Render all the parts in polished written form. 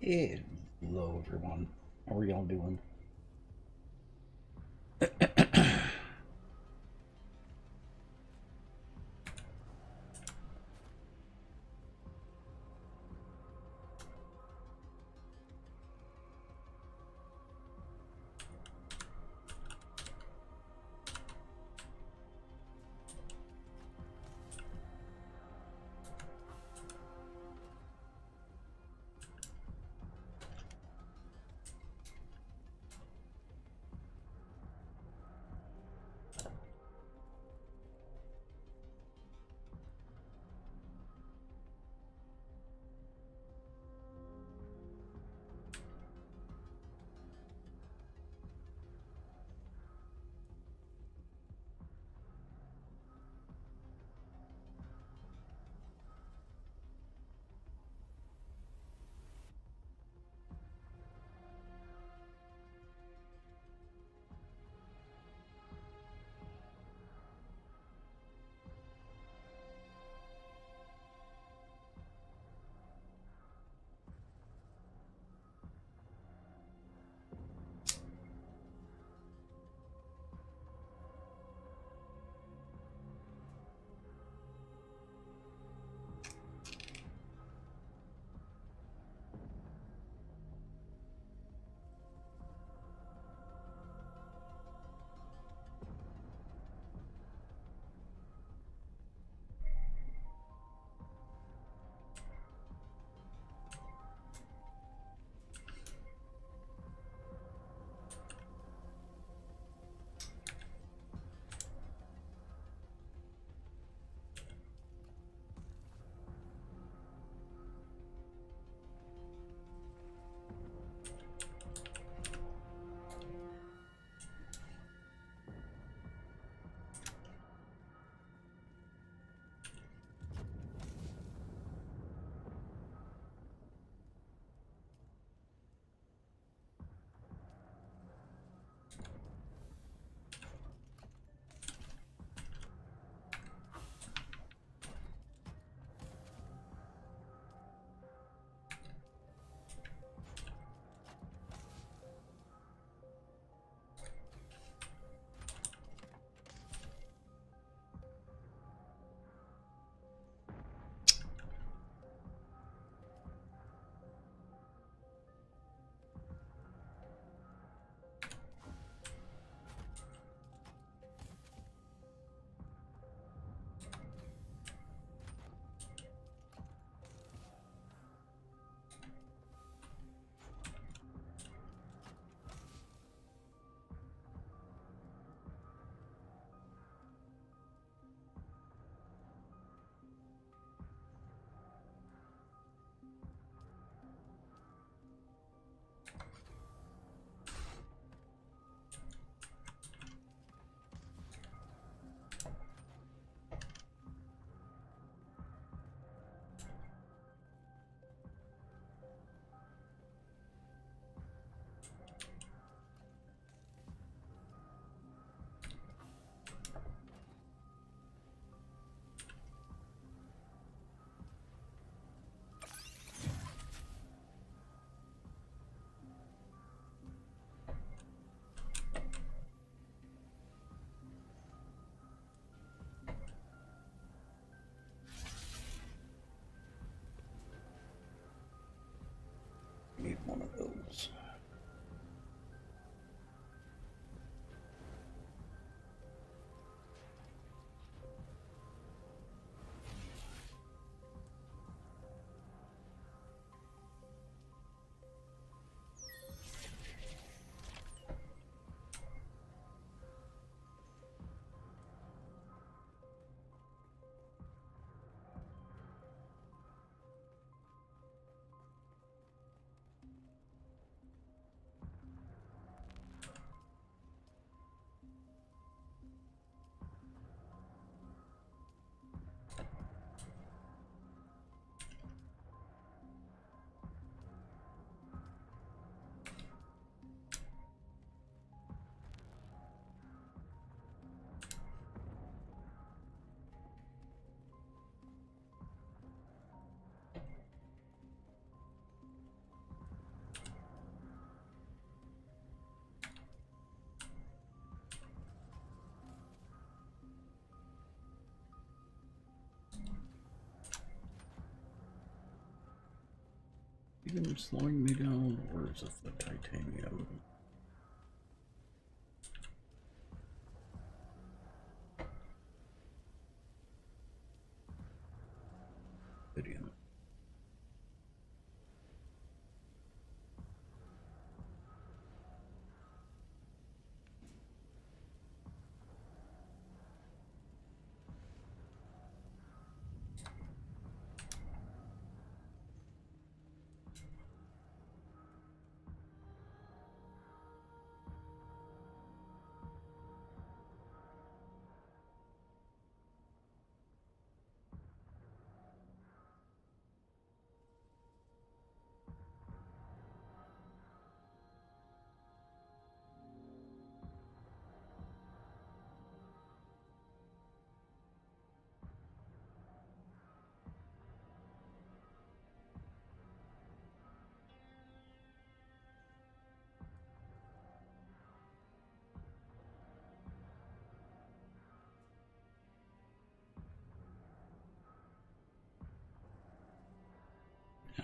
Hello, everyone. How are y'all doing? Need one of those. titanium slowing me down, or is it the titanium? Obsidian.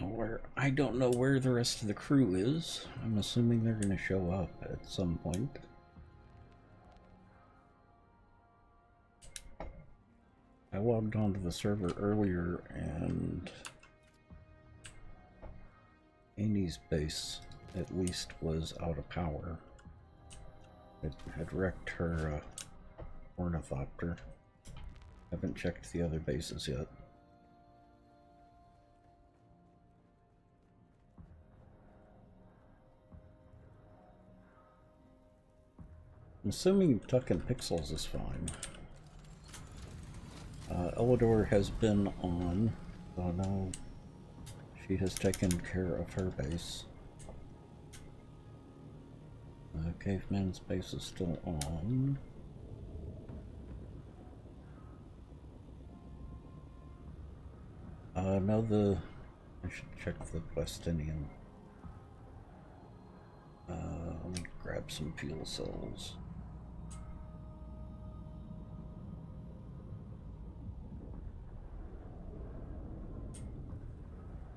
Now, I don't know where the rest of the crew is. I'm assuming they're going to show up at some point. I logged onto the server earlier and Amy's base at least was out of power. It had wrecked her ornithopter. Haven't checked the other bases yet. I'm assuming Tucking Pixels is fine. Elidor has been on, so now she has taken care of her base. Caveman's base is still on. No, I should check the Westinian. Let me grab some fuel cells.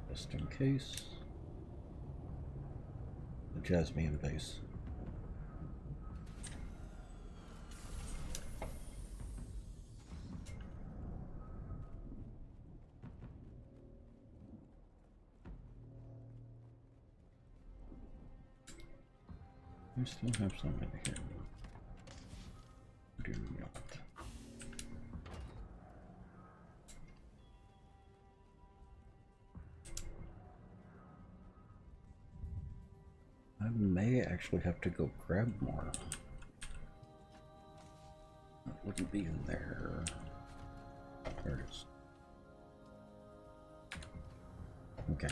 Just in case. The Jasmine base. I still have some in here. Do not. I may actually have to go grab more. That wouldn't be in there. There it is. Okay.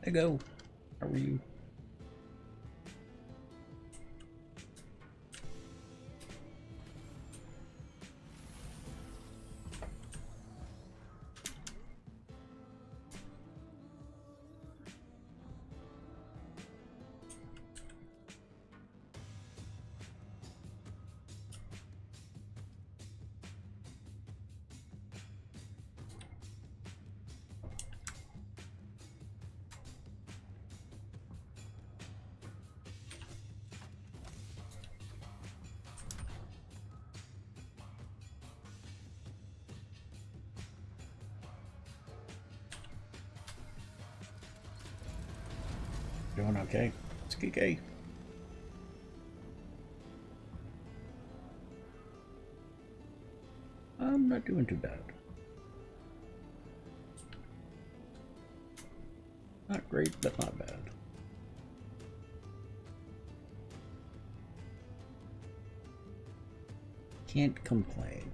Hey, go. How are you? Doing okay. It's geeky. I'm not doing too bad. Not great, but not bad. Can't complain.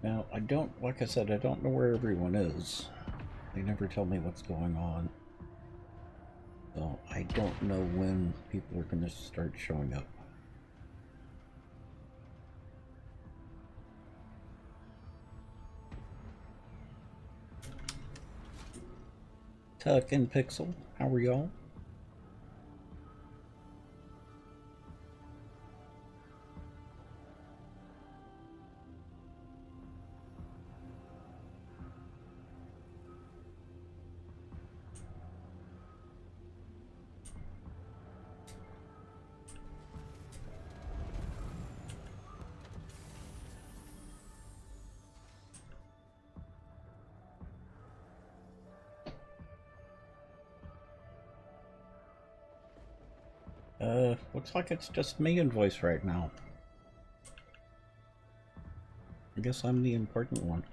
Now, like I said, I don't know where everyone is. They never tell me what's going on. So I don't know when people are going to start showing up. Tuck and Pixel, how are y'all? Looks like it's just me in voice right now. I guess I'm the important one.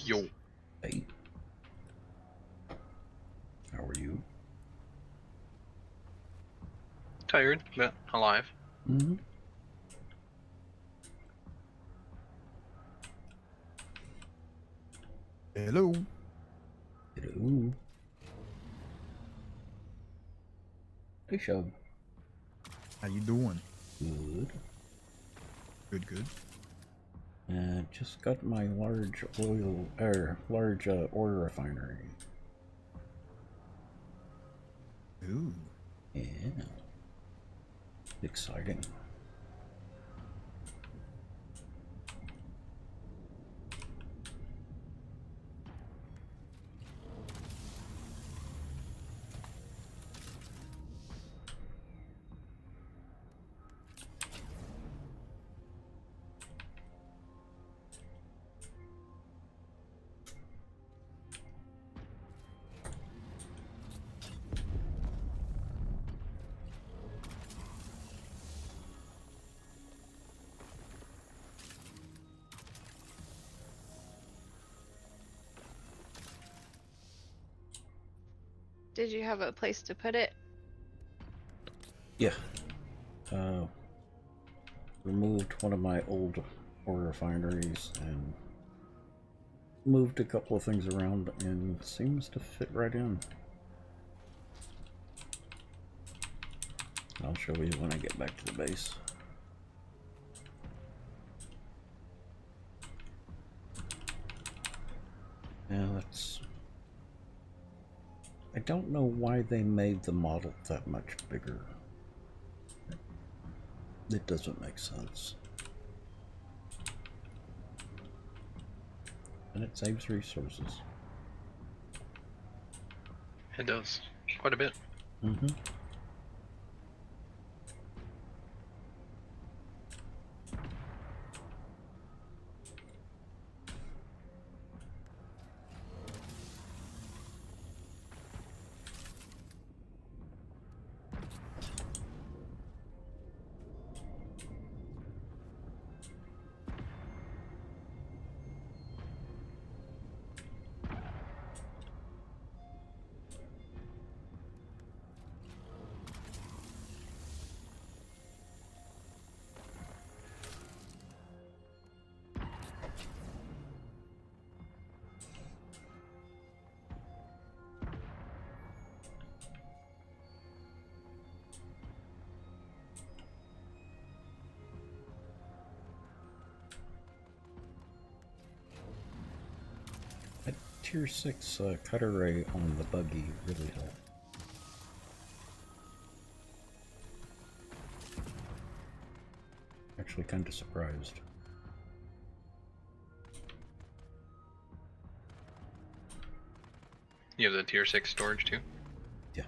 Yo. Hey. How are you? Tired, but alive. Mm-hmm. Hello. Hello. Hey, Shub. How you doing? Good. Good. Just got my large ore refinery. Ooh. Yeah. Exciting. Did you have a place to put it? Yeah. Removed one of my old ore refineries and moved a couple of things around and seems to fit right in. I'll show you when I get back to the base. Yeah, that's... I don't know why they made the model that much bigger. It doesn't make sense. And it saves resources. It does. Quite a bit. Mm-hmm. tier 6 cutter ray on the buggy really help. Actually kind of surprised. You have the tier 6 storage too? Yeah.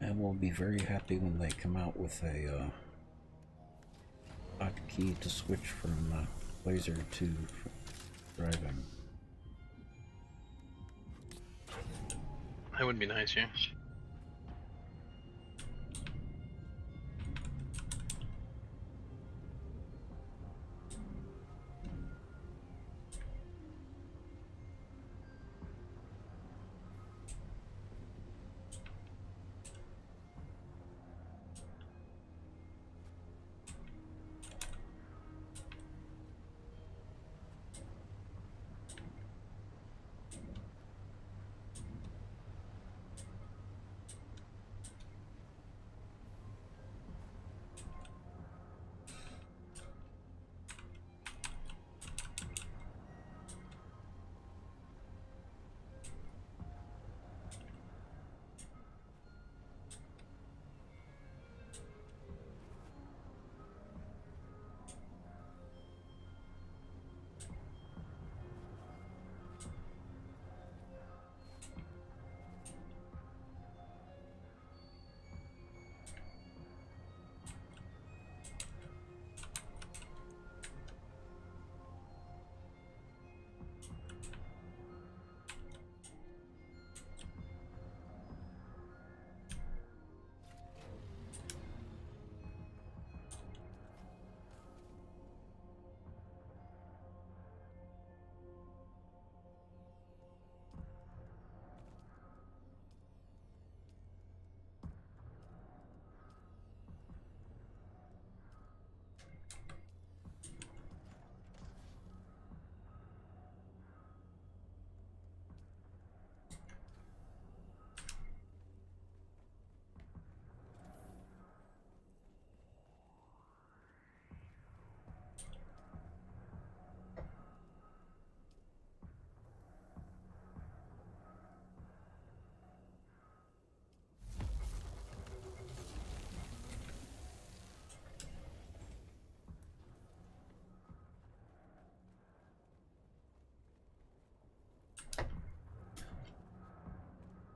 And we'll be very happy when they come out with a hotkey to switch from laser to driving. That would be nice, yeah.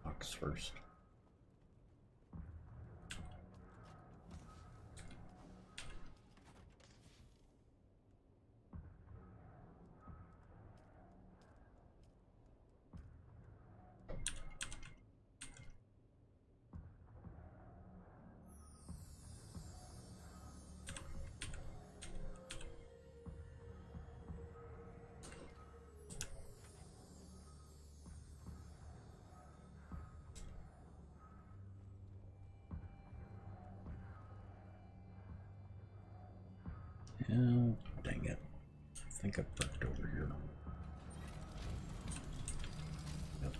Box first. Oh, dang it. I think I parked over here. Yep.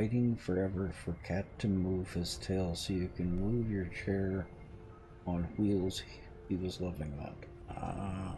waiting forever for cat to move his tail so you can move your chair on wheels. He was loving that. Ah.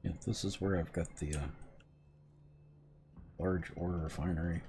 Yeah, this is where I've got the large ore refinery.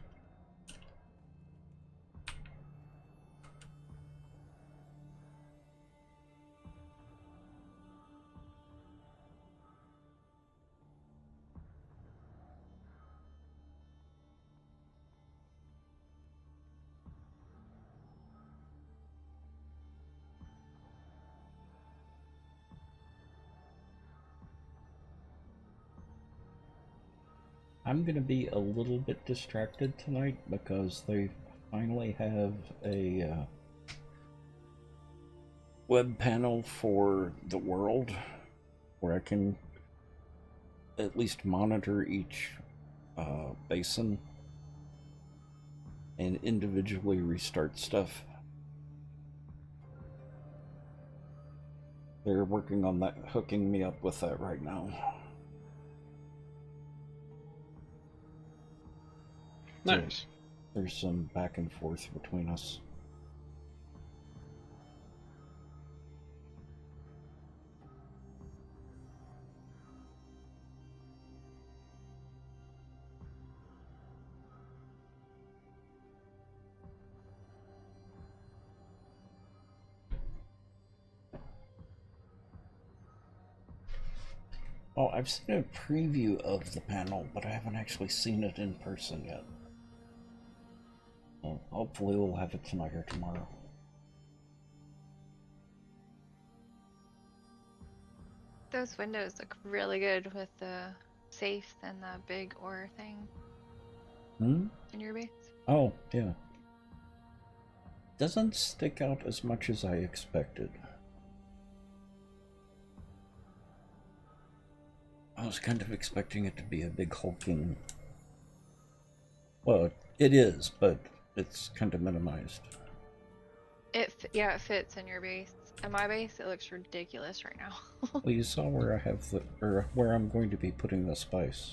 I'm going to be a little bit distracted tonight because they finally have a web panel for the world where I can at least monitor each basin and individually restart stuff. They're working on that, hooking me up with that right now. Nice. So there's some back and forth between us. Oh, I've seen a preview of the panel, but I haven't actually seen it in person yet. Well, hopefully we'll have it tonight or tomorrow. Those windows look really good with the safe and the big ore thing Hmm? in your base. Oh, yeah. Doesn't stick out as much as I expected. I was kind of expecting it to be a big hulking... Well, it is, but it's kind of minimized. Yeah, it fits in your base. In my base, it looks ridiculous right now. Well, you saw where I have the... or where I'm going to be putting the spice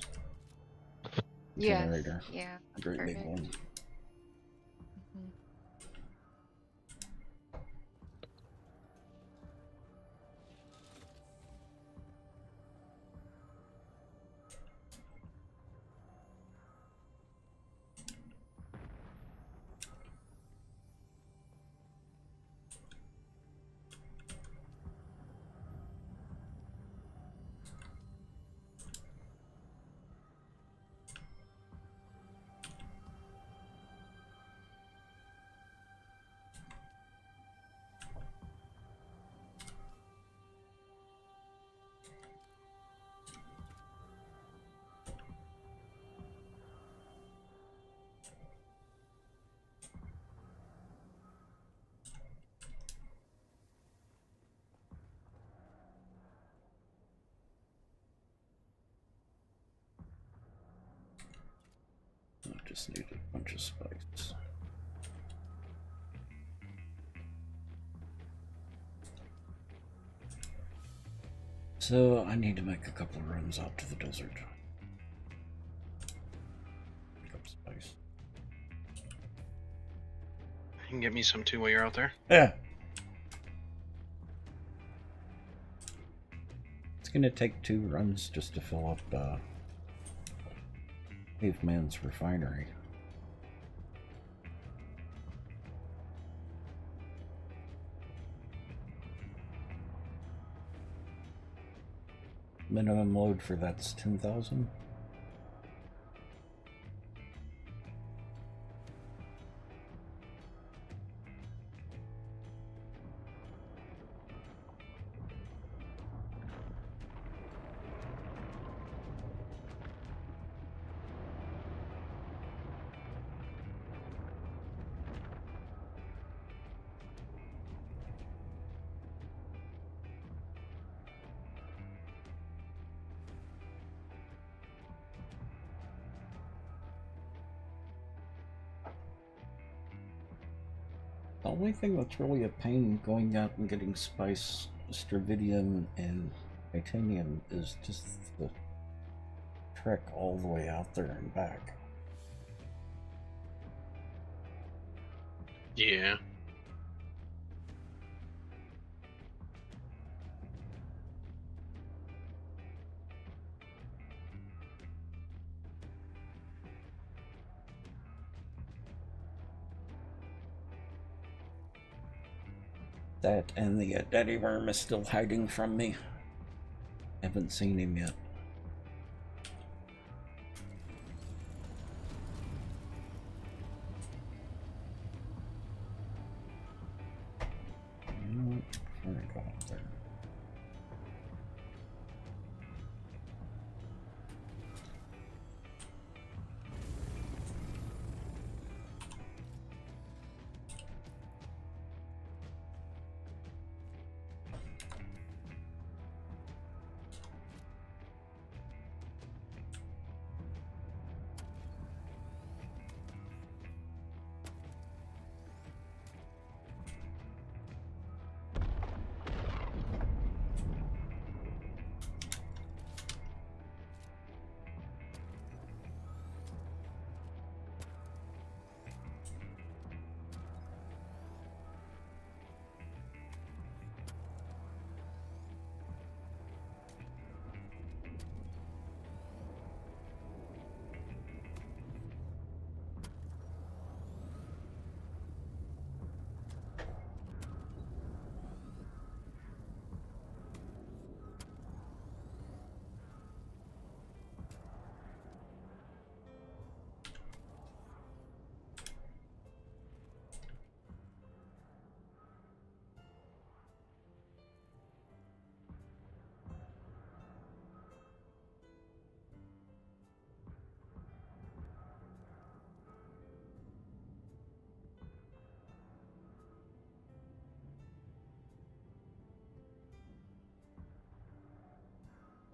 Yes, generator. yeah, that's Great big perfect. one. Mhm. just need a bunch of spice. So I need to make a couple of runs out to the desert. Pick up spice. You can get me some too while you're out there. Yeah. It's gonna take 2 runs just to fill up Caveman's refinery. Minimum load for that's 10,000. The only thing that's really a pain going out and getting spice, stravidium, and titanium is just the trek all the way out there and back. Yeah. That and the daddy worm is still hiding from me. Haven't seen him yet. Before I go up there.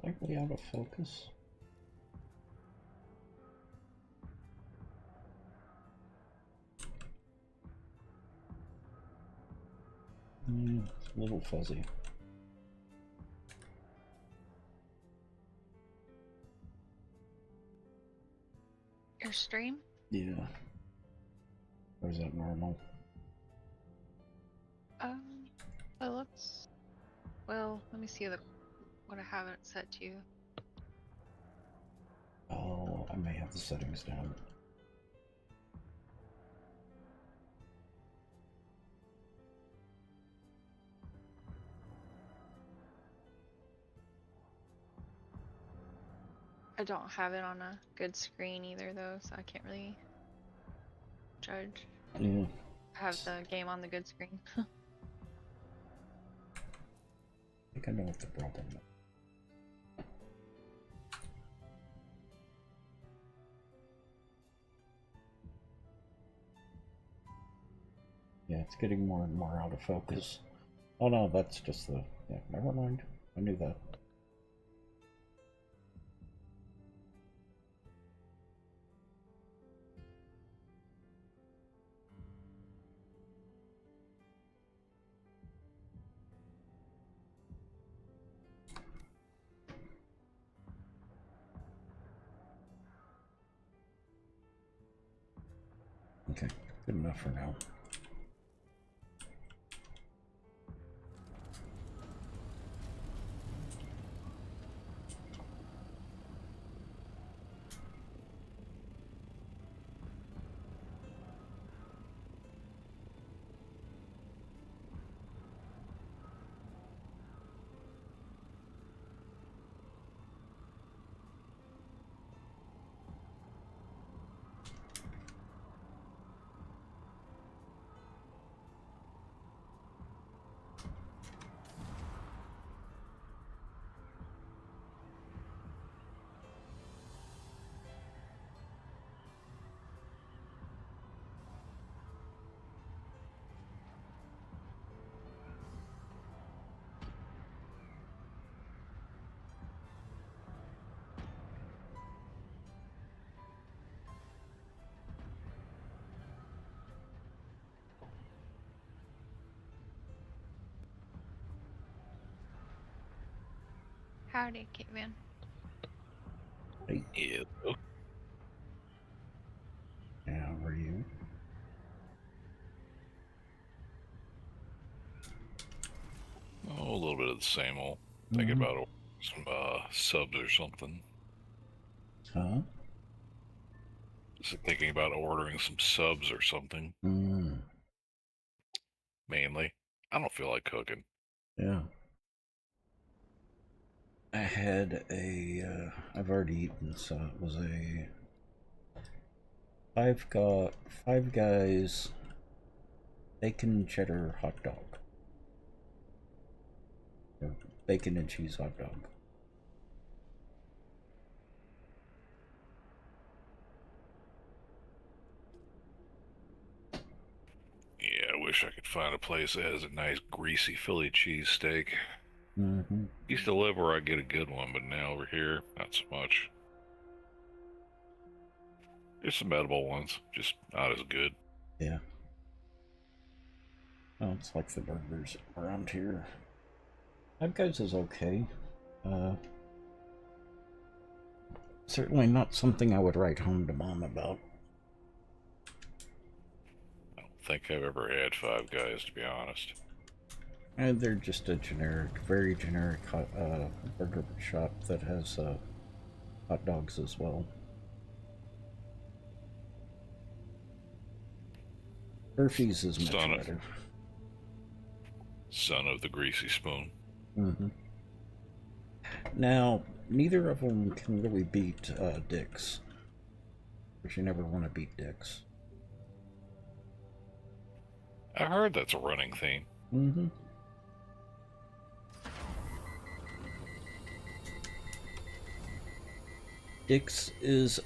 Slightly out of focus. It's a little fuzzy. Your stream? Yeah. Or is that normal? It looks. Well, let me see what I have it set to. Oh, I may have the settings down. I don't have it on a good screen either, though, so I can't really judge. Yeah. I have the game on the good screen. I think I know what the problem is. Yeah, it's getting more and more out of focus. Oh no, that's just the... Yeah, never mind. I knew that. Okay, good enough for now. Howdy, Kevin. Hey, Yeah. how are you? Oh, a little bit of the same old. Thinking about some subs or something. Huh? Just thinking about ordering some subs or something. Mainly. I don't feel like cooking. Yeah. I had I've already eaten, so it was a Five Guys bacon cheddar hot dog. Or bacon and cheese hot dog. Yeah, I wish I could find a place that has a nice greasy Philly cheesesteak. Used to live where I get a good one, but now over here, not so much. There's some edible ones, just not as good. Yeah. Oh, it's like the burgers around here. Five Guys is okay. Certainly not something I would write home to Mom about. I don't think I've ever had Five Guys, to be honest. And they're just a very generic burger shop that has hot dogs as well. Murphy's is much better. Son of the greasy spoon. Now, neither of them can really beat Dick's. But you never want to beat Dick's. I heard that's a running theme. Dick's is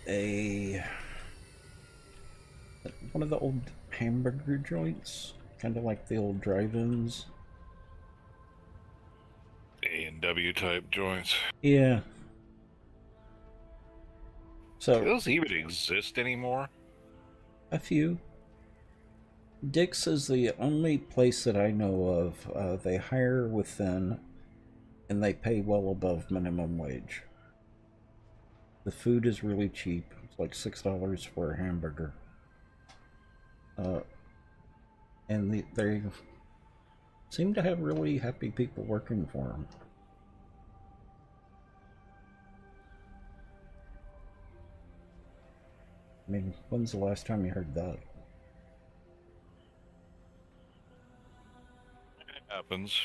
one of the old hamburger joints, kind of like the old drive-ins. A&W type joints. Yeah. So do those even exist anymore? A few. Dick's is the only place that I know of. They hire within, and they pay well above minimum wage. The food is really cheap. It's like $6 for a hamburger. And they seem to have really happy people working for them. I mean, when's the last time you heard that? It happens.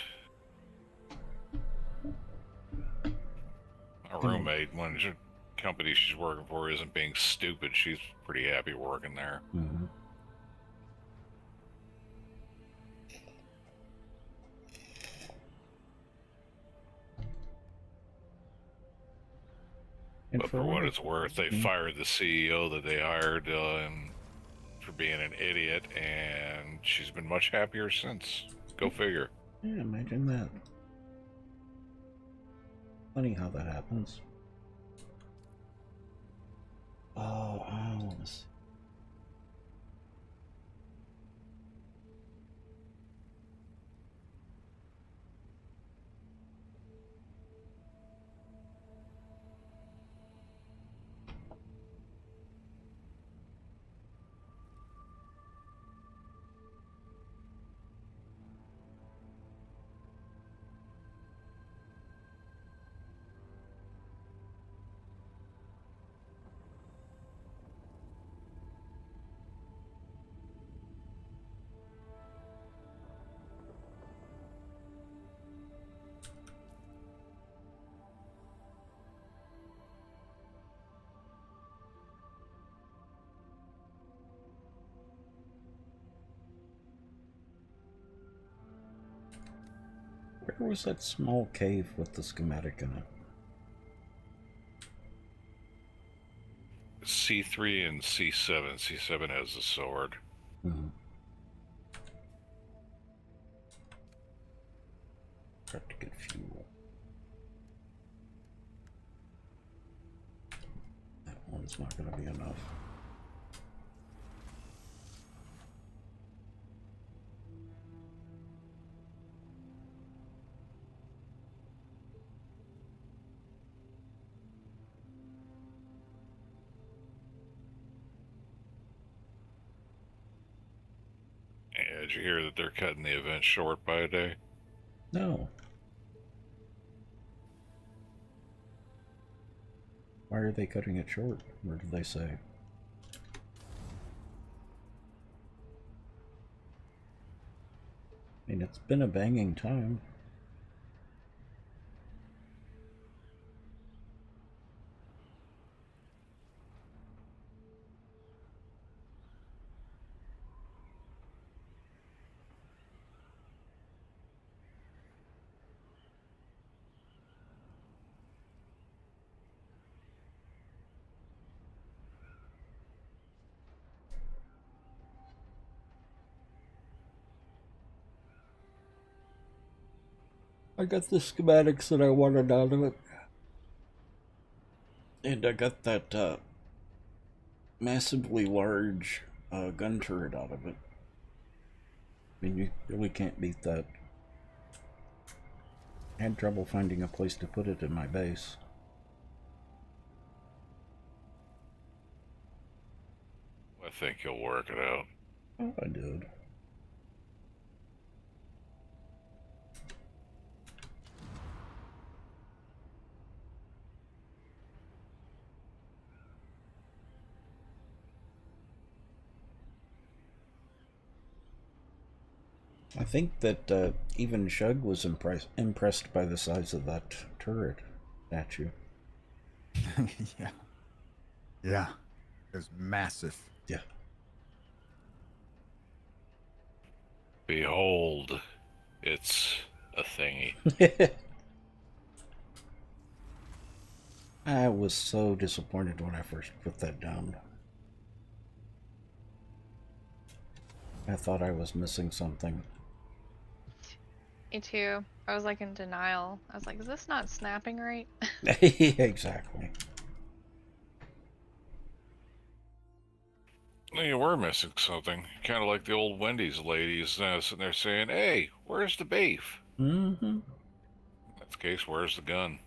My roommate, when the company she's working for isn't being stupid, she's pretty happy working there. But for what it's worth, they fired the CEO that they hired for being an idiot, and she's been much happier since. Go figure. Yeah, imagine that. Funny how that happens. Oh, I want to see. Where was that small cave with the schematic in it? C3 and C7. C7 has a sword. Hmm. Got to get fuel. That one's not going to be enough. Yeah, did you hear that they're cutting the event short by a day? No. Why are they cutting it short? Where did they say? I mean, it's been a banging time. I got the schematics that I wanted out of it. And I got that massively large gun turret out of it. I mean, you really can't beat that. I had trouble finding a place to put it in my base. I think you'll work it out. Oh, I did. I think that even Shug was impressed by the size of that turret statue. Yeah. Yeah. It's massive. Yeah. Behold, it's a thingy. I was so disappointed when I first put that down. I thought I was missing something. Me too. I was like in denial. I was like, is this not snapping right? Exactly. Well, you were missing something. Kind of like the old Wendy's ladies sitting there saying, "Hey, where's the beef?" Mm-hmm. In that case, where's the gun?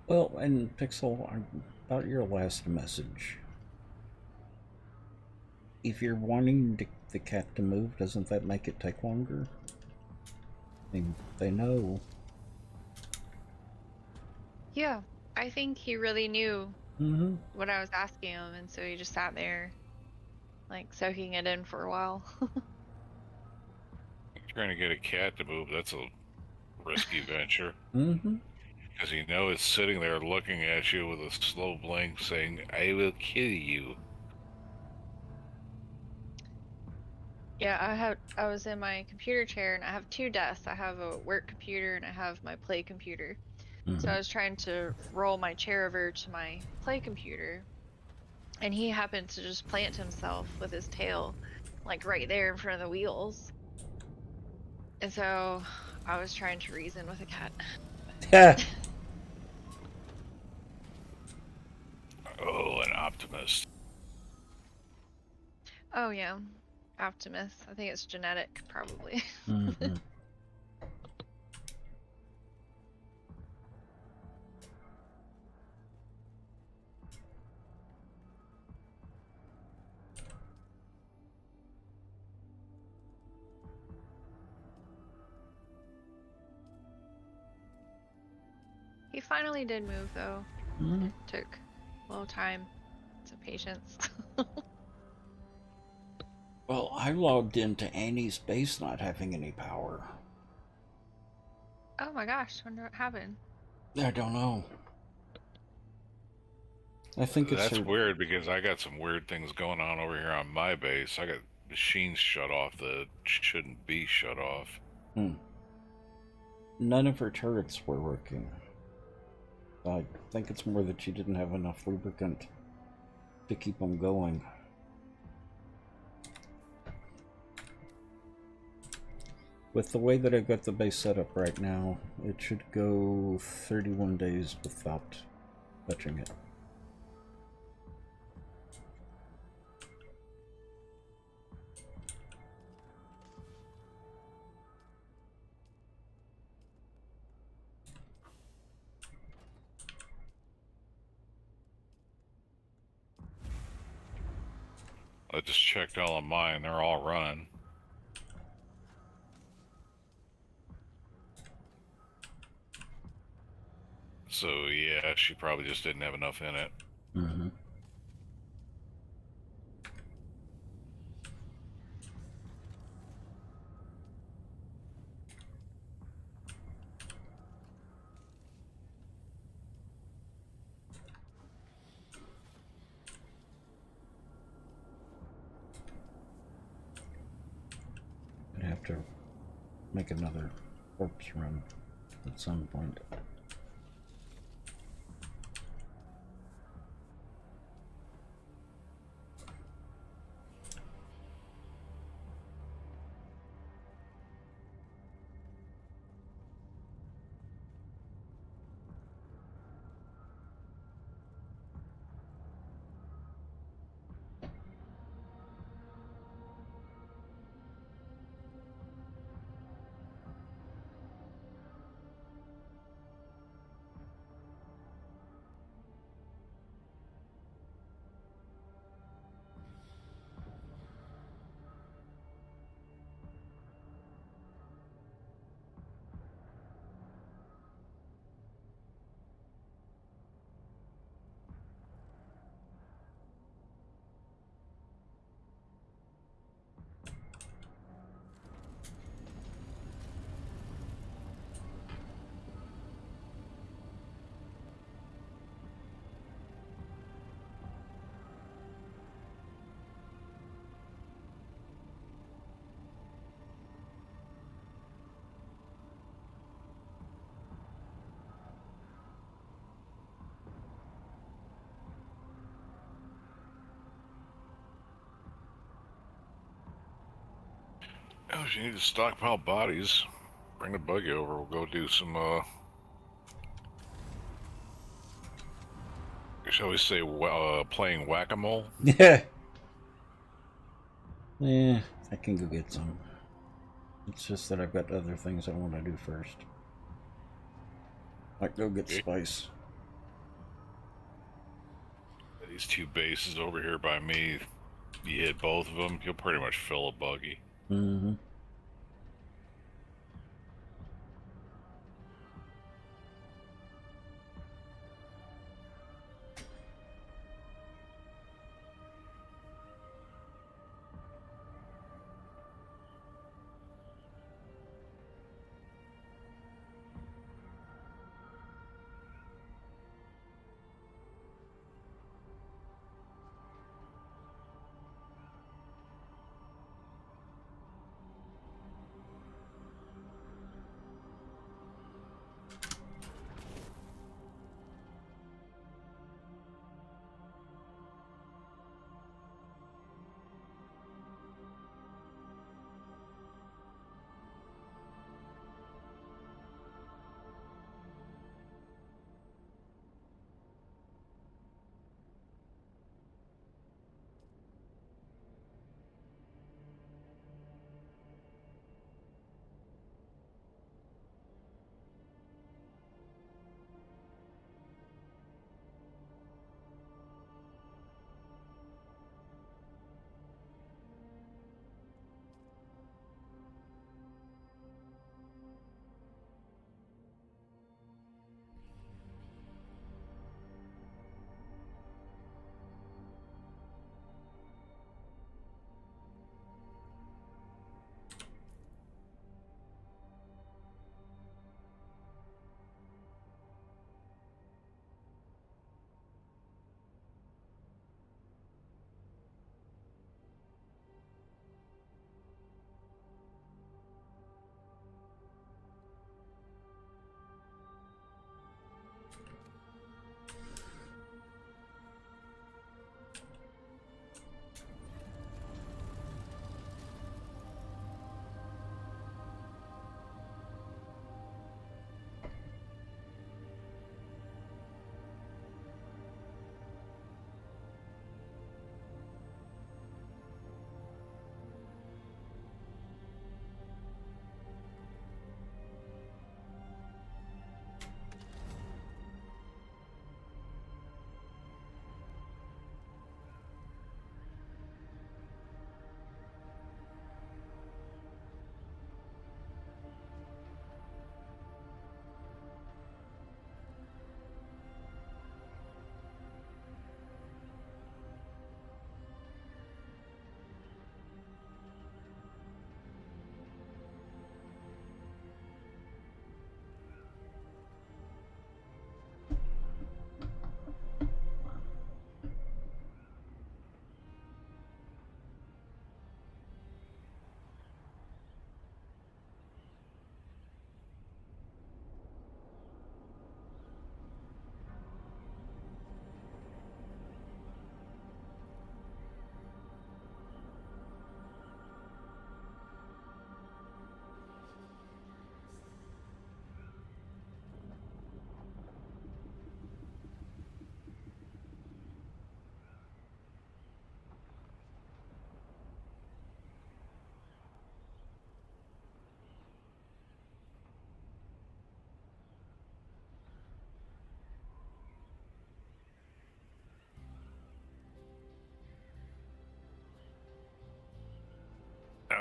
Well, and Pixel, about your last message. If you're wanting the cat to move, doesn't that make it take longer? I mean, they know. Yeah, I think he really knew Mm-hmm. what I was asking him, and so he just sat there, like, soaking it in for a while. Trying to get a cat to move, that's a risky venture. Mm-hmm. Because you know it's sitting there looking at you with a slow blink saying, I will kill you. Yeah, I was in my computer chair, and I have two desks. I have a work computer and I have my play computer. So Mm-hmm. I was trying to roll my chair over to my play computer, and he happened to just plant himself with his tail, like right there in front of the wheels. And so I was trying to reason with a cat. Yeah. Oh, an optimist. Oh yeah, Optimus. I think it's genetic, probably. Mm-hmm. He finally did move though. Mm-hmm. It took a little time. Some patience. Well, I logged into Annie's base not having any power. Oh my gosh, wonder what happened. I don't know. I think it's That's her. weird because I got some weird things going on over here on my base. I got machines shut off that shouldn't be shut off. None of her turrets were working. I think it's more that she didn't have enough lubricant to keep them going. With the way that I've got the base set up right now, it should go 31 days without touching it. I just checked all of mine. They're all running. So, yeah, she probably just didn't have enough in it. Mm-hmm. I'd have to make another corpse run at some point. Oh, if you need to stockpile bodies, bring the buggy over. We'll go do some, shall we say, playing whack-a-mole? Yeah. Yeah, I can go get some. It's just that I've got other things I want to do first. Like go get Okay. spice. These two bases over here by me, you hit both of them, you'll pretty much fill a buggy. Mm-hmm.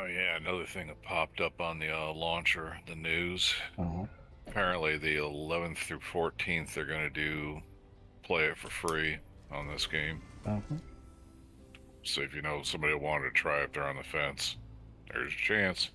Oh yeah, another thing that popped up on the launcher, the news. Uh-huh. Apparently, the 11th through 14th, they're going to play it for free on this game. Uh-huh. So if you know somebody wanted to try if they're on the fence, there's a chance.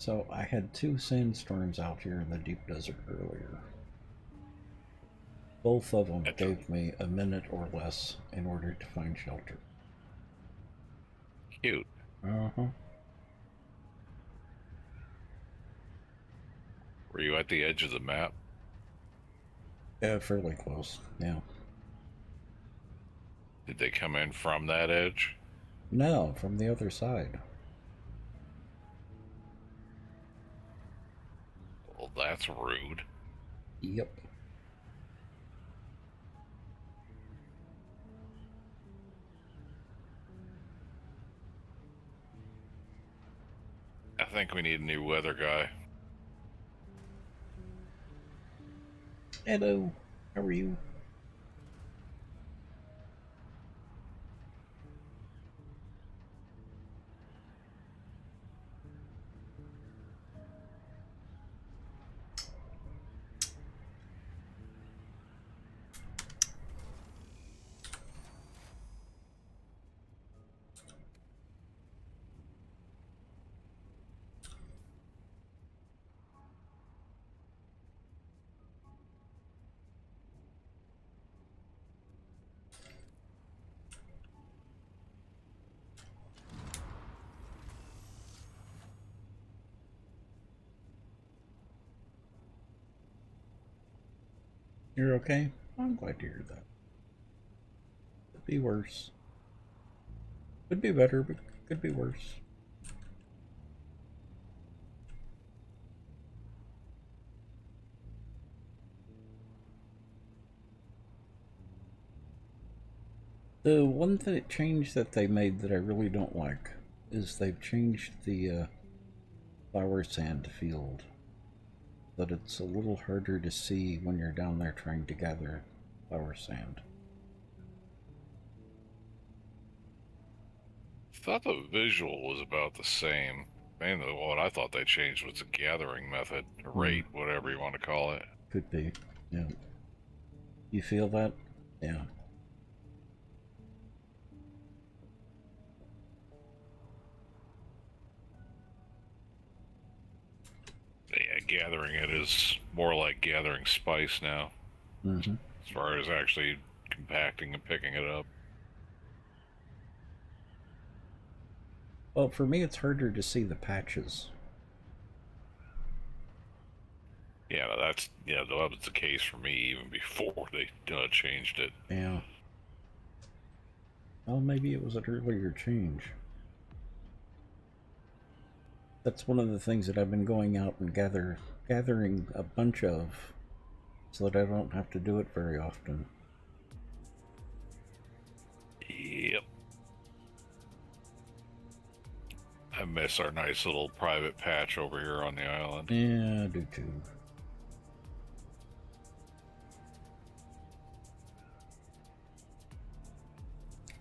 So I had 2 sandstorms out here in the deep desert earlier. Both of them gave me a minute or less in order to find shelter. Cute. Uh-huh. Were you at the edge of the map? Yeah, fairly close, yeah. Did they come in from that edge? No, from the other side. Well, that's rude. Yep. I think we need a new weather guy. Hello, how are you? You're okay? I'm glad to hear that. Could be worse. Could be better, but could be worse. The one change that they made that I really don't like is they've changed the flower sand field. That it's a little harder to see when you're down there trying to gather flower sand. I thought the visual was about the same. Mainly what I thought they changed was the gathering method, or rate, whatever you want to call it. Could be, yeah. You feel that? Yeah. Yeah, gathering it is more like gathering spice now, Mm-hmm. as far as actually compacting and picking it up. Well, for me, it's harder to see the patches. Yeah, that was the case for me even before they changed it. Yeah. Well, maybe it was an earlier change. That's one of the things that I've been going out and gathering a bunch of, so that I don't have to do it very often. Yep. I miss our nice little private patch over here on the island. Yeah, I do too.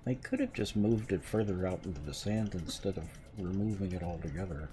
They could have just moved it further out into the sand instead of removing it altogether.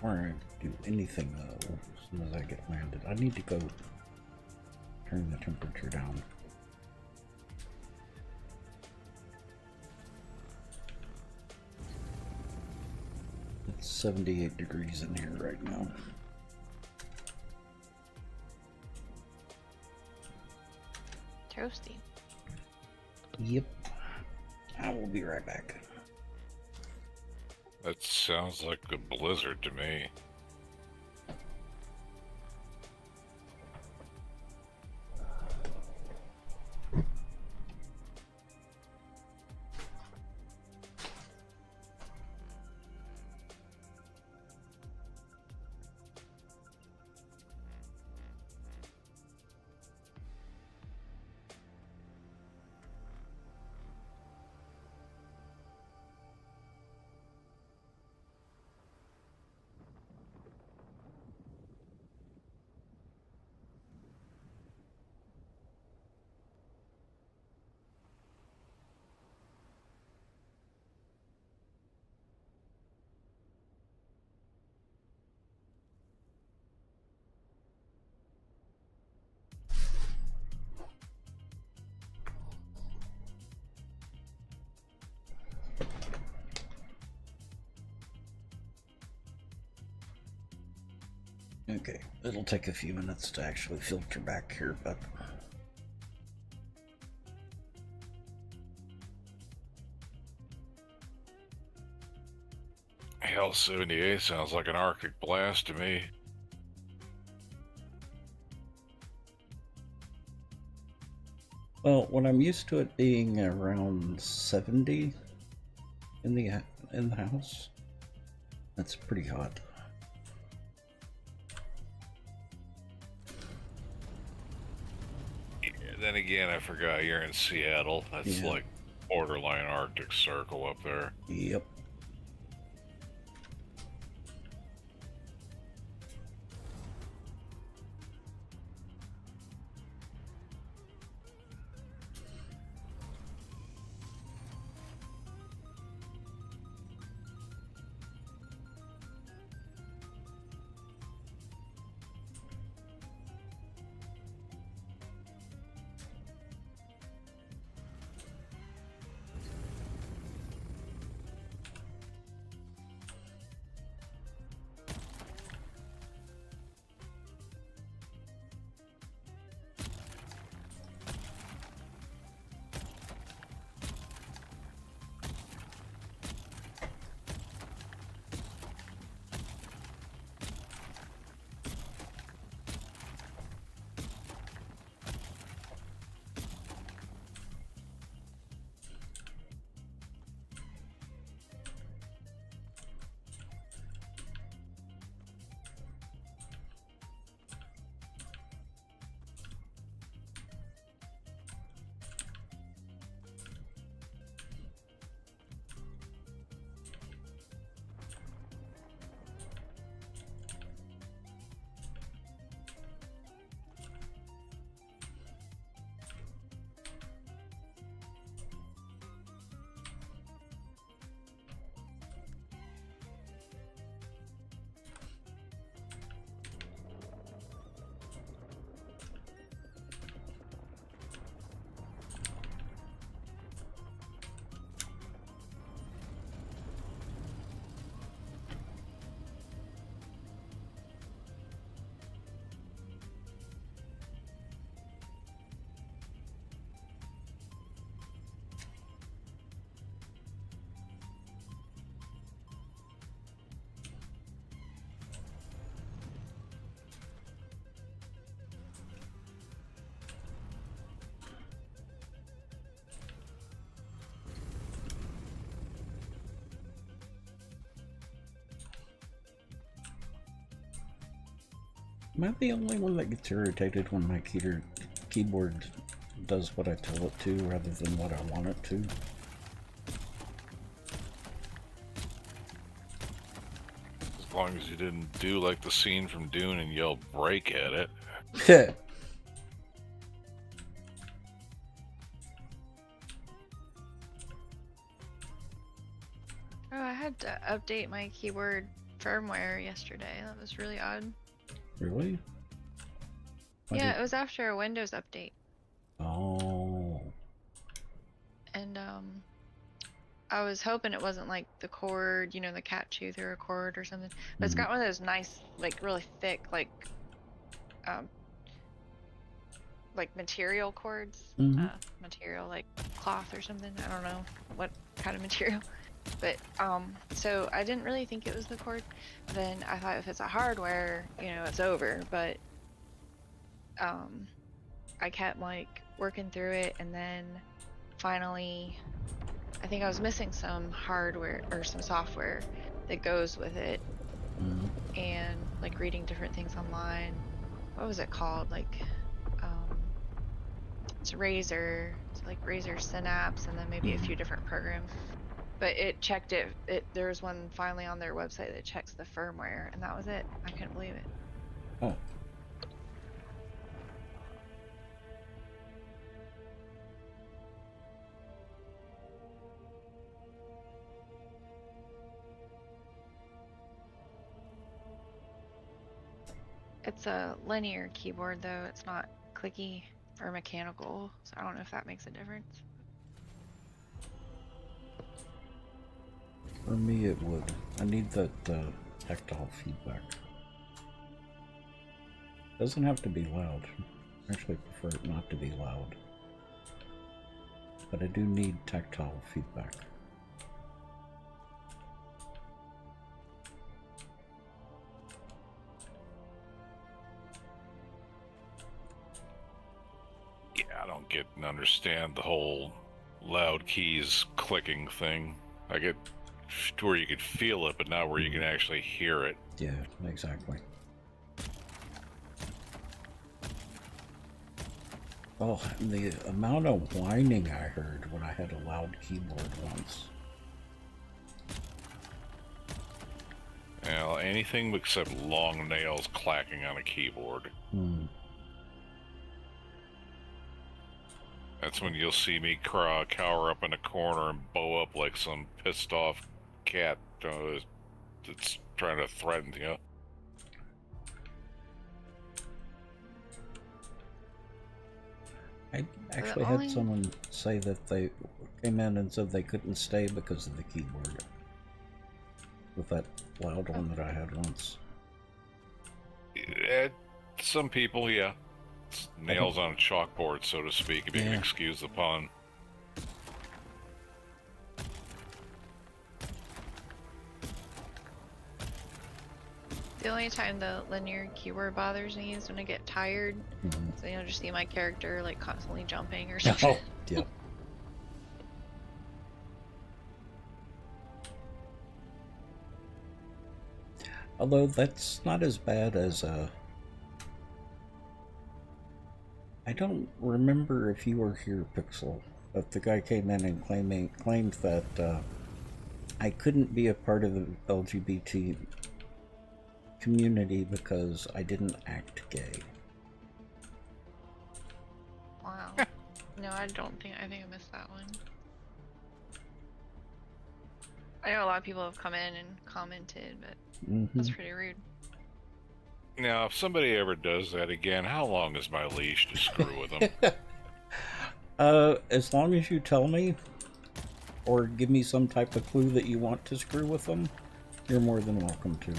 before I do anything though, as soon as I get landed, I need to go turn the temperature down. It's 78 degrees in here right now. Toasty. Yep. I will be right back. That sounds like a blizzard to me. Okay, it'll take a few minutes to actually filter back here, but Hell, 78 sounds like an Arctic blast to me. well, when I'm used to it being around 70 in the house, that's pretty hot. Yeah, then again, I forgot you're in Seattle. That's Yeah. like borderline Arctic Circle up there. Yep. Am I the only one that gets irritated when my keyboard does what I tell it to rather than what I want it to? As long as you didn't do like the scene from Dune and yell break at it. Oh, I had to update my keyboard firmware yesterday. That was really odd. Really? Why Yeah, did- it was after a Windows update. Oh. And I was hoping it wasn't like the cord, you know, the cat chew through a cord or something. But it's got one of those nice, like really thick, um, like material cords. Mhm. Material like cloth or something. I don't know what kind of material. But so I didn't really think it was the cord. Then I thought if it's a hardware, you know, it's over. But I kept like working through it, and then finally I think I was missing some hardware or some software that goes with it, and like reading different things online. What was it called? Like it's Razor. It's like Razor Synapse, and then maybe a few different programs. But it checked it. There was one finally on their website that checks the firmware, and that was it. I couldn't believe it. Oh. It's a linear keyboard though. It's not clicky or mechanical, so I don't know if that makes a difference. For me, it would. I need that tactile feedback. Doesn't have to be loud. I actually prefer it not to be loud. But I do need tactile feedback. Yeah, I don't get and understand the whole loud keys clicking thing. I get to where you could feel it, but not where you can actually hear it. Yeah, exactly. Oh, the amount of whining I heard when I had a loud keyboard once. Well, anything except long nails clacking on a keyboard. That's when you'll see me cower up in a corner and bow up like some pissed off cat that's trying to threaten you. I actually had someone say that they came in and said they couldn't stay because of the keyboard. With that loud one that I had once. Some people, yeah. It's nails on a chalkboard, so to speak, if you can excuse the pun. The only time the linear keyboard bothers me is when I get tired. So you'll just see my character like constantly jumping or something. Oh, yeah. Although that's not as bad as I don't remember if you were here, Pixel, but the guy came in and claimed that I couldn't be a part of the LGBT community because I didn't act gay. Wow. No, I think I missed that one. I know a lot of people have come in and commented, but that's pretty rude. Now, if somebody ever does that again, how long is my leash to screw with them? As long as you tell me, or give me some type of clue that you want to screw with them, you're more than welcome to.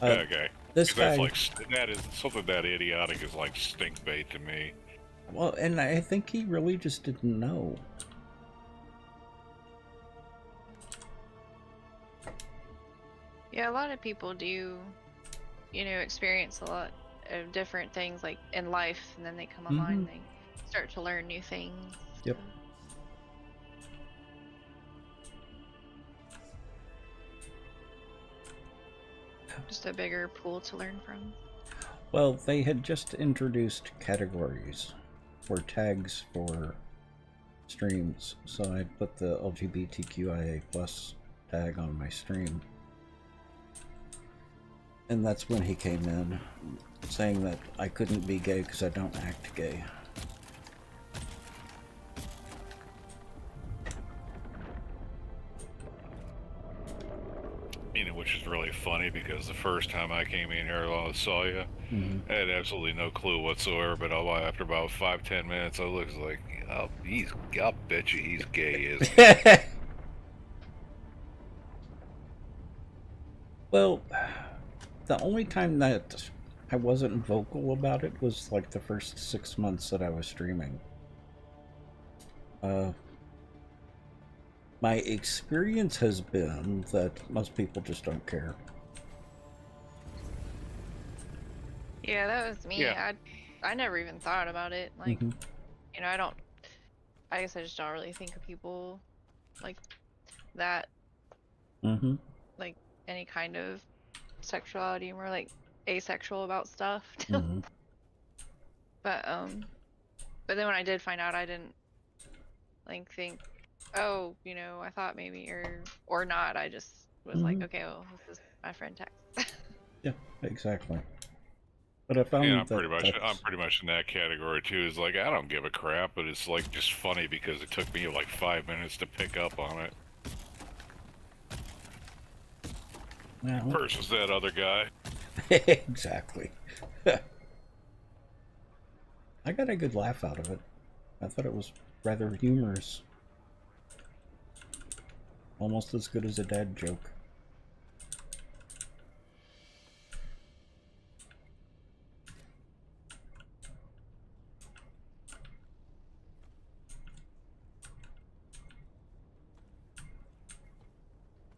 Okay. This guy, that's like, that is something that idiotic is like stink bait to me. well, and I think he really just didn't know. Yeah, a lot of people do, you know, experience a lot of different things like in life, and then they come online and they start to learn new things. Yep. Just a bigger pool to learn from. Well, they had just introduced categories or tags for streams, so I put the LGBTQIA+ tag on my stream. And that's when he came in, saying that I couldn't be gay because I don't act gay. You know, which is really funny because the first time I came in here, I saw you. I had absolutely no clue whatsoever. But after about 5-10 minutes, I looked like, oh, I'll bet you he's gay, isn't he? Well, the only time that I wasn't vocal about it was like the first 6 months that I was streaming. My experience has been that most people just don't care. Yeah, that was me. Yeah. I never even thought about it. Like, Mhm. you know, I guess I just don't really think of people like that, Mhm. like any kind of sexuality, more like asexual about stuff. Mhm. But then when I did find out, I didn't like think, oh, you know, I thought maybe or not. I just was like, Mhm. okay, well, this is my friend Tex. Yeah, exactly. But I found Yeah, that I'm pretty much in that category too. It's like I don't give a crap, but it's like just funny because it took me like 5 minutes to pick up on it. well, Versus that other guy. exactly. I got a good laugh out of it. I thought it was rather humorous. Almost as good as a dad joke.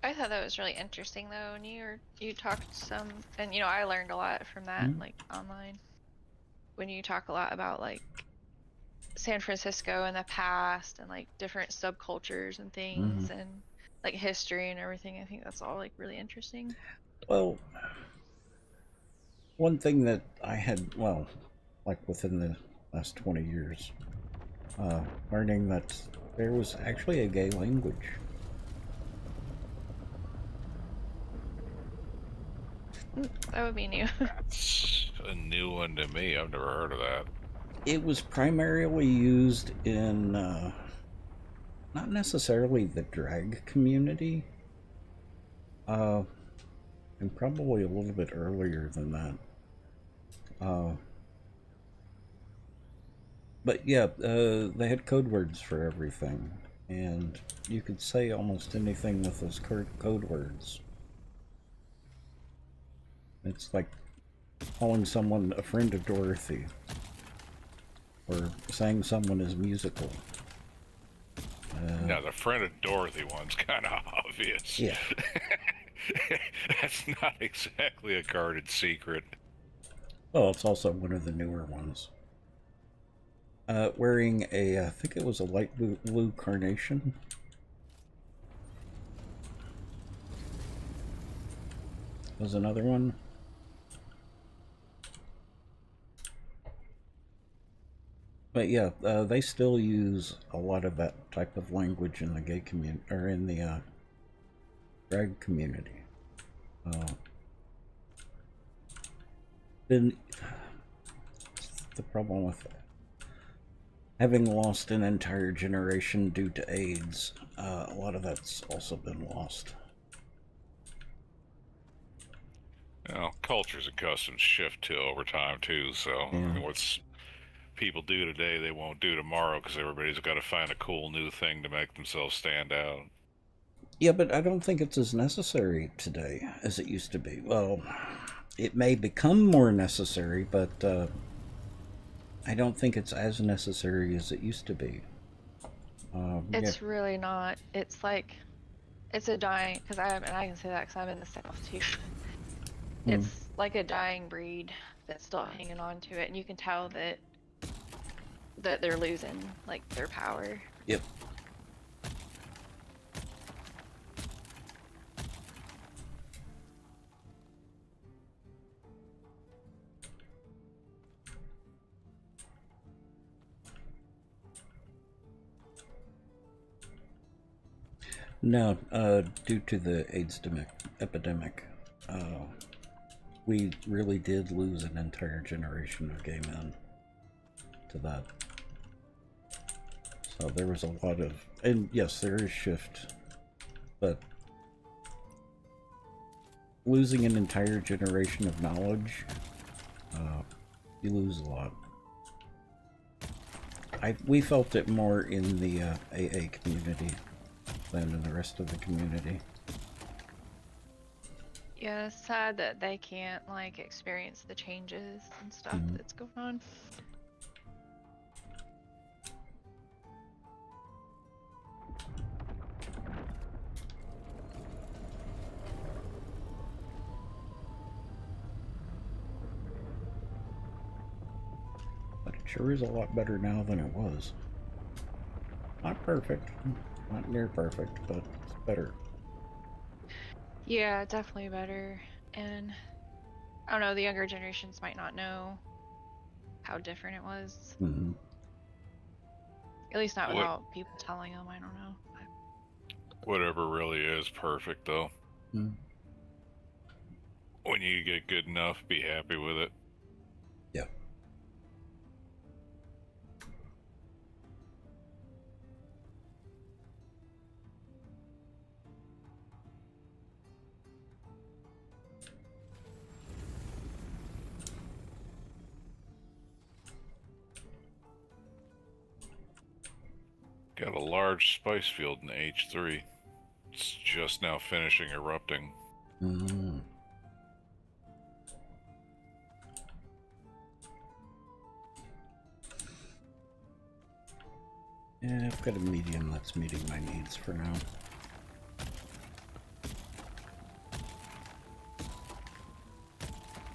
I thought that was really interesting though, and you talked some, and you know, I learned a lot from that, Mhm. like online. When you talk a lot about like San Francisco in the past and like different subcultures and things Mhm. and like history and everything, I think that's all like really interesting. Well, one thing that I had, well, like within the last 20 years, learning that there was actually a gay language. That would be new. That's a new one to me. I've never heard of that. It was primarily used in, not necessarily the drag community, and probably a little bit earlier than that. But yeah, they had code words for everything, and you could say almost anything with those code words. It's like calling someone a friend of Dorothy, or saying someone is musical. Now, the friend of Dorothy one's kind of obvious. Yeah. That's not exactly a guarded secret. Well, it's also one of the newer ones. Wearing I think it was a light blue carnation. Was another one. But yeah, they still use a lot of that type of language in the gay community, or in the drag community. Then the problem with having lost an entire generation due to AIDS, a lot of that's also been lost. You know, cultures and customs shift too over time too. So I Yeah. mean, what's people do today, they won't do tomorrow because everybody's got to find a cool new thing to make themselves stand out. Yeah, but I don't think it's as necessary today as it used to be. Well, it may become more necessary, but I don't think it's as necessary as it used to be. Yeah. It's really not. It's like it's a dying, because I can say that because I'm in the South too. It's like a dying breed that's still hanging on to it, and you can tell that they're losing like their power. Yep. No, due to the AIDS epidemic, we really did lose an entire generation of gay men to that. So there was a lot of, and yes, there is shift, but losing an entire generation of knowledge, you lose a lot. We felt it more in the AA community than in the rest of the community. Yeah, it's sad that they can't like experience the changes and stuff that's going on. But it sure is a lot better now than it was. Not perfect, not near perfect, but it's better. Yeah, definitely better. And I don't know, the younger generations might not know how different it was. Mm-hmm. At least not What- without people telling them. I don't know. Whatever really is perfect, though. Mm. When you get good enough, be happy with it. Yeah. Got a large spice field in H3. It's just now finishing erupting. Mm. Yeah, I've got a medium that's meeting my needs for now.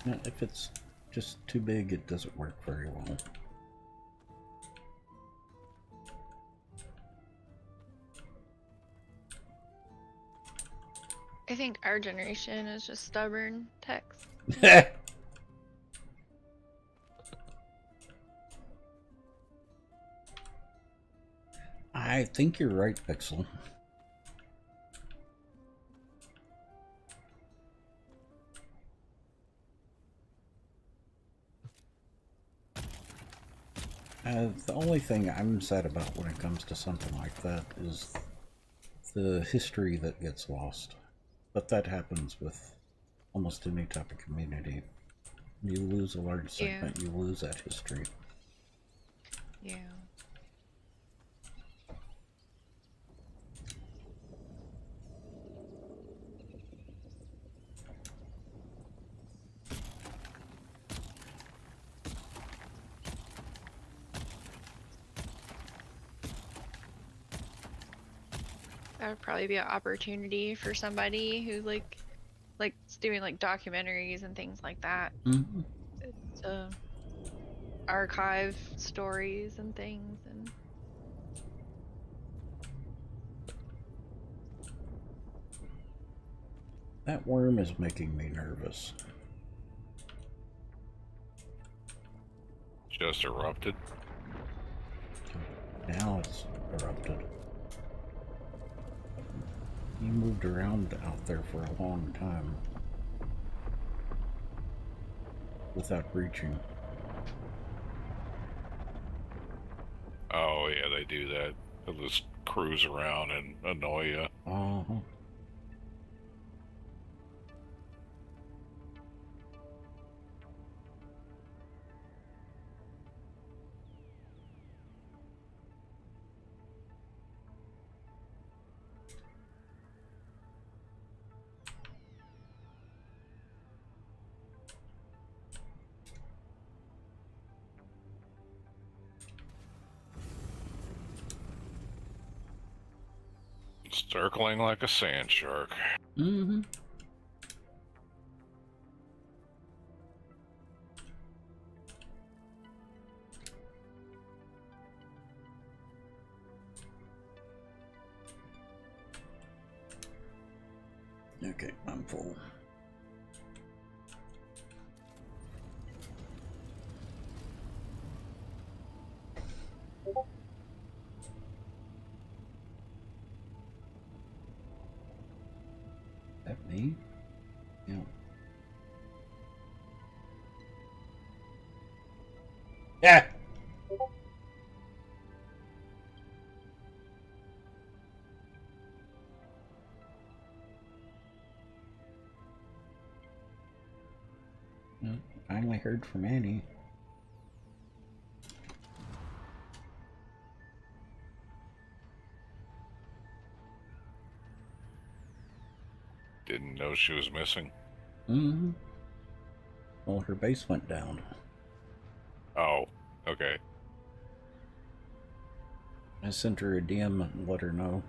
Yeah, if it's just too big, it doesn't work very well. I think our generation is just stubborn techs. I think you're right, Pixel. The only thing I'm sad about when it comes to something like that is the history that gets lost. But that happens with almost any type of community. You lose a large segment, you lose that history. Yeah. That would probably be an opportunity for somebody who likes doing like documentaries and things like that. Mm-hmm. To archive stories and things and That worm is making me nervous. Just erupted. Now it's erupted. He moved around out there for a long time without breaching. Oh, yeah, they do that. They'll just cruise around and annoy you. Uh-huh. Circling like a sand shark. Mm-hmm. Okay, I'm full. That me? Yeah. Yeah. Finally heard from Annie. Didn't know she was missing. Mm-hmm. Well, her base went down. Oh, okay. I sent her a DM and let her know.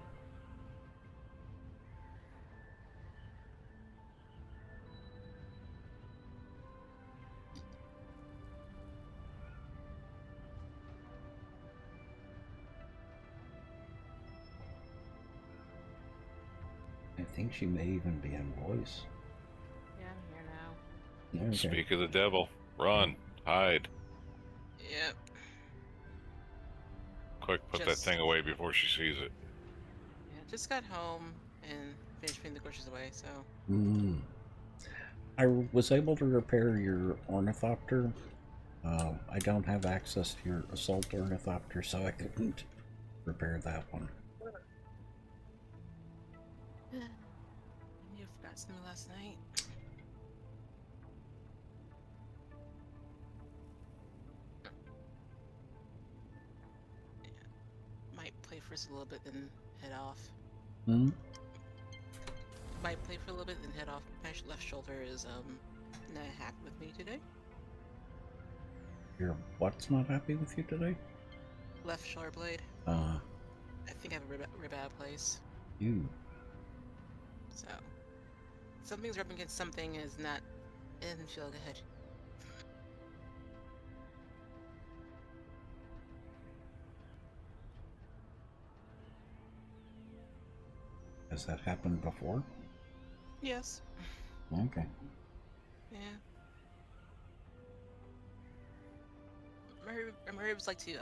I think she may even be in voice. Yeah, I'm here now. Okay. Speak of the devil. Run. Hide. Yep. Quick, put that Just- thing away before she sees it. Yeah, just got home and finished putting the groceries away, so. I was able to repair your ornithopter. I don't have access to your assault ornithopter, so I couldn't repair that one. You forgot something last night. Yeah. Might play for just a little bit, then head off. Might play for a little bit, then head off. My left shoulder is not happy with me today. Your what's not happy with you today? Left shoulder blade. Uh, I think I have a rib out of place. you. So something's rubbing against something is not. It doesn't feel good. Has that happened before? Yes. Okay. Yeah. My ribs like to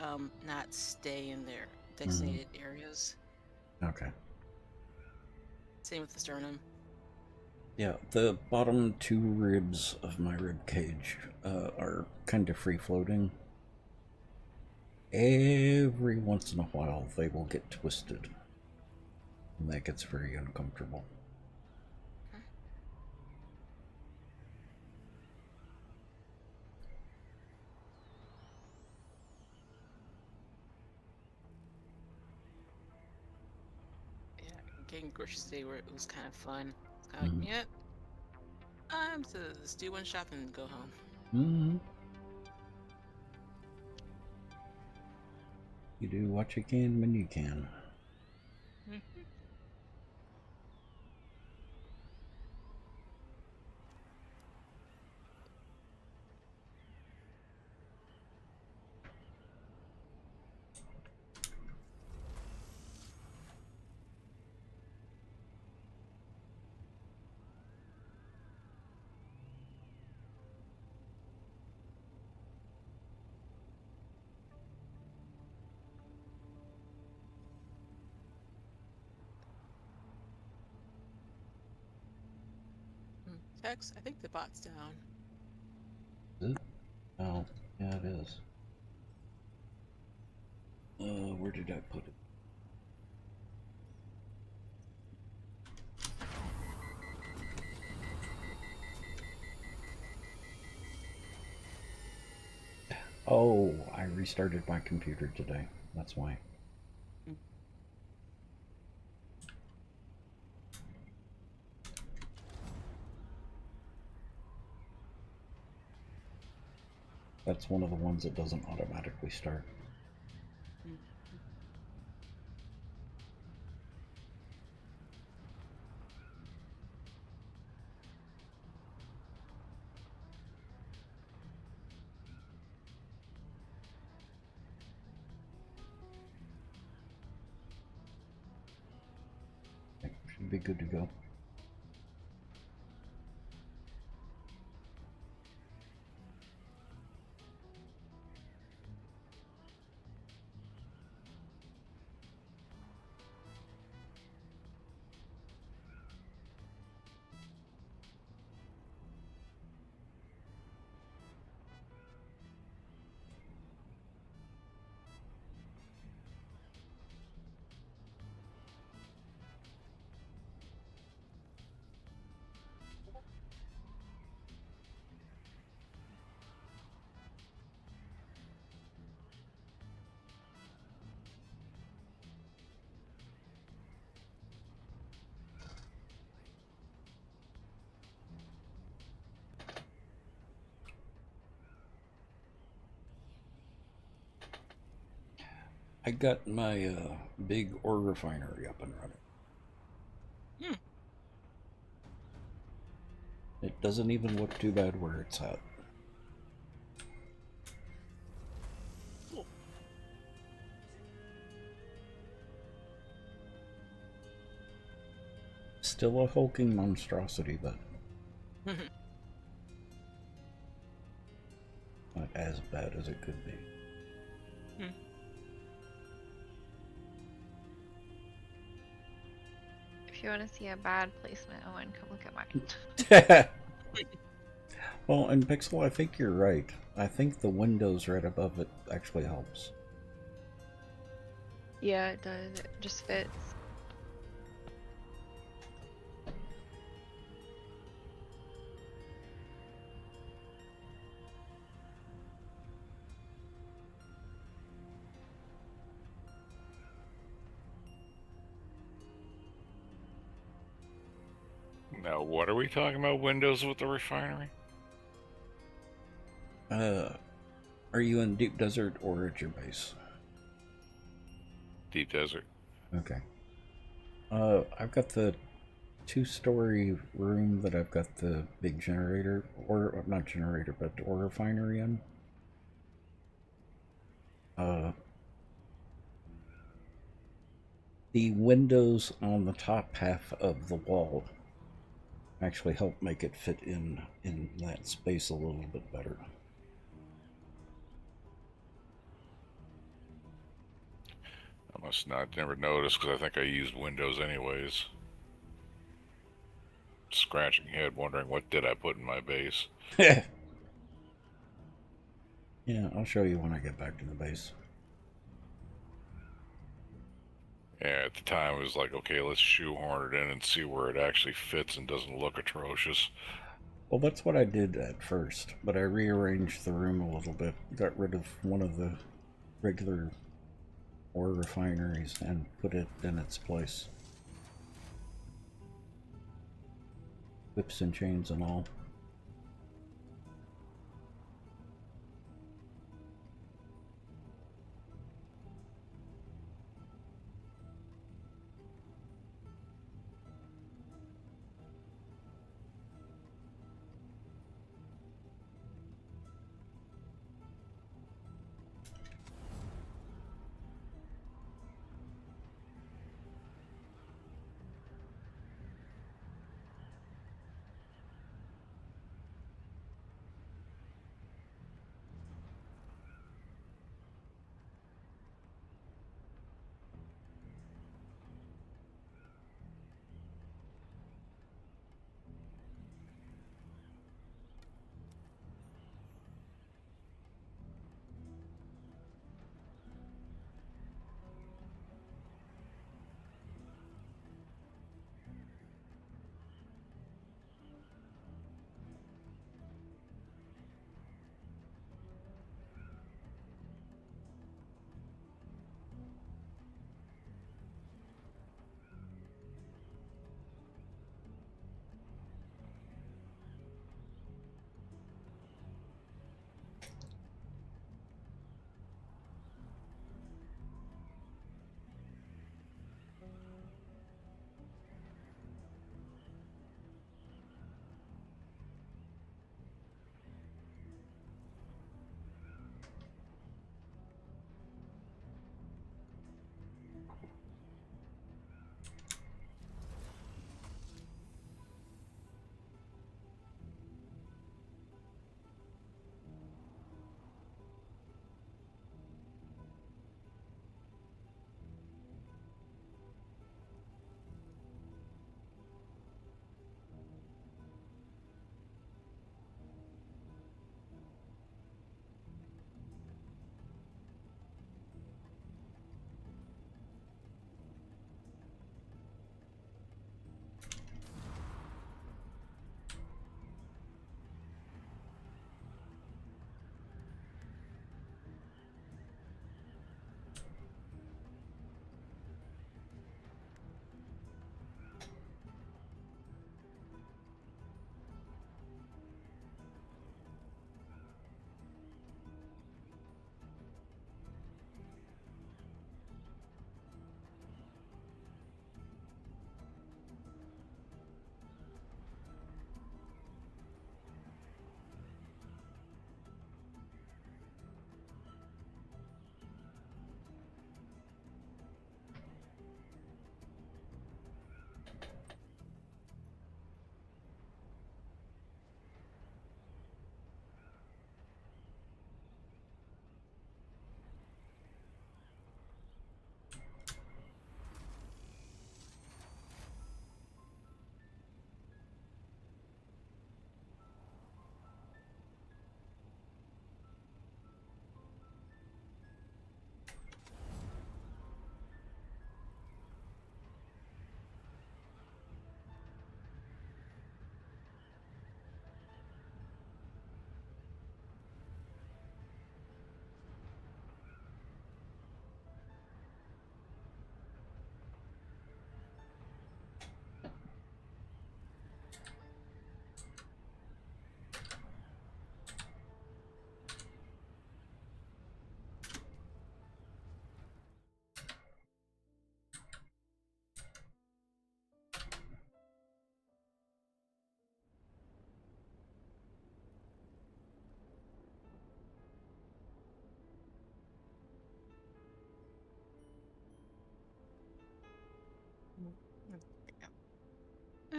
not stay in their designated areas. Okay. Same with the sternum. Yeah, the bottom two ribs of my rib cage are kind of free floating. Every once in a while, they will get twisted, and that gets very uncomfortable. Yeah, getting groceries today where it was kind of fun. It's kind of like, yeah, I'm to just do one shop and go home. Mm-hmm. You do what you can when you can. Tex, I think the bot's down. Is it? Oh, yeah, it is. Where did I put it? Oh, I restarted my computer today. That's why. That's one of the ones that doesn't automatically start. Should be good to go. I got my big ore refinery up and running. Hmm. It doesn't even look too bad where it's at. Cool. Still a hulking monstrosity, but not as bad as it could be. If you want to see a bad placement, Owen, come look at mine. Well, and Pixel, I think you're right. I think the windows right above it actually helps. Yeah, it does. It just fits. Now, what are we talking about? Windows with the refinery? Are you in deep desert or at your base? Deep desert. Okay. I've got the 2-story room that I've got the big generator, or not generator, but ore refinery in. The windows on the top half of the wall actually help make it fit in that space a little bit better. I must not never noticed because I think I used Windows anyways. Scratching head, wondering what did I put in my base. Yeah, I'll show you when I get back to the base. Yeah, at the time it was like, okay, let's shoehorn it in and see where it actually fits and doesn't look atrocious. Well, that's what I did at first, but I rearranged the room a little bit, got rid of one of the regular ore refineries and put it in its place. Whips and chains and all.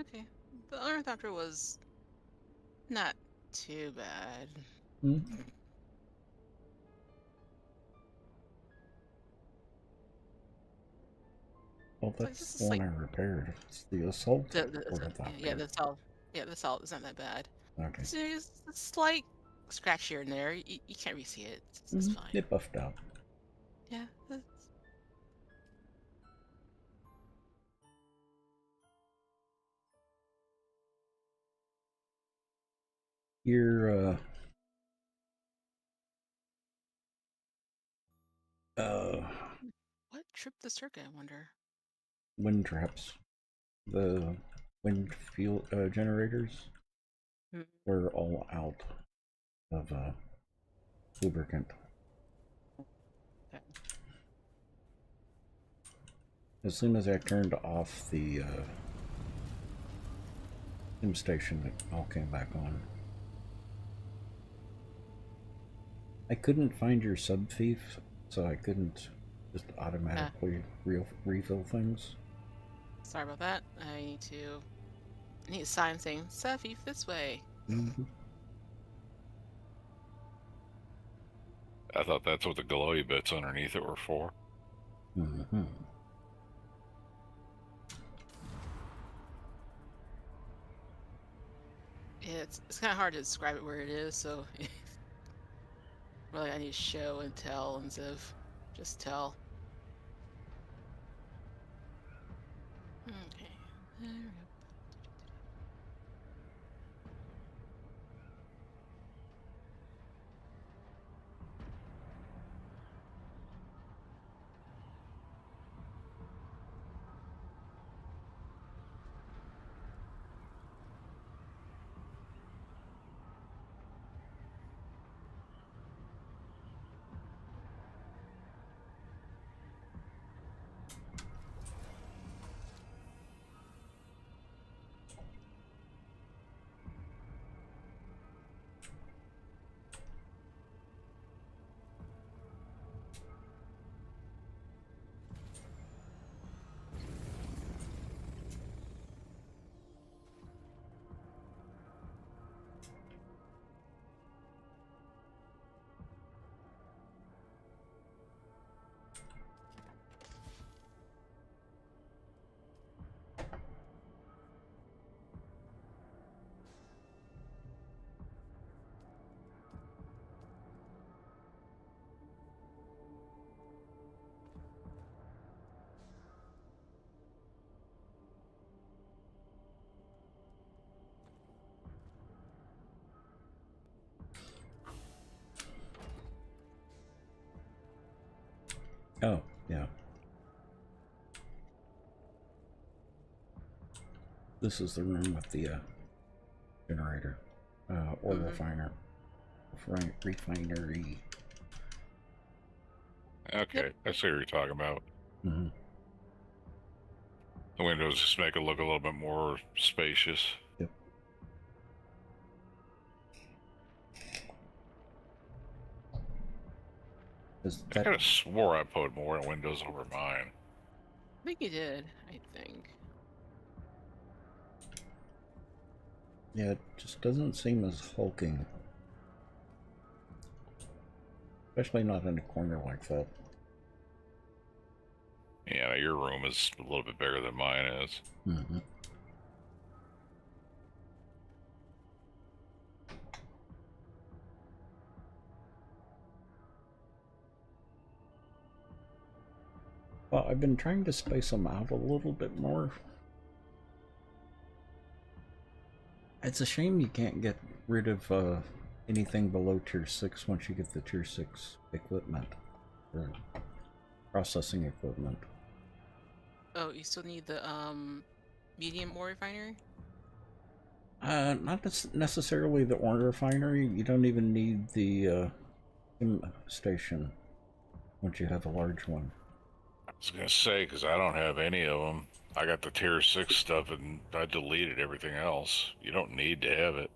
Okay. The Ornithopter was not too bad. Hmm? Well, Like, that's this the is one like I repaired. It's the assault ornithopter. yeah, that's all. Yeah, that's all. It's not that bad. Okay. So it's a slight scratch here and there. You can't really see it. It's fine. It buffed out. Yeah. Your What tripped the circuit? I wonder. wind traps, the wind fuel generators Hmm. were all out of lubricant. Okay. As soon as I turned off the sim station, it all came back on. I couldn't find your sub thief, so I couldn't just automatically refill things. Sorry about that. I need a sign saying "Safif this way." Mm-hmm. I thought that's what the glowy bits underneath it were for. Mm-hmm. It's kind of hard to describe it where it is, so really I need to show and tell instead of just tell. Okay. There we go. Oh, yeah. This is the room with the generator, or refiner, refinery. Okay, I see what you're talking about. Mm-hmm. The windows just make it look a little bit more spacious. Yep. I could have swore I put more windows over mine. I think you did. I think. Yeah, it just doesn't seem as hulking. Especially not in a corner like that. Yeah, your room is a little bit bigger than mine is. Mm-hmm. Well, I've been trying to space them out a little bit more. It's a shame you can't get rid of anything below tier 6 once you get the tier 6 equipment, or processing equipment. Oh, you still need the medium ore refinery? Not necessarily the ore refinery. You don't even need the station once you have a large one. I was gonna say, because I don't have any of them. I got the tier 6 stuff and I deleted everything else. You don't need to have it.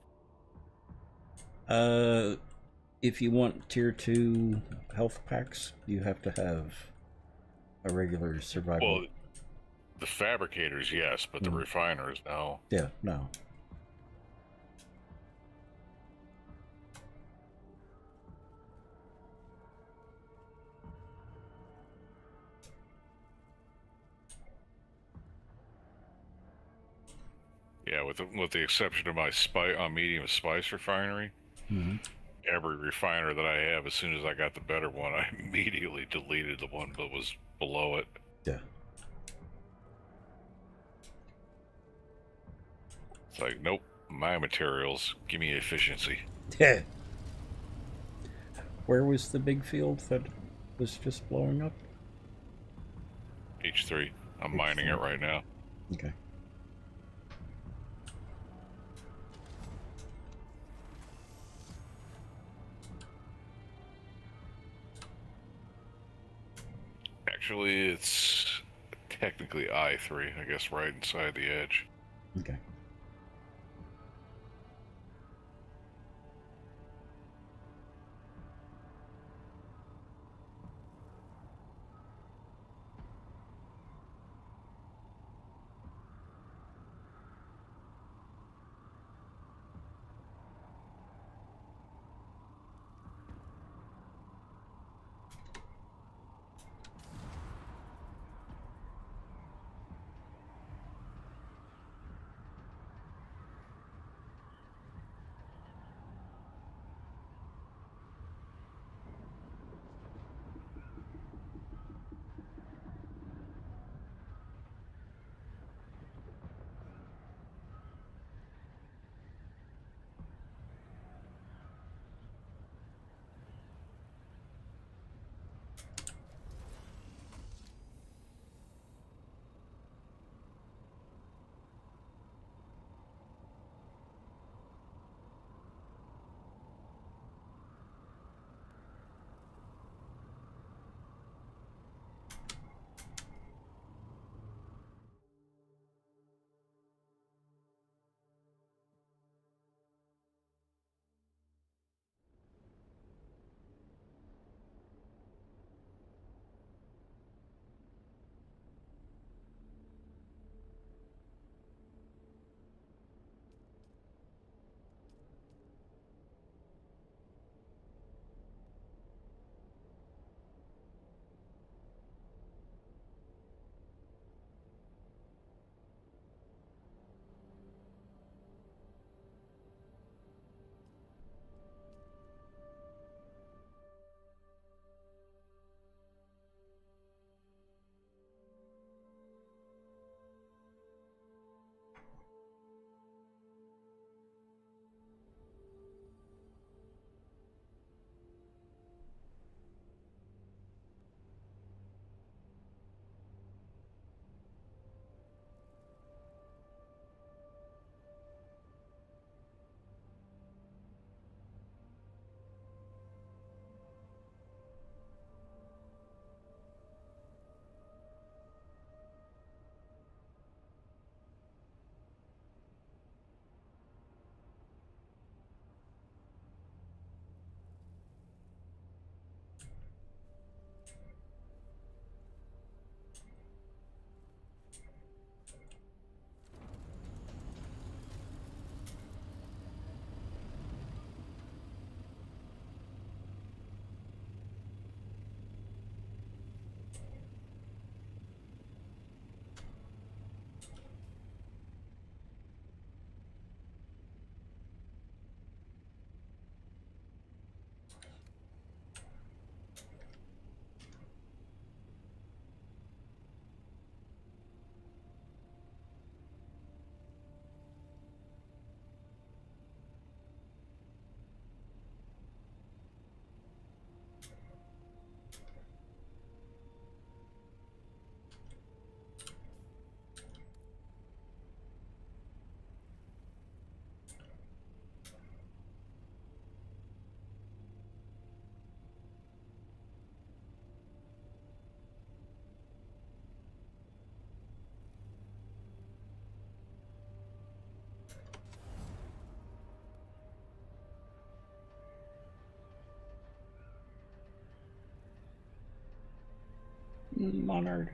If you want tier 2 health packs, you have to have a regular survival. Well, The fabricators, yes, but the refiners, no. Yeah, no. Yeah, with the exception of my medium spice refinery, every refiner that I have, as soon as I got the better one, I immediately deleted the one that was below it. Yeah. It's like, nope, my materials, give me efficiency. Yeah. Where was the big field that was just blowing up? H3. I'm mining it right now. Okay. Actually, it's technically I3, I guess, right inside the edge. Okay. Monard.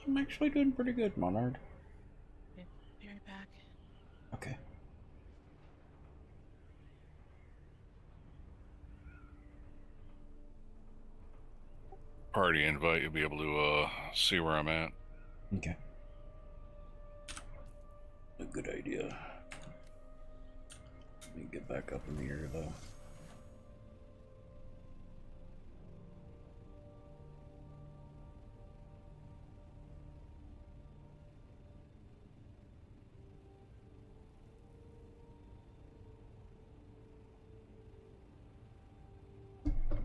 I'm actually doing pretty good, Monard. Be right back. Okay. Party invite, you'll be able to see where I'm at. Okay. A good idea. Let me get back up in the air, though.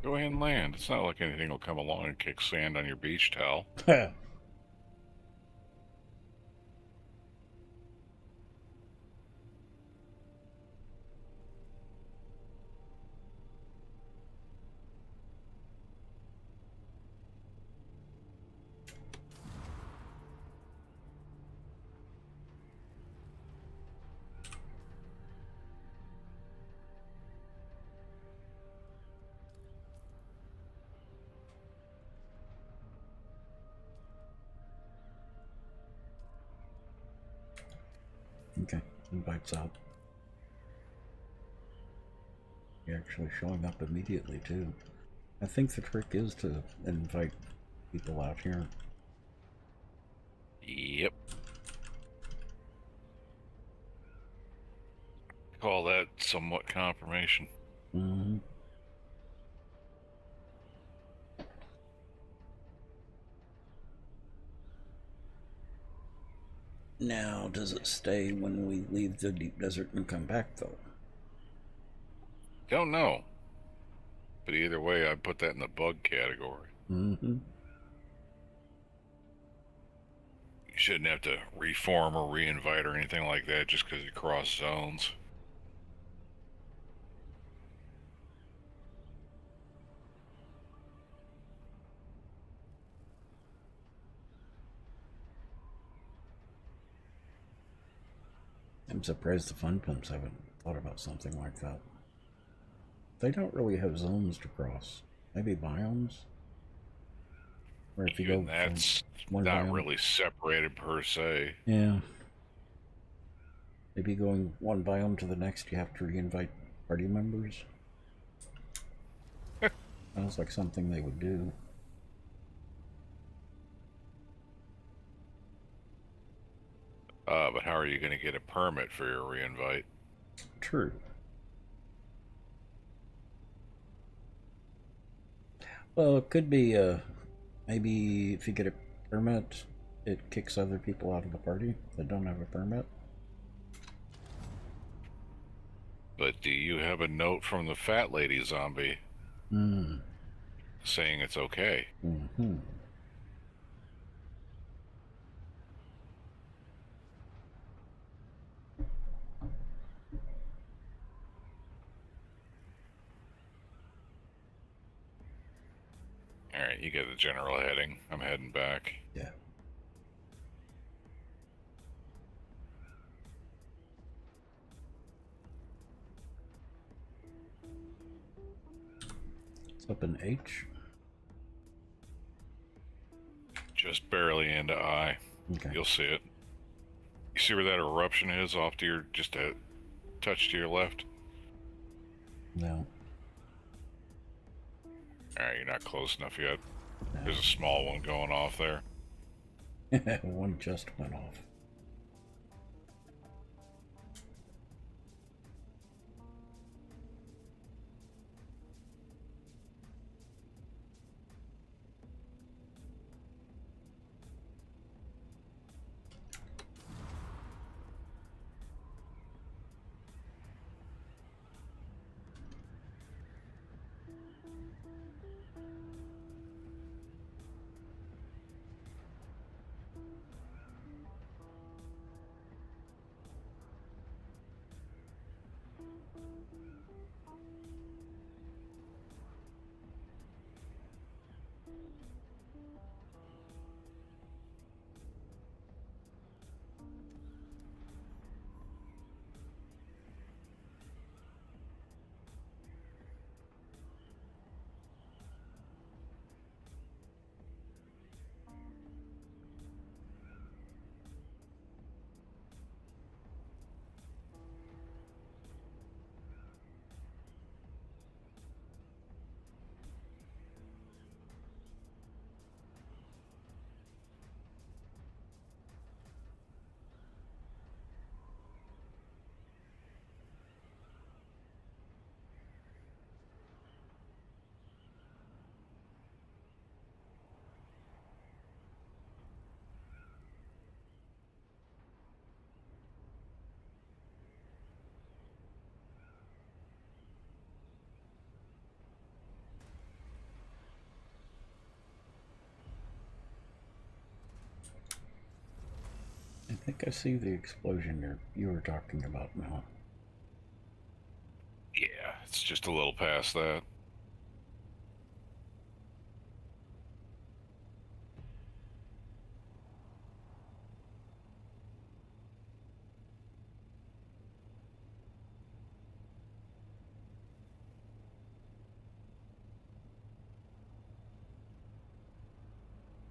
Go ahead and land. It's not like anything will come along and kick sand on your beach towel. Okay, invites out. You're actually showing up immediately, too. I think the trick is to invite people out here. Yep. Call that somewhat confirmation. Mm-hmm. Now, does it stay when we leave the deep desert and come back, though? Don't know. But either way, I'd put that in the bug category. Mm-hmm. You shouldn't have to reform or re-invite or anything like that just because you cross zones. I'm surprised the fun pumps haven't thought about something like that. They don't really have zones to cross. Maybe biomes? Or if you Even go that's from one not biome. really separated per se. Yeah. Maybe going one biome to the next, you have to re-invite party members. Sounds like something they would do. But how are you going to get a permit for your re-invite? True. Well, it could be, maybe if you get a permit, it kicks other people out of the party that don't have a permit. But do you have a note from the fat lady zombie saying it's okay? Mm-hmm. Alright, you get the general heading. I'm heading back. Yeah. It's up in H. Just barely into I. Okay. You'll see it. You see where that eruption is off to your, just a touch to your left? No. Alright, you're not close enough yet. No. There's a small one going off there. One just went off. think I see the explosion you were talking about now. Yeah, it's just a little past that.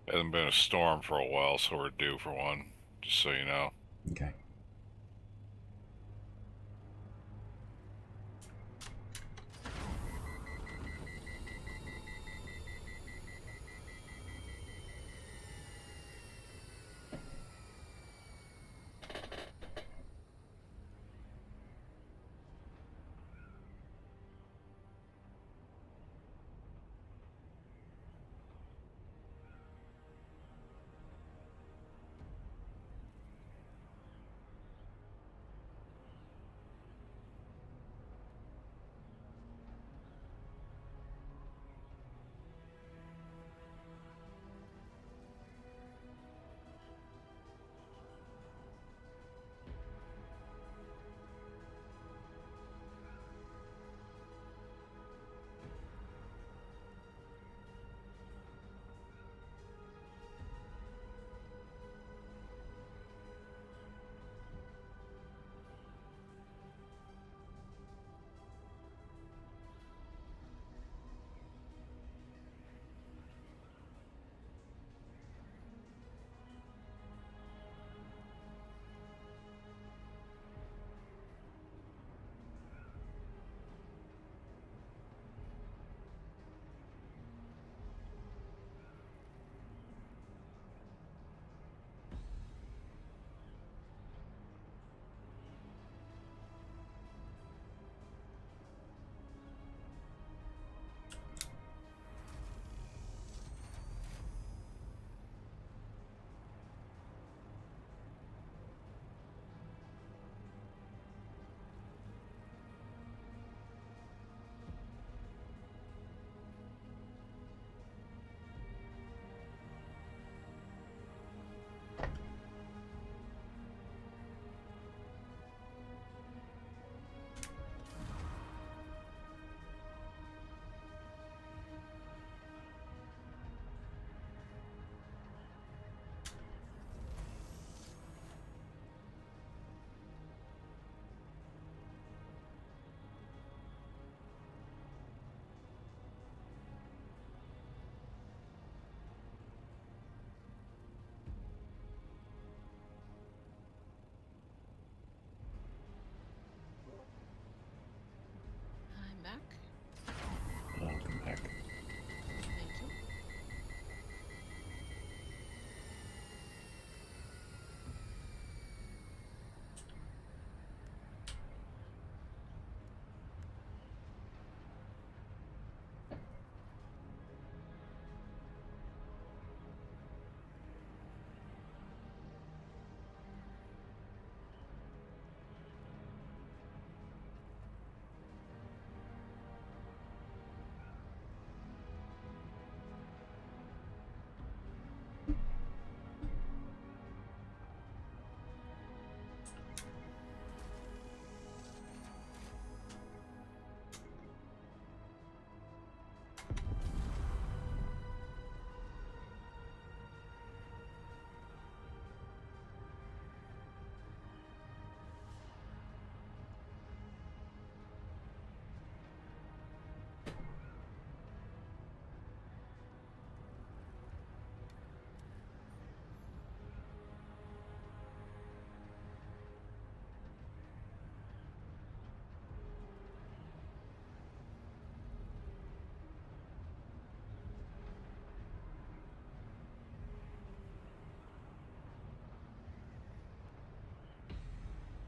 Hasn't been a storm for a while, so we're due for one, just so you know. Okay. I'm back. Welcome back. Thank you.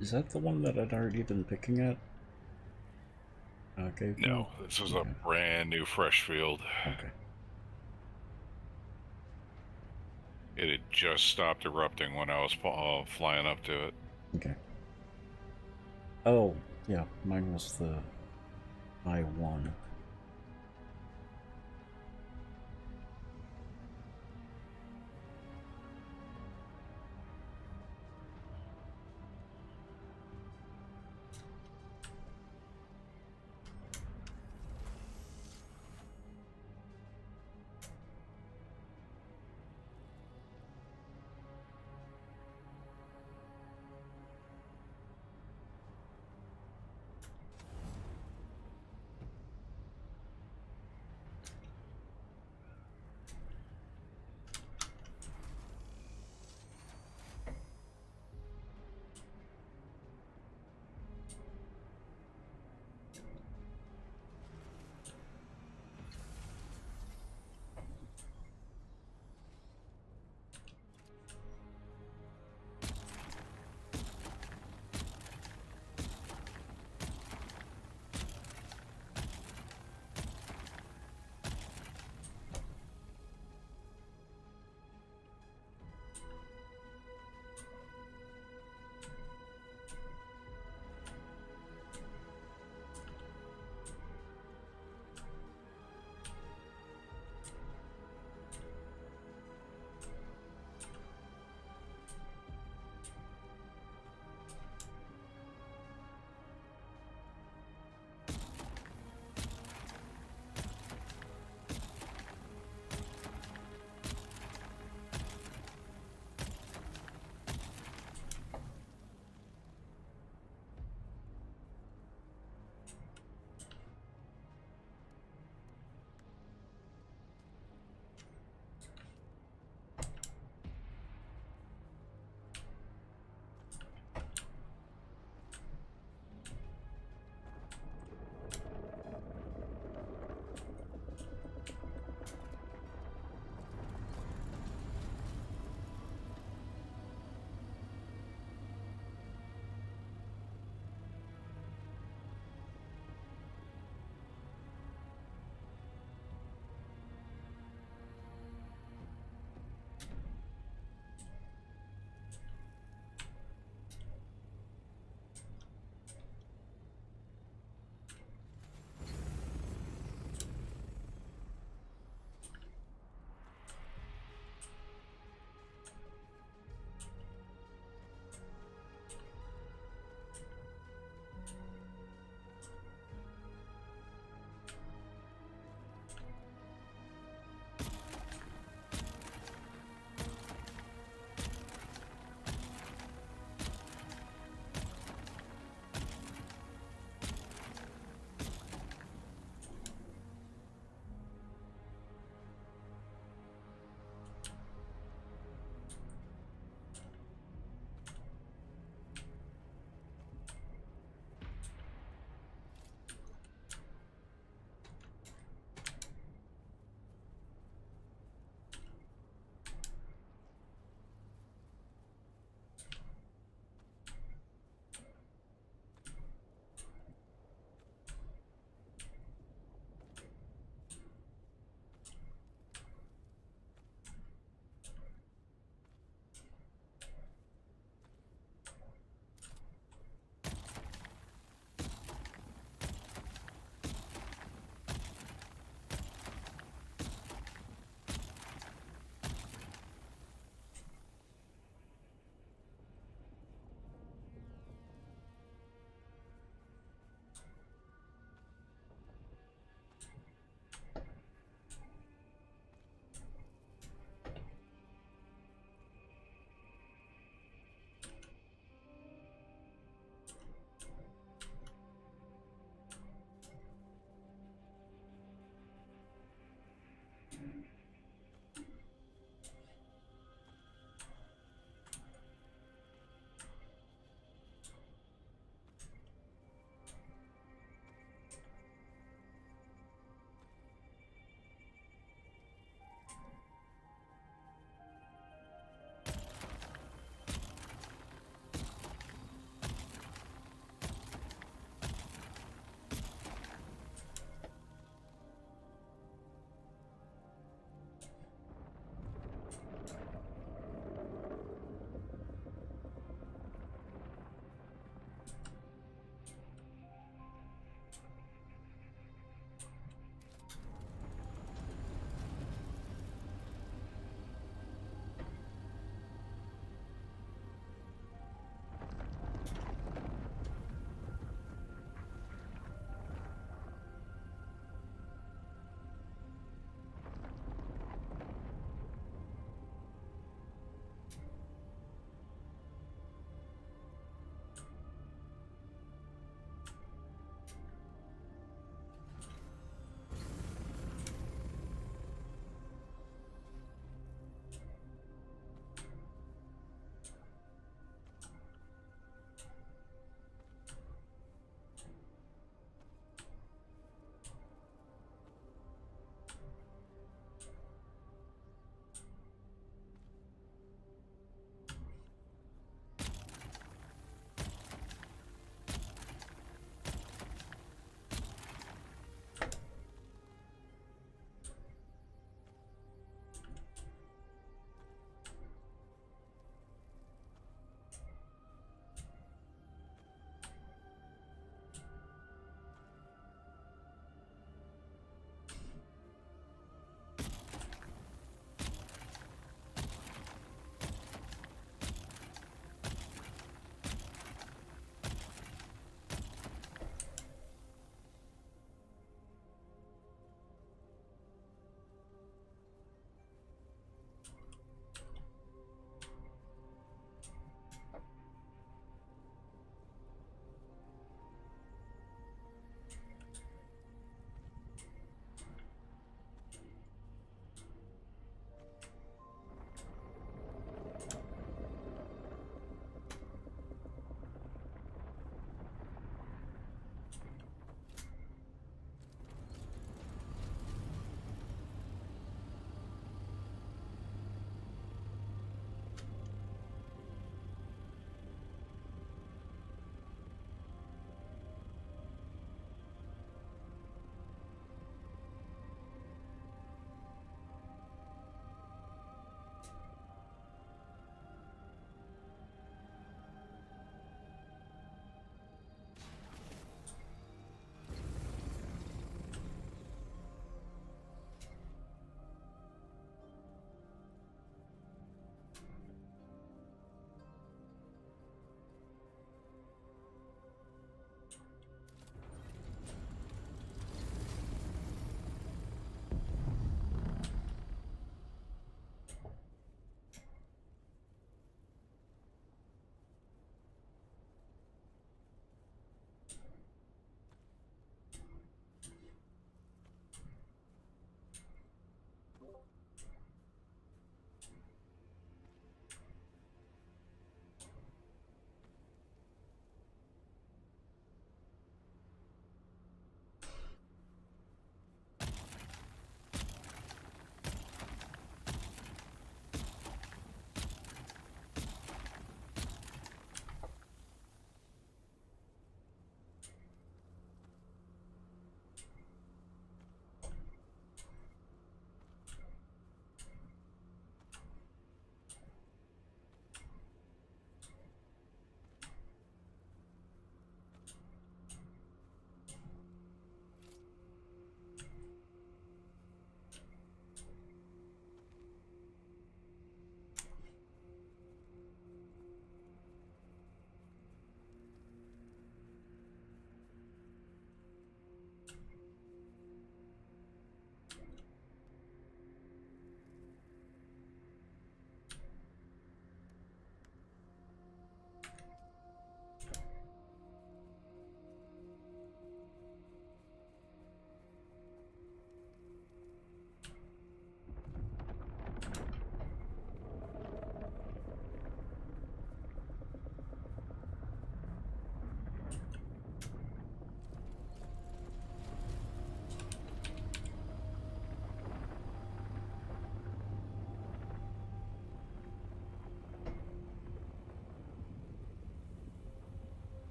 Is that the one that I'd already been picking at? Okay. No, this was a brand new fresh field. Okay. It had just stopped erupting when I was flying up to it. Okay. Oh, yeah, mine was the I-1.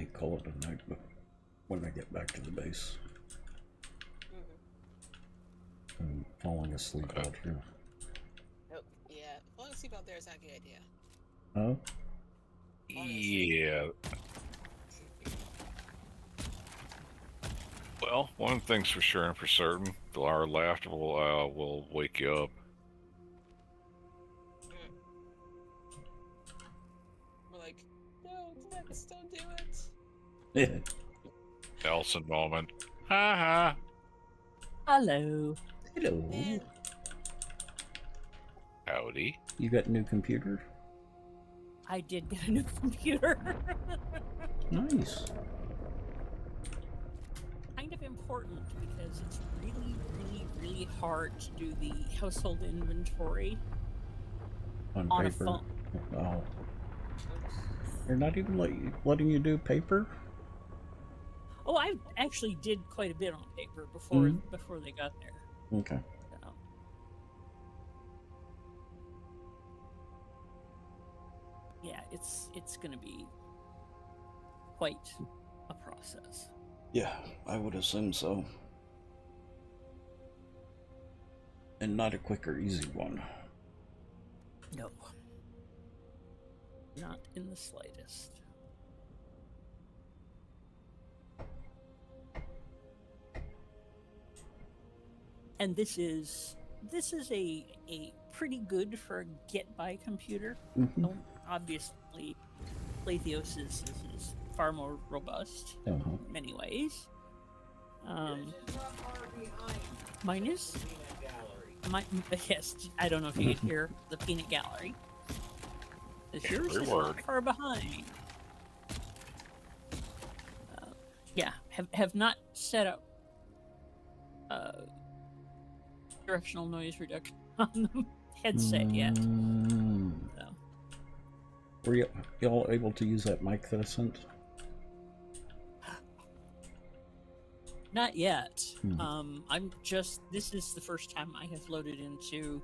might call it a night when I get back to the base. I'm falling asleep out here. Nope. Yeah. Falling asleep out there is not a good idea. Oh? Yeah. Well, one thing's for sure and for certain: our laughter will wake you up. We're like, no, Tex, don't do it. Yeah. Nelson moment. Ha ha. Hello. Hello. Man. Howdy. You got a new computer? I did get a new computer. Nice. Kind of important because it's really, really, really hard to do the household inventory On on a paper. phone. Oh. They're not even letting you do paper? Oh, I actually did quite a bit on paper before they got there. Okay. So. Yeah, it's going to be quite a process. Yeah, I would assume so. And not a quick or easy one. No. Not in the slightest. And this is a pretty good for a get-by computer. Mm-hmm. Obviously, Latheos is far more robust in many ways. Mine is. Yes, I don't know if you can hear the peanut gallery. Yours is not far behind. Yeah, have not set up directional noise reduction on the headset yet. So. Were y'all able to use that mic that I sent? Not yet. This is the first time I have loaded into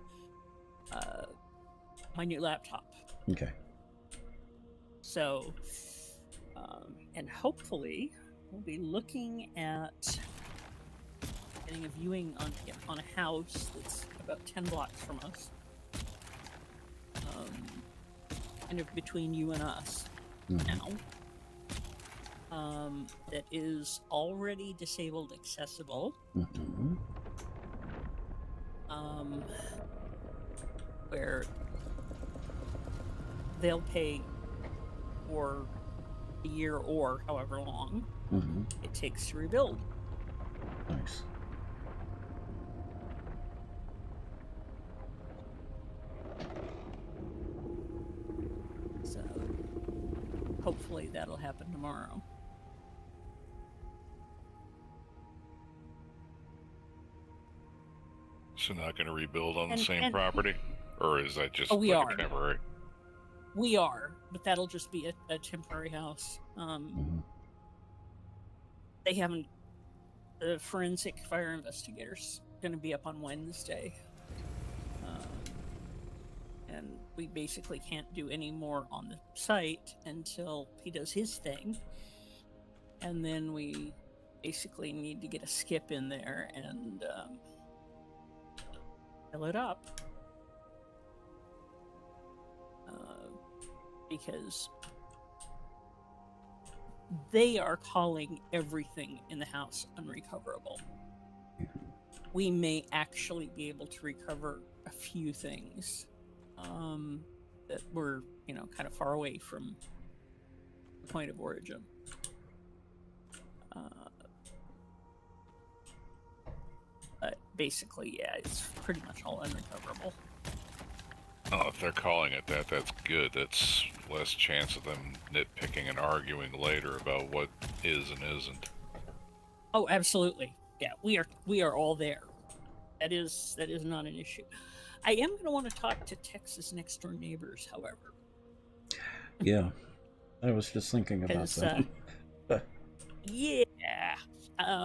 my new laptop. Okay. So, and hopefully we'll be looking at getting a viewing on a house that's about 10 blocks from us. Kind of between you and us now. That is already disabled accessible. Where they'll pay for a year or however long it takes to rebuild. Nice. So hopefully that'll happen tomorrow. So not going to rebuild on the same property? Or is that just a temporary? We are, but that'll just be a temporary house. They haven't... The forensic fire investigator's going to be up on Wednesday. And we basically can't do any more on the site until he does his thing. And then we basically need to get a skip in there and fill it up. Because they are calling everything in the house unrecoverable. We may actually be able to recover a few things that were, kind of far away from the point of origin. But basically, yeah, it's pretty much all unrecoverable. Oh, if they're calling it that, that's good. That's less chance of them nitpicking and arguing later about what is and isn't. Oh, absolutely. Yeah, we are all there. That is not an issue. I am going to want to talk to Texas next door neighbors, however. Yeah, I was just thinking about that. Yeah,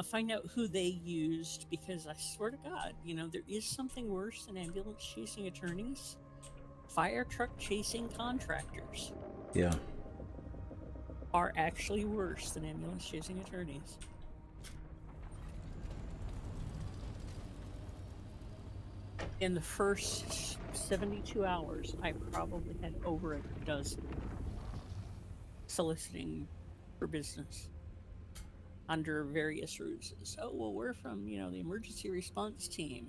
find out who they used, because I swear to God, there is something worse than ambulance chasing attorneys. Fire truck chasing contractors. Yeah. are actually worse than ambulance chasing attorneys. In the first 72 hours, I probably had over a dozen soliciting for business under various ruses. Oh, well, we're from, the emergency response team,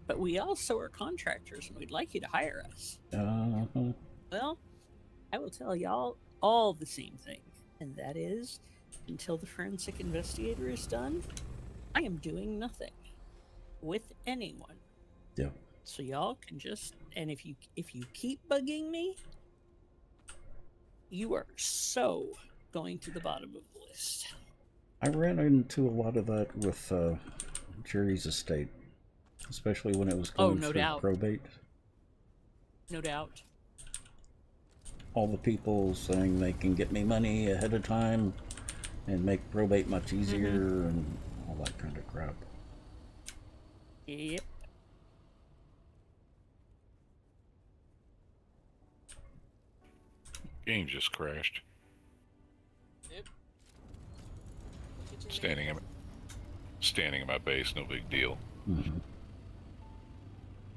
but we also are contractors, and we'd like you to hire us. Uh-huh. Well, I will tell y'all all the same thing, and that is, until the forensic investigator is done, I am doing nothing with anyone. Yeah. So y'all can and if you keep bugging me, you are so going to the bottom of the list. I ran into a lot of that with Jerry's estate, especially when it was going no through doubt. probate. No doubt. All the people saying they can get me money ahead of time and make probate much easier and all that kind of crap. Yep. Game just crashed. Yep. Standing in my base, no big deal. Mm-hmm.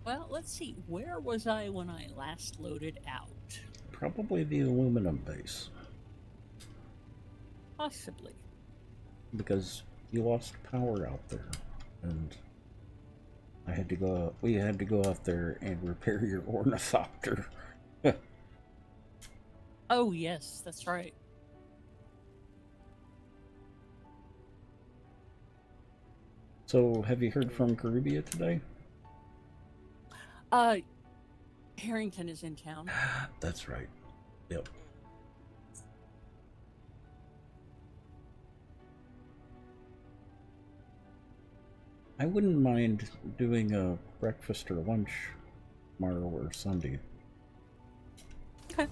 Well, let's see. Where was I when I last loaded out? Probably the aluminum base, Possibly. because you lost power out there, and we had to go out there and repair your ornithopter. Oh, yes, that's right. So, have you heard from Caribbean today? Harrington is in town. That's right. Yep. I wouldn't mind doing a breakfast or lunch tomorrow or Sunday. Okay.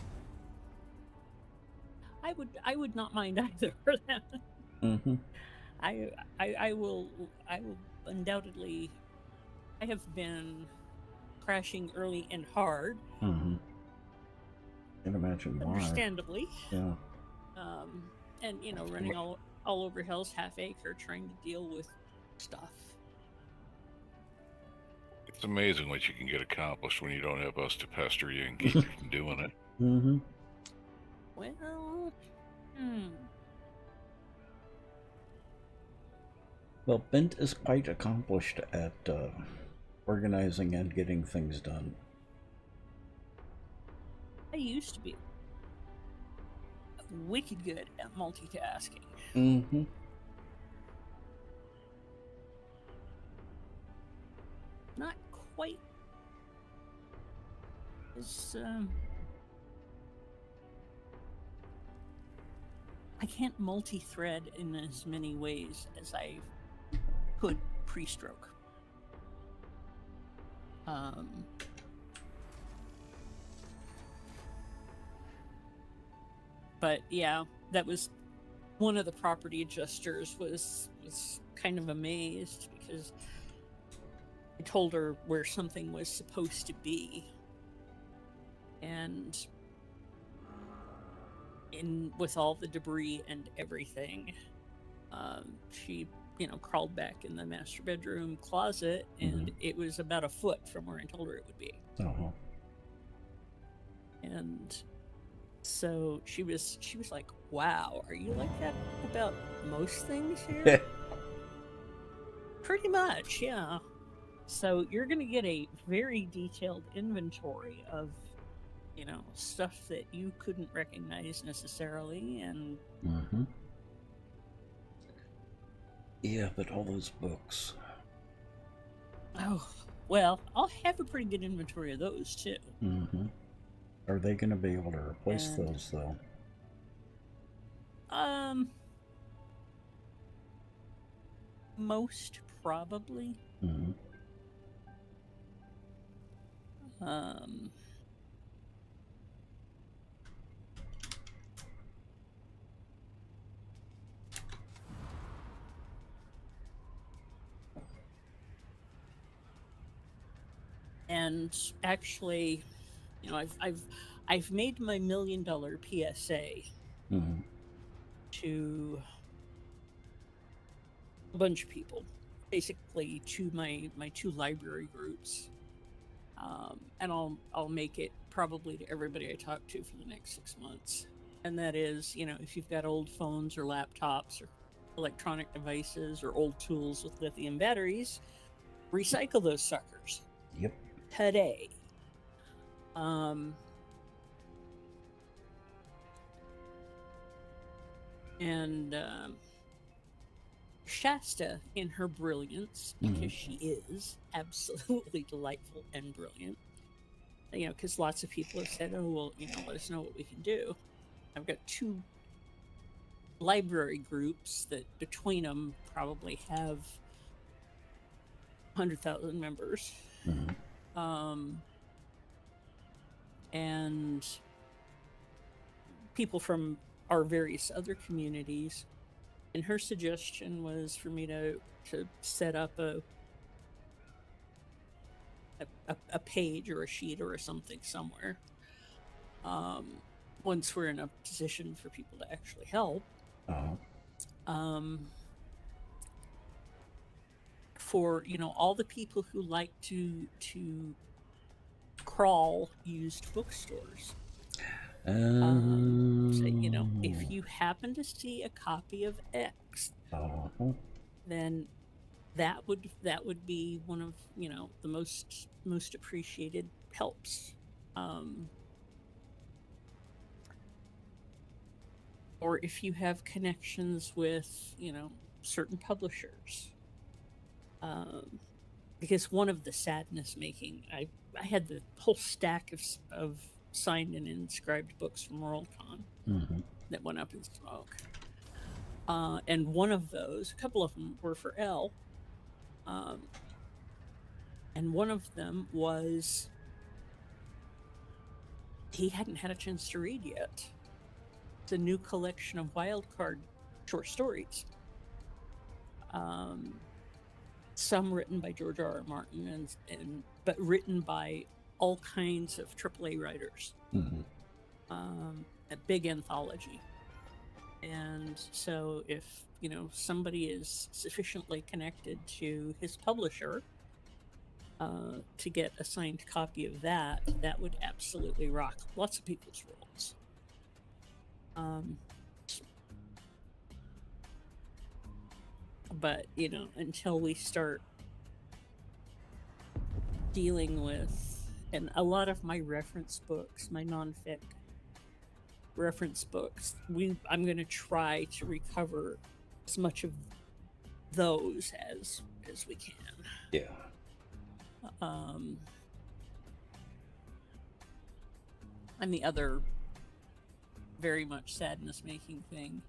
I would not mind either. Mm-hmm. I will undoubtedly. I have been crashing early and hard. Mm-hmm. Can't imagine why. Understandably. Yeah. And running all over Hell's Half Acre trying to deal with stuff. It's amazing what you can get accomplished when you don't have us to pester you and keep you from doing it. Mm-hmm. Well, Well, Bent is quite accomplished at organizing and getting things done. I used to be wicked good at multitasking. Mm-hmm. Not quite as I can't multi-thread in as many ways as I could pre-stroke. But yeah, that was one of the property adjusters was kind of amazed because I told her where something was supposed to be, and with all the debris and everything, she crawled back in the master bedroom closet, and it was about a foot from where I told her it would be. Uh-huh. And so she was like, "Wow, are you like that about most things here?" Pretty much, yeah. So you're going to get a very detailed inventory of, stuff that you couldn't recognize necessarily, and Mm-hmm. Yeah, but all those books. oh, well, I'll have a pretty good inventory of those too. Mm-hmm. Are they going to be able to replace those, though? Most probably. Mm-hmm. And actually, I've made my $1 million PSA Mm-hmm. to a bunch of people, basically to my two library groups, and I'll make it probably to everybody I talk to for the next 6 months. And that is, if you've got old phones or laptops or electronic devices or old tools with lithium batteries, recycle those suckers Yep. today. And Shasta, in her brilliance, because she is absolutely delightful and brilliant, because lots of people have said, oh, well, let us know what we can do. I've got 2 library groups that between them probably have 100,000 members. And people from our various other communities. And her suggestion was for me to set up a page or a sheet or something somewhere. Once we're in a position for people to actually help. For all the people who like to crawl used bookstores. So, if you happen to see a copy of X, then that would be one of the most appreciated helps. Or if you have connections with certain publishers, because one of the sadness making, I had the whole stack of signed and inscribed books from Worldcon that went up in smoke. And one of those, a couple of them were for Elle. And one of them was, he hadn't had a chance to read yet. It's a new collection of Wildcard short stories. Some written by George R.R. Martin, but written by all kinds of AAA writers. A big anthology. And so if somebody is sufficiently connected to his publisher to get a signed copy of that would absolutely rock lots of people's worlds. But until we start dealing with, and a lot of my reference books, my non-fic reference books, I'm going to try to recover as much of those as we can. Yeah. And the other very much sadness-making thing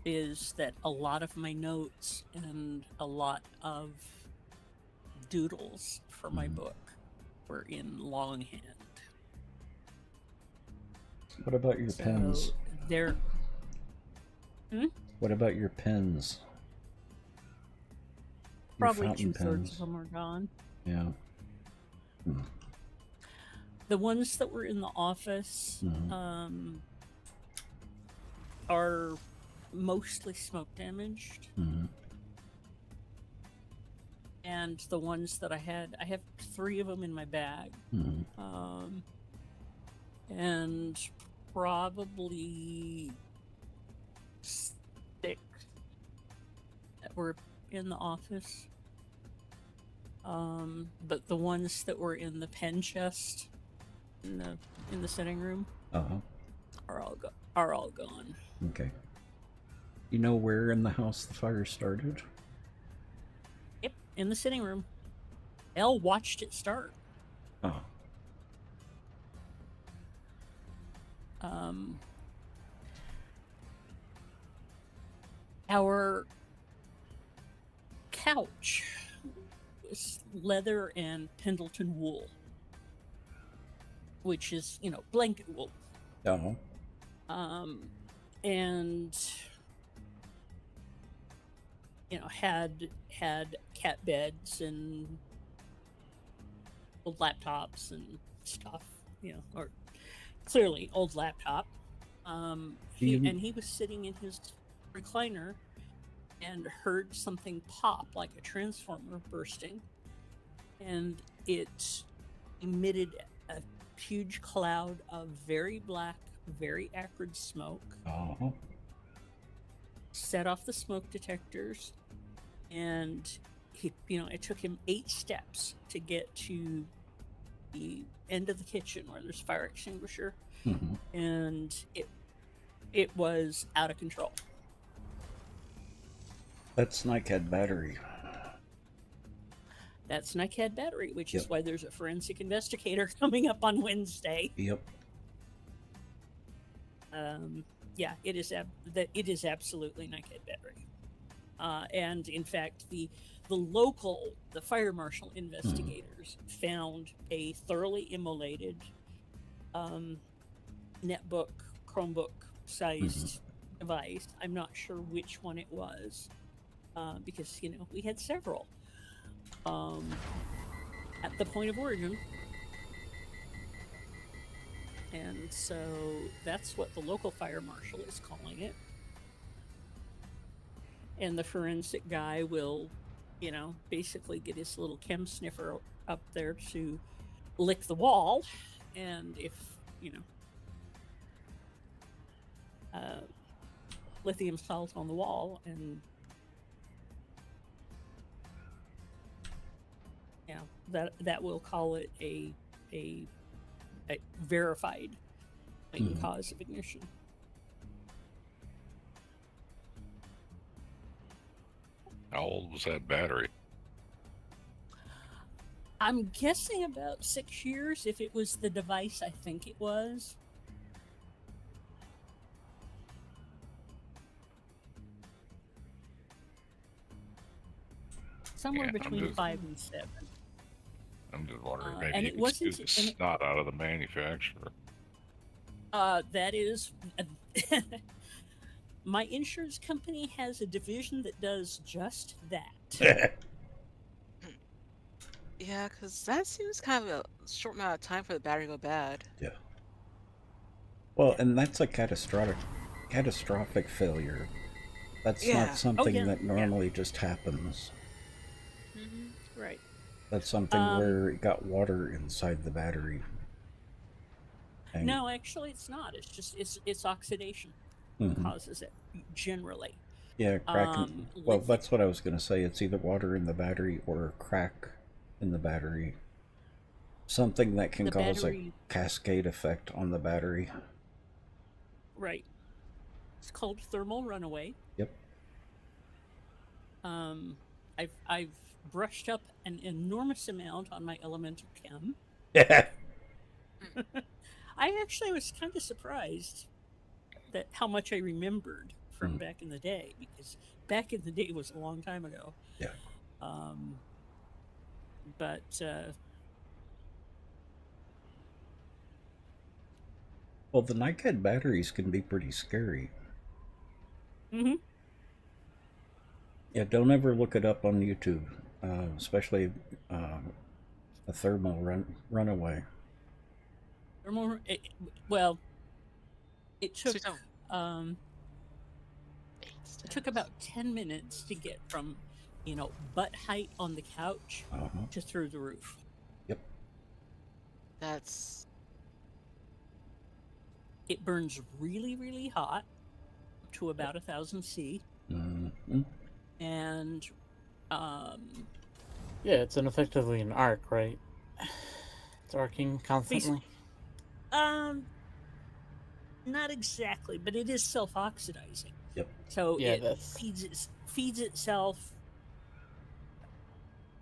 is that a lot of my notes and a lot of doodles for my book were in longhand. What about your pens? They're... What about your pens? Probably 2/3 of them are gone. Yeah. The ones that were in the office are mostly smoke damaged. And the ones that I have 3 of them in my bag. And probably 6 that were in the office. But the ones that were in the pen chest in the sitting room are all gone. Okay. You know where in the house the fire started? Yep, in the sitting room. Elle watched it start. Our couch was leather and Pendleton wool, which is, blanket wool. And had cat beds and old laptops and stuff, or clearly old laptop. He was sitting in his recliner and heard something pop like a transformer bursting, and it emitted a huge cloud of very black, very acrid smoke. Uh-huh. Set off the smoke detectors, and it took him 8 steps to get to the end of the kitchen where there's fire extinguisher, and it was out of control. That's NICAD battery. That's NICAD battery, which is why there's a forensic investigator coming up on Wednesday. Yep. Yeah, it is absolutely NICAD battery. And in fact, the fire marshal investigators found a thoroughly immolated netbook, Chromebook sized device. I'm not sure which one it was, because we had several at the point of origin. And so that's what the local fire marshal is calling it. And the forensic guy will, basically get his little chem sniffer up there to lick the wall. And if, lithium salt on the wall, and that will call it a verified cause of ignition. How old was that battery? I'm guessing about 6 years. If it was the device, I think it was. Somewhere between 5 and 7. I'm just wondering, and maybe it you wasn't- could scoop the snot out of the manufacturer. That is... My insurance company has a division that does just that. Yeah, because that seems kind of a short amount of time for the battery to go bad. Yeah. Well, and that's a catastrophic failure. That's not something that normally just happens. Right. That's something where it got water inside the battery. And No, actually, it's not. It's just it's oxidation causes it generally. yeah, cracking. Well, that's what I was going to say. It's either water in the battery or a crack in the battery. Something that can cause a cascade effect on the battery. Right. It's called thermal runaway. Yep. I've brushed up an enormous amount on my elemental chem. Yeah. I actually was kind of surprised that how much I remembered from back in the day, because back in the day was a long time ago. Yeah. But Well, the NICAD batteries can be pretty scary. Yeah, don't ever look it up on YouTube, especially a thermal runaway. It took about 10 minutes to get from, butt height on the couch to through the roof. Yep. It burns really, really hot to about 1,000 C. And yeah, it's effectively an arc, right? It's arcing constantly. Not exactly, but it is self-oxidizing. Yep. So Yeah, it feeds itself,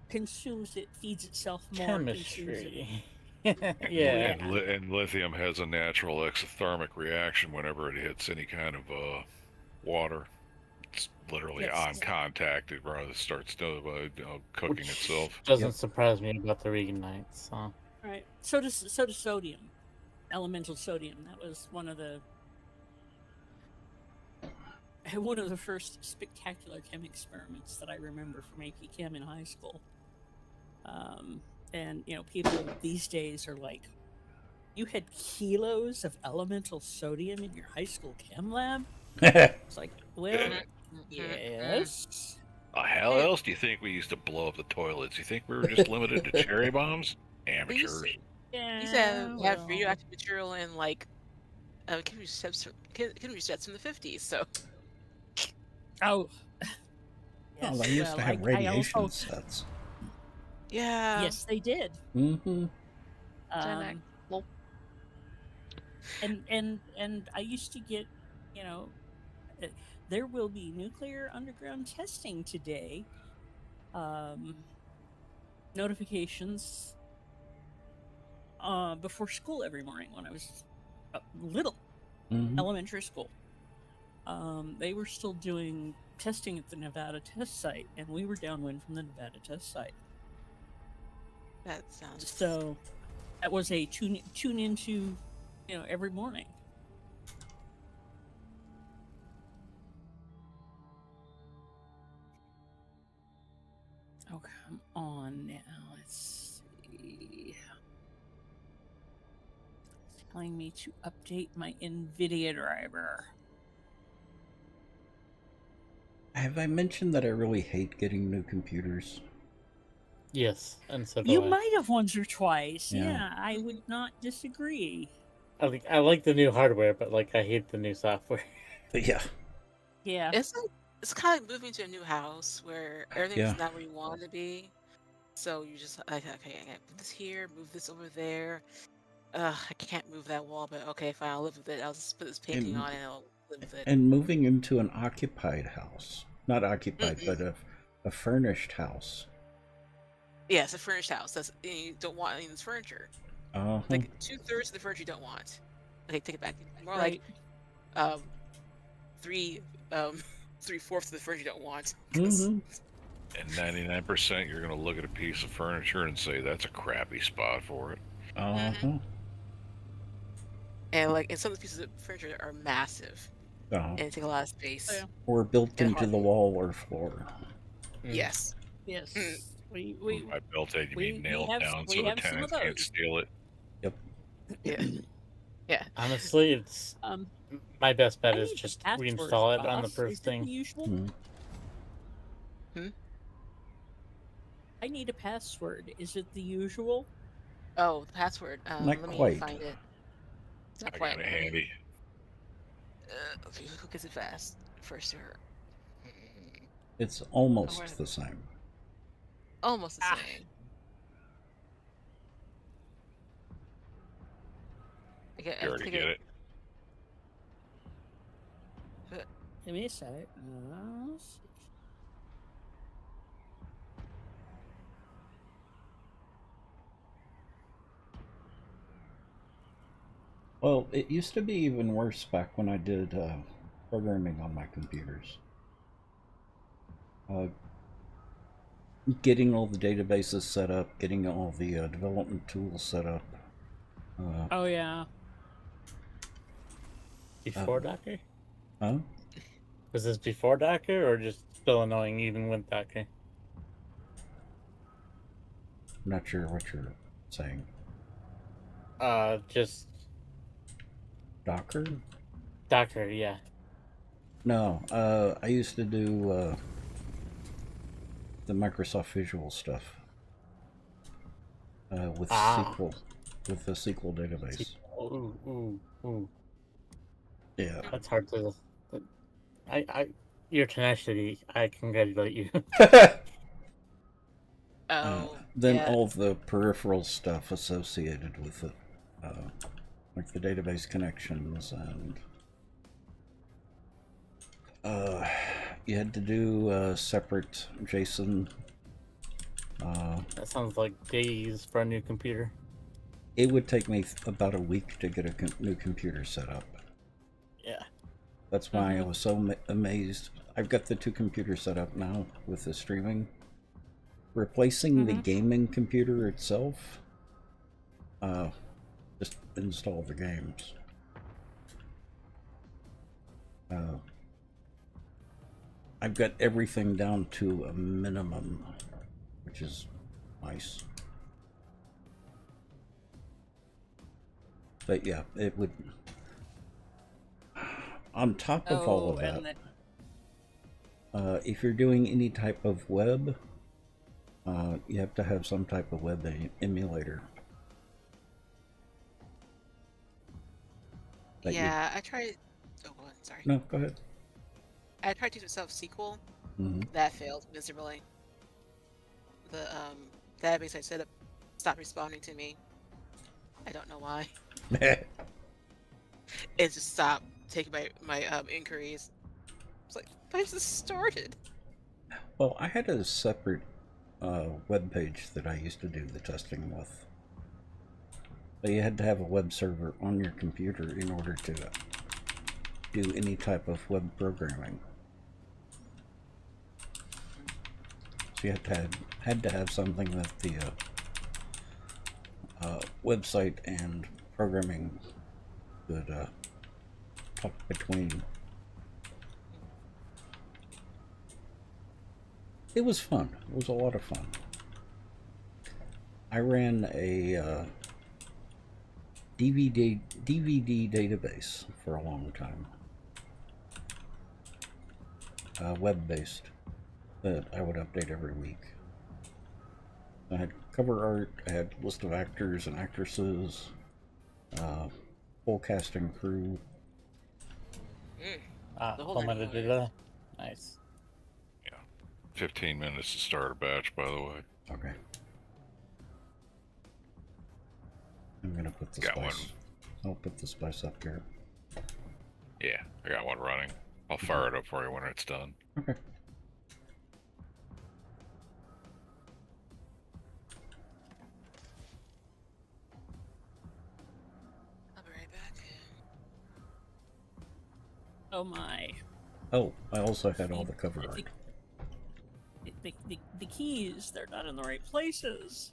consumes it, feeds itself more. Chemistry. Yeah. And lithium has a natural exothermic reaction whenever it hits any kind of water. It's literally on contact. It rather starts cooking itself. Doesn't surprise me about the Reganites. So. Right. So does sodium, elemental sodium. That was one of the first spectacular chem experiments that I remember from AP Chem in high school. And people these days are like, You had kilos of elemental sodium in your high school chem lab? It's like, well, yes. How else do you think we used to blow up the toilets? You think we were just limited to cherry bombs? Amateurs. Yeah, You used to have well, radioactive material in like chemistry sets from the 50s. So oh. Oh, they used to have I radiation also, sets. yeah. yes, they did. Mm-hmm. Gen X. Well, And I used to get, you know, there will be nuclear underground testing today. Notifications before school every morning when I was little, Mm-hmm. elementary school. They were still doing testing at the Nevada test site, and we were downwind from the Nevada test site. That sounds So that was a tune into, every morning. Oh, come on now. Let's see. It's telling me to update my NVIDIA driver. Have I mentioned that I really hate getting new computers? Yes, and so do You I. might have once or twice. Yeah. Yeah, I would not disagree. I like the new hardware, but like I hate the new software. Yeah. Yeah. it's kind of like moving to a new house where everything's not where you want it to be. So you just like, okay, I gotta move this here, move this over there. I can't move that wall, but okay, fine, I'll live with it. I'll just put this painting on it and I'll live with it. And moving into an occupied house. Not occupied, but a furnished house. Yeah, it's a furnished house. You don't want any of this furniture. Uh-huh. Like 2/3 of the furniture you don't want. Okay, take it back. More Right. like 3/4 of the furniture you don't want. Mm-hmm. And 99% you're going to look at a piece of furniture and say, that's a crappy spot for it. Uh-huh. And some of the pieces of furniture are massive. Uh-huh. And take a lot of space. Yeah. Or built And into hard. the wall or floor. Yes. Yes. Mm. By built in, you mean nailed down so we the have some of tenants can't those. steal it. Yep. Yeah. Yeah. Honestly, it's my best bet I is need just passwords, reinstall it on the boss. first Is it thing. the usual? Mm. I need a password. Is it the usual? Oh, the password. Not Let me quite. find it. It's not I quite. got it handy. Okay, who gets it fast? First to her. It's almost where- the same. Almost the same. You already get it. Give me a sec. Let's see. Well, it used to be even worse back when I did programming on my computers. Getting all the databases set up, getting all the development tools set up. Oh yeah. Before Docker? Huh? Was this before Docker or just still annoying even with Docker? I'm not sure what you're saying. Just Docker? Docker, yeah. No, I used to do the Microsoft Visual stuff with SQL, with the SQL database. Ooh. Yeah. That's hard to. Your tenacity, I congratulate you. Then all the peripheral stuff associated with it, like the database connections and you had to do separate JSON. That sounds like days for a new computer. It would take me about a week to get a new computer set up. Yeah. That's why I was so amazed. I've got the 2 computers set up now with the streaming. Replacing the gaming computer itself, just install the games. I've got everything down to a minimum, which is nice. But yeah, it would. On top of all of and that, if you're doing any type of web, you have to have some type of web emulator. Yeah, I tried. Oh, go ahead, sorry. No, go ahead. I tried to do self-SQL. Mm-hmm. That failed miserably. The database I set up stopped responding to me. I don't know why. It just stopped taking my inquiries. It's like, but I just started. Well, I had a separate web page that I used to do the testing with. So you had to have a web server on your computer in order to do any type of web programming. So you had to have something that the website and programming could talk between. It was fun. It was a lot of fun. I ran a DVD database for a long time. Web-based, that I would update every week. I had cover art, I had list of actors and actresses, full cast and crew. Told me to do that. Nice. 15 minutes to start a batch, by the way. Okay. I'm gonna put the Got spice. one. I'll put the spice up here. Yeah, I got one running. I'll fire it up for you when it's done. Okay. I'll be right back. Oh my. Oh, I also had all the cover art. The keys, they're not in the right places.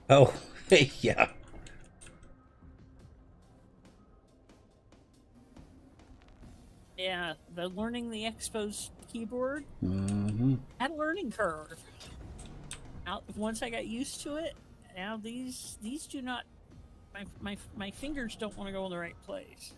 Oh, yeah. Yeah, the learning the Expo's keyboard Mm-hmm. had a learning curve. Once I got used to it, now these do not. My fingers don't want to go in the right place.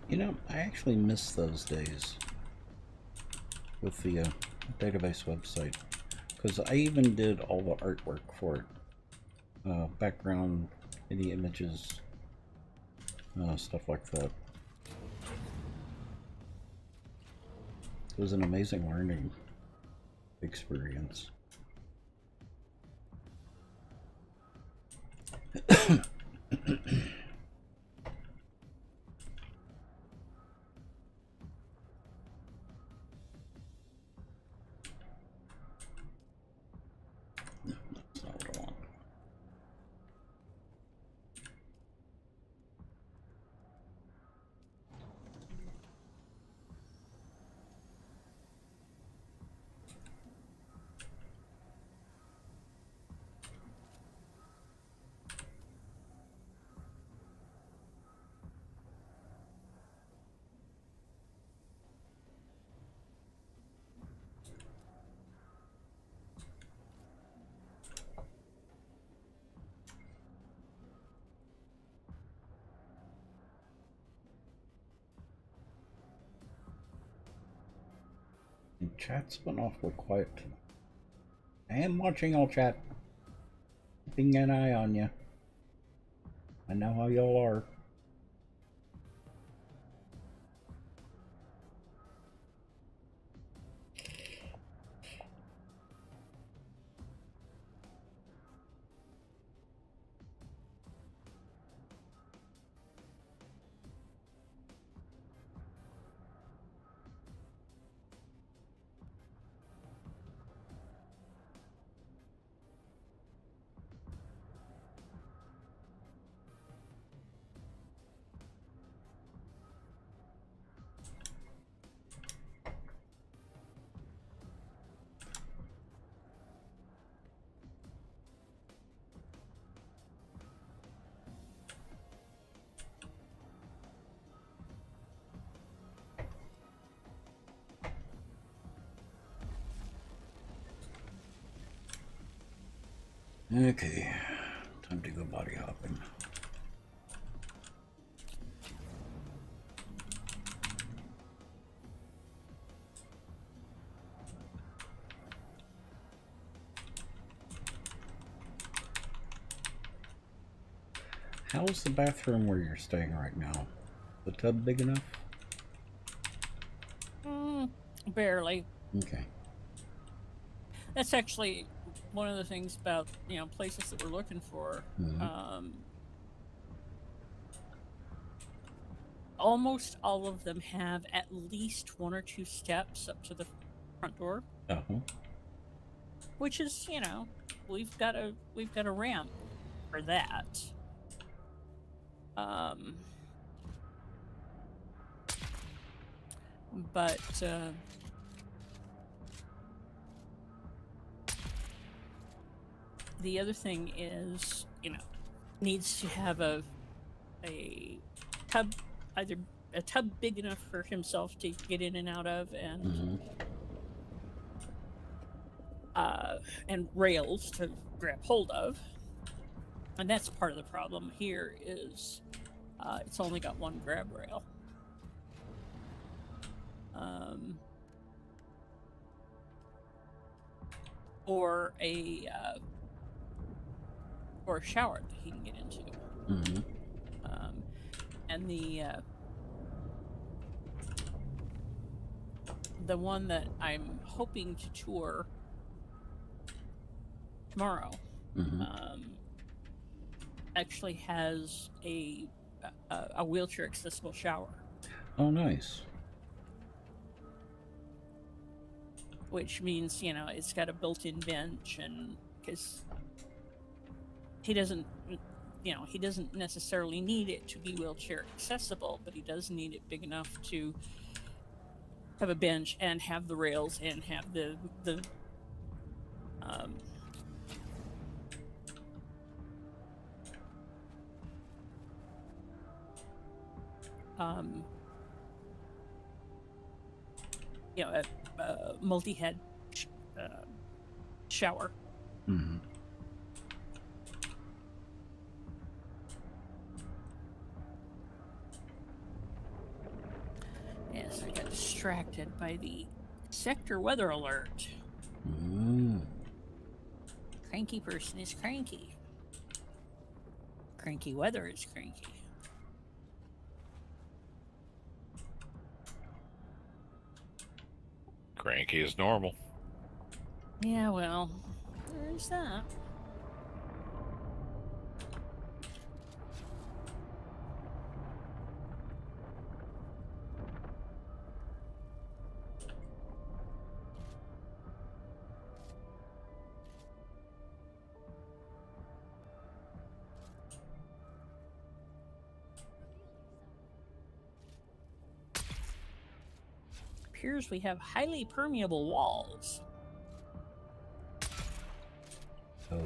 You know, I actually miss those days with the database website, because I even did all the artwork for it. Background, any images, stuff like that. It was an amazing learning experience. That's not what I want. And chat's been awfully quiet tonight. I am watching all chat. Keeping an eye on you. I know how y'all are. Okay, time to go body hopping. How's the bathroom where you're staying right now? The tub big enough? Barely. Okay. That's actually one of the things about, you know, places that we're looking for. Almost all of them have at least 1 or 2 steps up to the front door. Which is, you know, we've got a ramp for that. But the other thing is, you know, needs to have a tub, either a tub big enough for himself to get in and out of, and rails to grab hold of. And that's part of the problem here is it's only got 1 grab rail. Or a shower that he can get into. And the one that I'm hoping to tour tomorrow actually has a wheelchair accessible shower. Oh, nice. Which means, you know, it's got a built-in bench, and because he doesn't, you know, he doesn't necessarily need it to be wheelchair accessible, but he does need it big enough to have a bench and have the rails and have the you know, a multi-head shower. Yes, I got distracted by the sector weather alert. Cranky person is cranky. Cranky weather is cranky. Cranky is normal. Yeah, well, there's that. Appears we have highly permeable walls. Oh.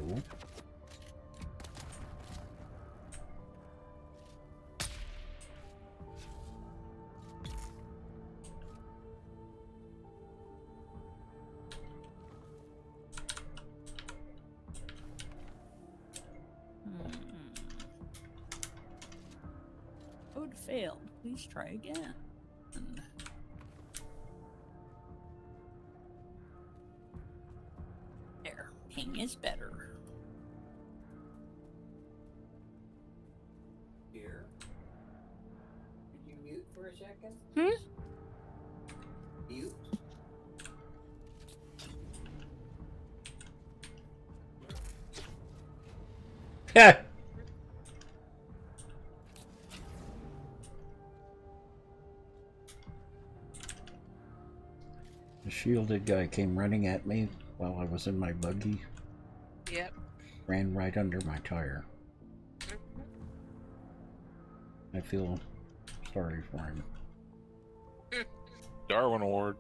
Code failed. Please try again. There. Ping is better. Here. Did you mute for a second? Mute? Yeah. The shielded guy came running at me while I was in my buggy. Yep. Ran right under my tire. I feel sorry for him. Darwin Award.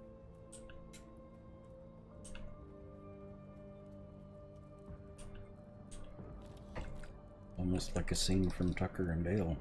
Almost like a scene from Tucker and Dale.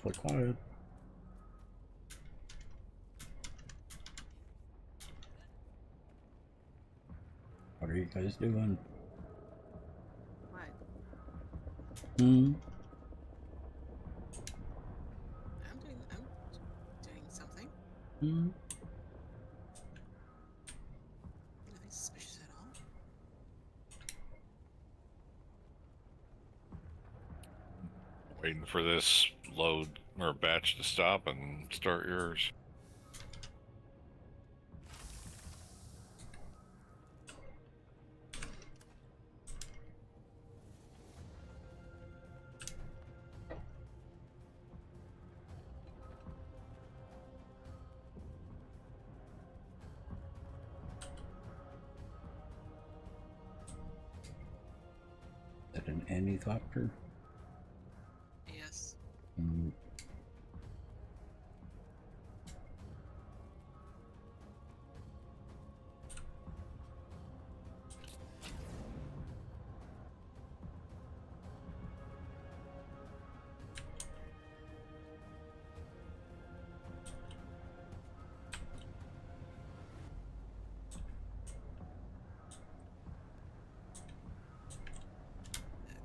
awfully quiet. What are you guys doing? What? Hmm? I'm doing something. Hmm? Nothing suspicious at all. Waiting for this load or batch to stop and start yours. Is that an anithopter? Yes. Mm.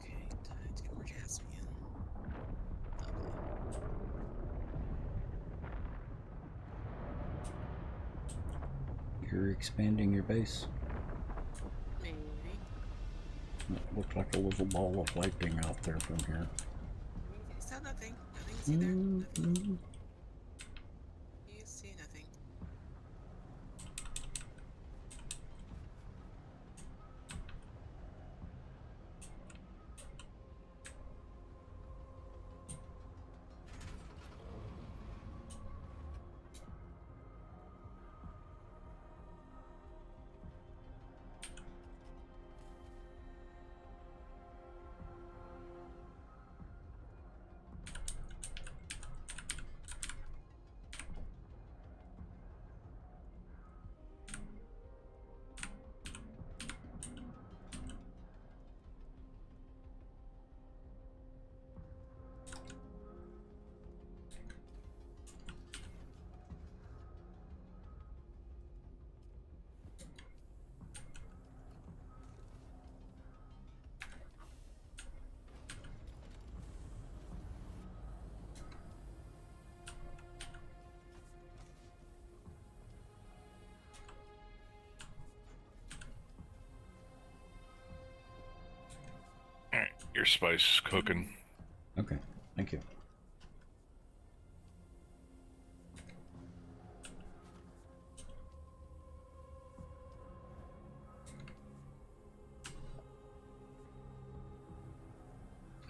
Okay, time to get more jasmine. Lovely. You're expanding your base. Maybe. It looked like a little ball of lightning out there from here. You saw nothing. Nothing to see there. Nothing. You see nothing. Alright, your spice is cooking. Okay, thank you.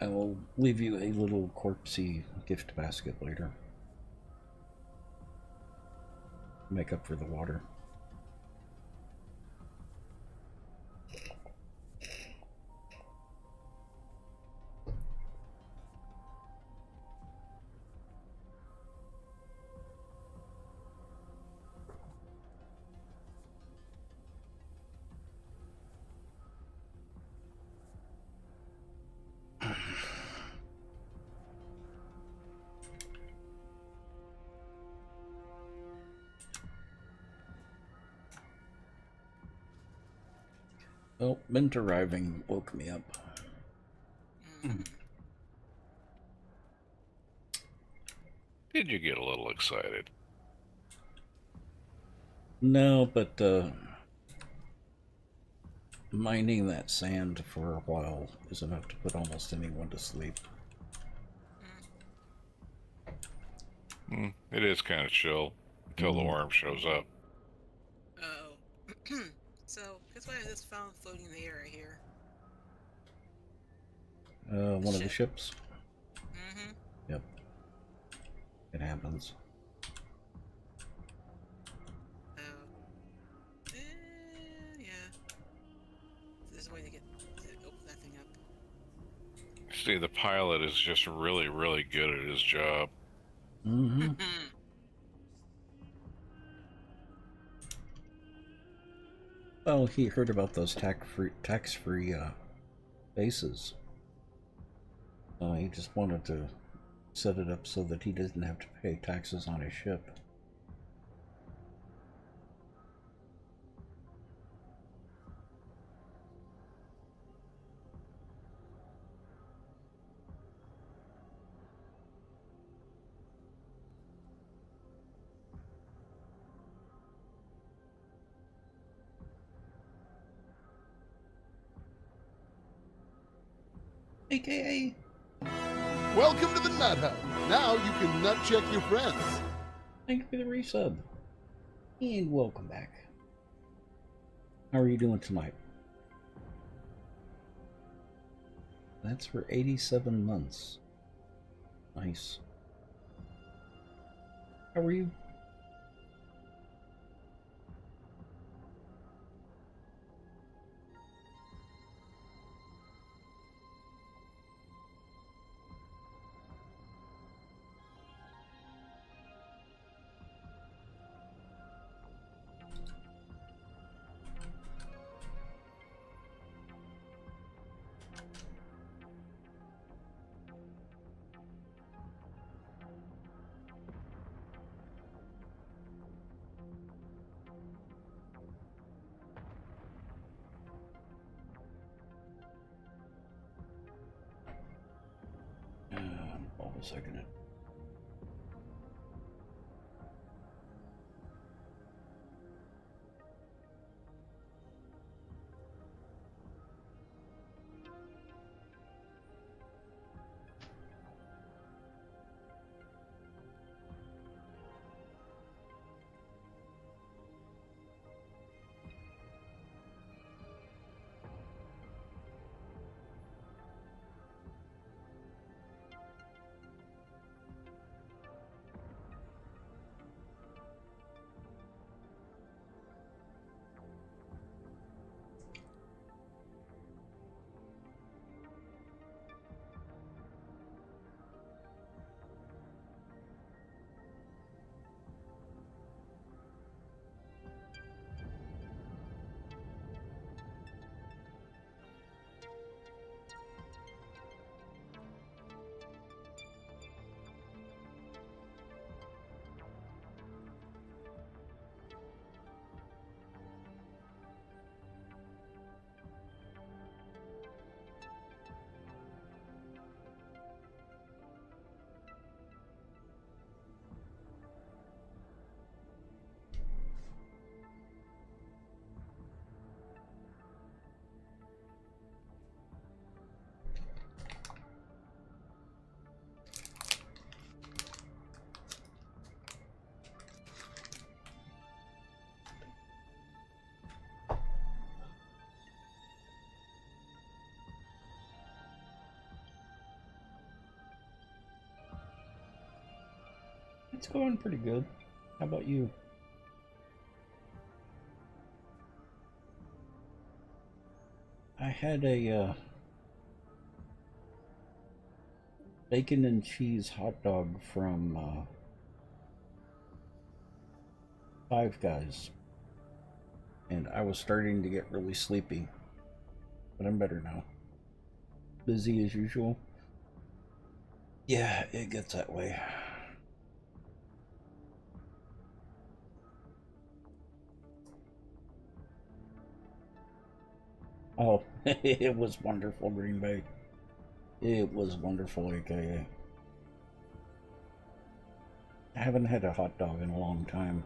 I will leave you a little corpsey gift basket later. Make up for the water. Well, Mint arriving woke me up. Did you get a little excited? No, but mining that sand for a while is enough to put almost anyone to sleep. It is kind of chill until the worm shows up. Oh. So, guess what I just found floating in the air right here? One of the ships? Mm-hmm. Yep. It happens. Oh. Yeah. There's a way to open that thing up. See, the pilot is just really, really good at his job. Mm-hmm. Well, he heard about those tax-free bases. He just wanted to set it up so that he doesn't have to pay taxes on his ship. AKA. Welcome to the Nut Hub. Now you can nut check your friends. Thank you for the resub. And welcome back. How are you doing tonight? That's for 87 months. Nice. How are you? Hold a second. It's going pretty good. How about you? I had a bacon and cheese hot dog from Five Guys, and I was starting to get really sleepy, but I'm better now. Busy as usual. Yeah, it gets that way. Oh, it was wonderful, Green Bay. It was wonderful, AKA. I haven't had a hot dog in a long time.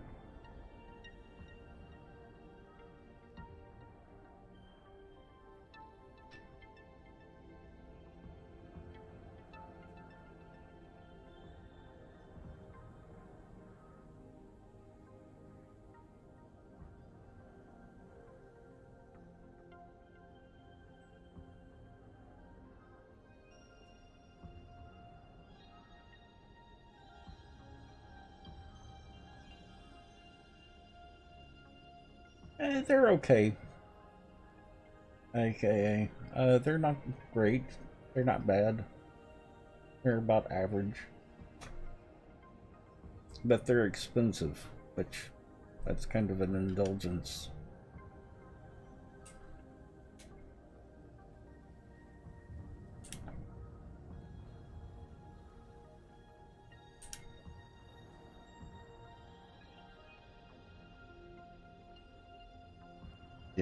They're okay. AKA. They're not great. They're not bad. They're about average. But they're expensive, which that's kind of an indulgence.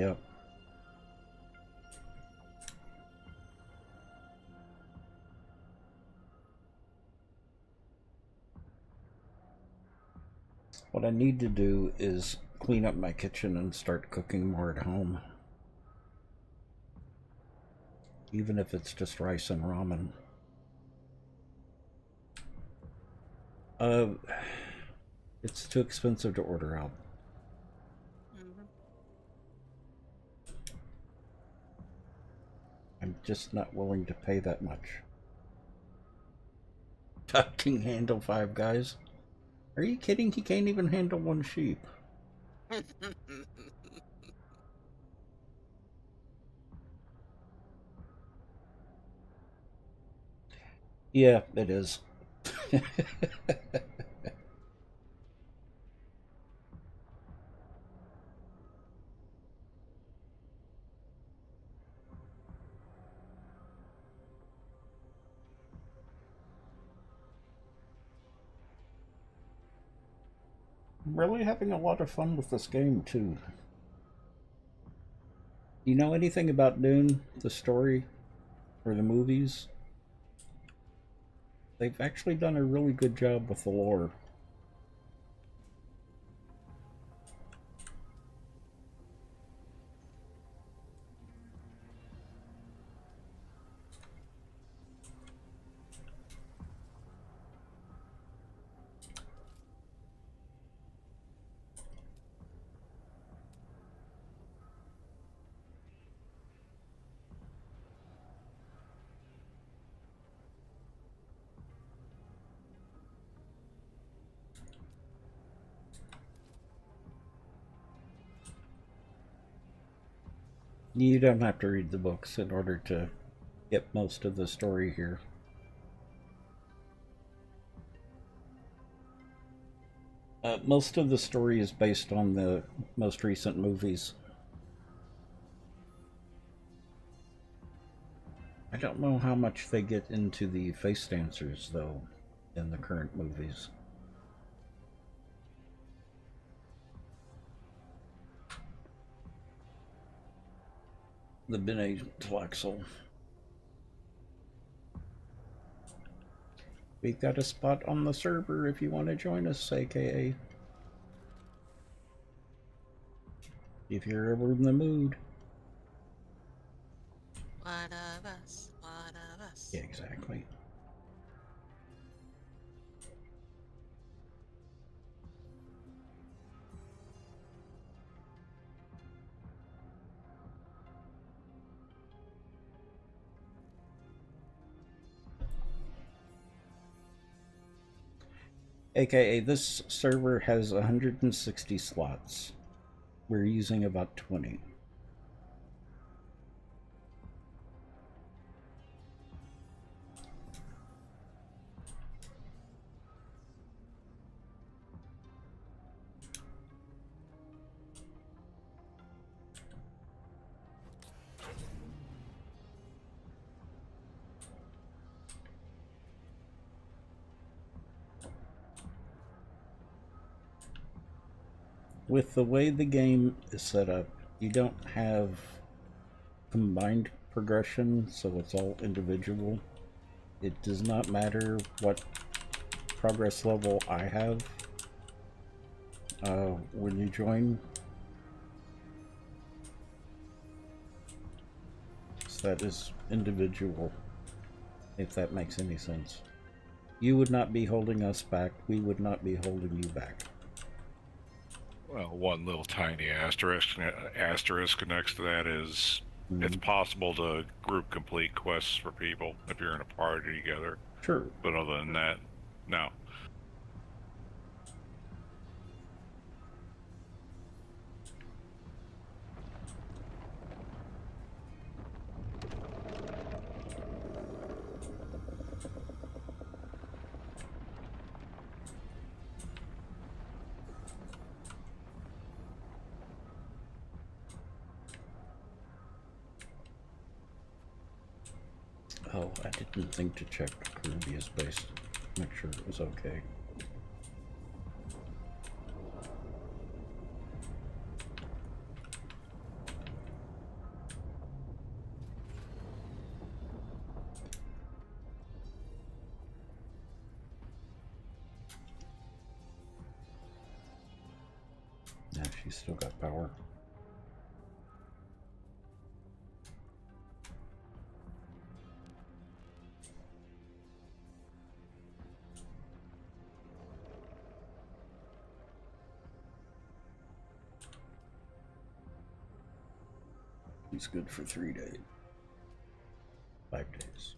Yep. What I need to do is clean up my kitchen and start cooking more at home. Even if it's just rice and ramen. It's too expensive to order out. I'm just not willing to pay that much. Tuck can handle 5 guys. Are you kidding? He can't even handle 1 sheep. Yeah, it is. I'm really having a lot of fun with this game, too. You know anything about Dune, the story, or the movies? They've actually done a really good job with the lore. You don't have to read the books in order to get most of the story here. Most of the story is based on the most recent movies. I don't know how much they get into the face dancers, though, in the current movies. The Bene Tlaxel. We got a spot on the server if you want to join us, aka. If you're ever in the mood. One of us, one of us. Yeah, exactly. AKA, this server has 160 slots. We're using about 20. With the way the game is set up, you don't have combined progression, so it's all individual. It does not matter what progress level I have when you join. So that is individual, if that makes any sense. You would not be holding us back, we would not be holding you back. Well, one little tiny asterisk next to that is it's possible to group complete quests for people if you're in a party together. Sure. But other than that, no. Oh, I didn't think to check Caribbea's base. Make sure it was okay. she's still got power. He's good for 3 days. 5 days.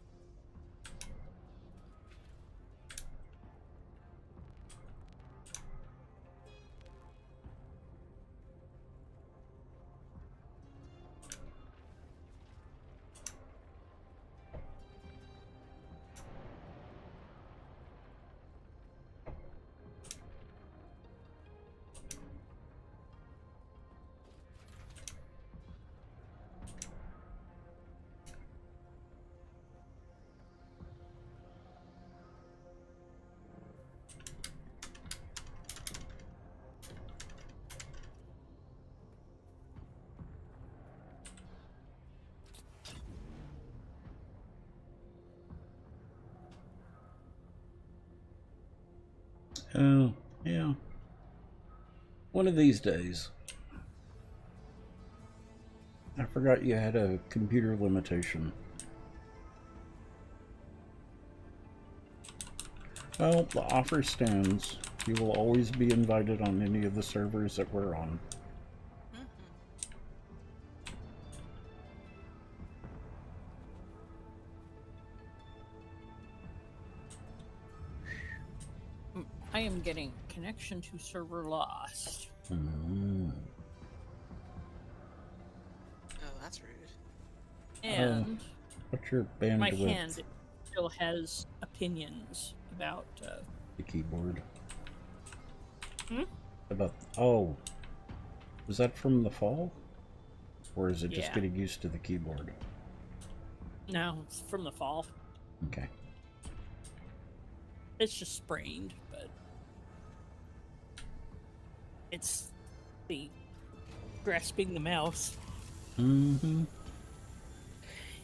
Oh, yeah. One of these days. I forgot you had a computer limitation. Well, the offer stands. You will always be invited on any of the servers that we're on. I am getting connection to server lost. Mm. Oh, that's rude. And what's your bandwidth? my hand still has opinions about the keyboard. Hmm? About was that from the fall? Or is it just Yeah. getting used to the keyboard? No, it's from the fall. Okay. It's just sprained, but it's the grasping the mouse. Mm-hmm.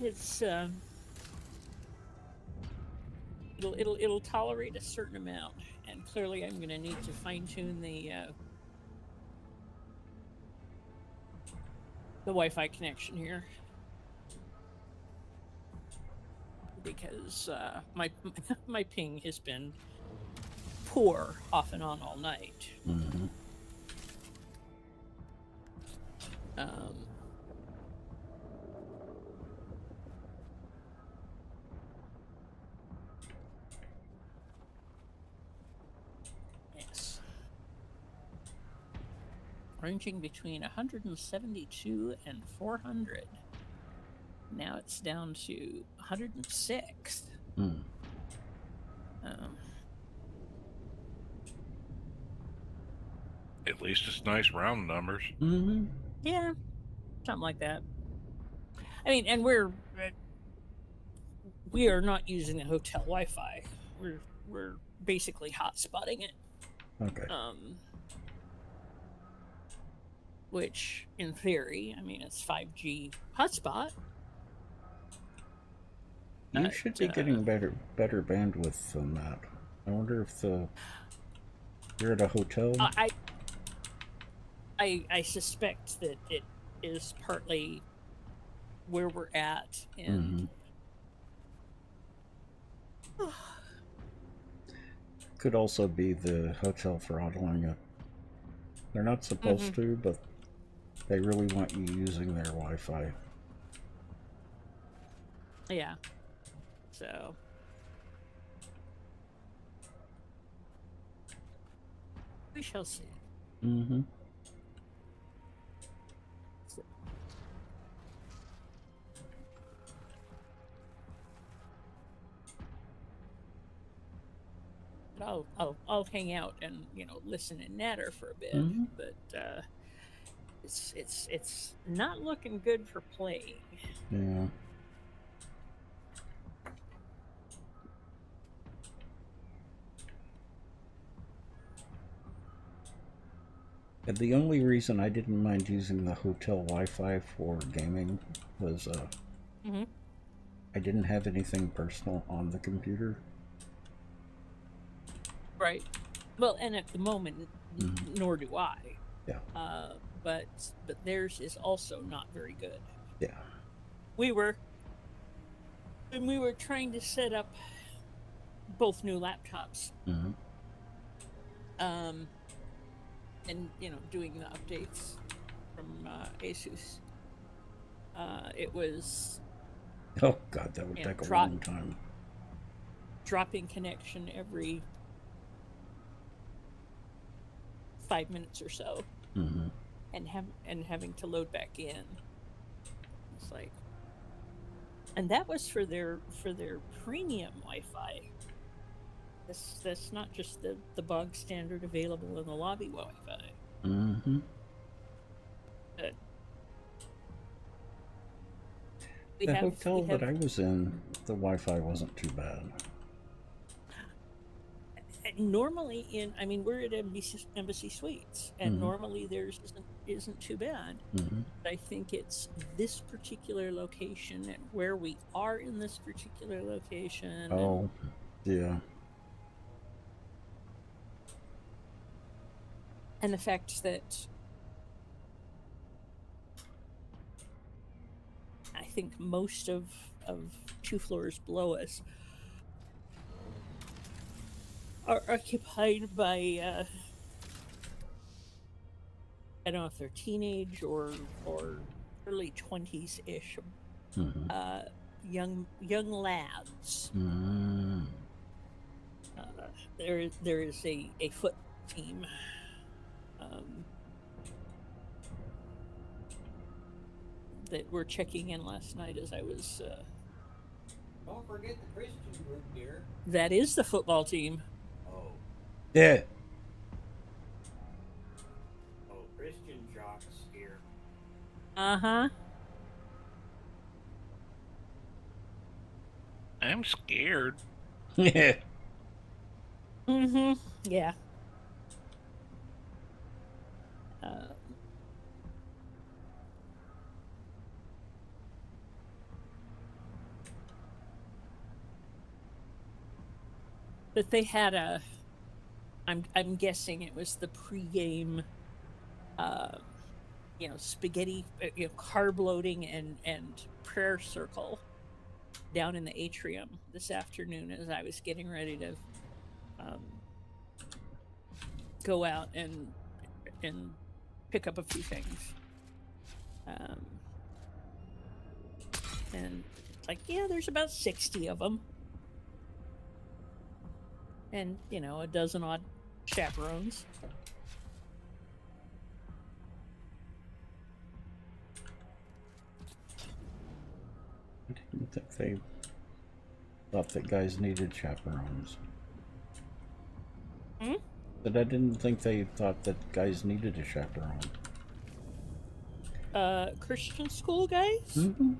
It's it'll tolerate a certain amount, and clearly I'm going to need to fine tune the Wi-Fi connection here, because my ping has been poor off and on all night. Mm-hmm. Yes. Ranging between 172 and 400. Now it's down to 106. Mm. At least it's nice round numbers. Mm-hmm. Yeah, something like that. I mean, and we are not using the hotel Wi-Fi. We're basically hotspotting it. Okay. Which, in theory, I mean, it's 5G hotspot. You should be getting better bandwidth than that. I wonder if you're at a hotel. I suspect that it is partly where we're at, and could also be the hotel throttling it. They're not supposed to, but they really want you using their Wi-Fi. Yeah. So we shall see. Mm-hmm. I'll hang out and listen and natter for a bit, but it's not looking good for playing. Yeah. And the only reason I didn't mind using the hotel Wi-Fi for gaming was I didn't have anything personal on the computer. Right. Well, and at the moment, nor do I. Yeah. But theirs is also not very good. Yeah. When we were trying to set up both new laptops, Mm-hmm. and doing the updates from Asus, it was Oh God, that would take a long time. Dropping connection every 5 minutes or so, Mm-hmm. and having to load back in. It's like, and that was for their premium Wi-Fi. That's not just the bog standard available in the lobby Wi-Fi. Mm-hmm. But The hotel that I was in, the Wi-Fi wasn't too bad. Normally we're at Embassy Suites, and normally theirs isn't too bad. Mm-hmm. I think it's this particular location and where we are in this particular location. Oh, yeah. And the fact that I think most of 2 floors below us are occupied by I don't know if they're teenage or early 20s ish, young lads. Mm. There is a foot team. That were checking in last night as I was. Don't forget the Christian group, dear. That is the football team. Oh. Yeah. Oh, Christian jocks here. Uh-huh. I'm scared. Yeah. Mm-hmm. Yeah. But they had I'm guessing it was the pregame, spaghetti, carb loading and prayer circle down in the atrium this afternoon as I was getting ready to go out and pick up a few things. And it's like, yeah, there's about 60 of them. And, a dozen odd chaperones. I didn't think they thought that guys needed chaperones. Hmm? But I didn't think they thought that guys needed a chaperone. Christian school guys? Mm-hmm.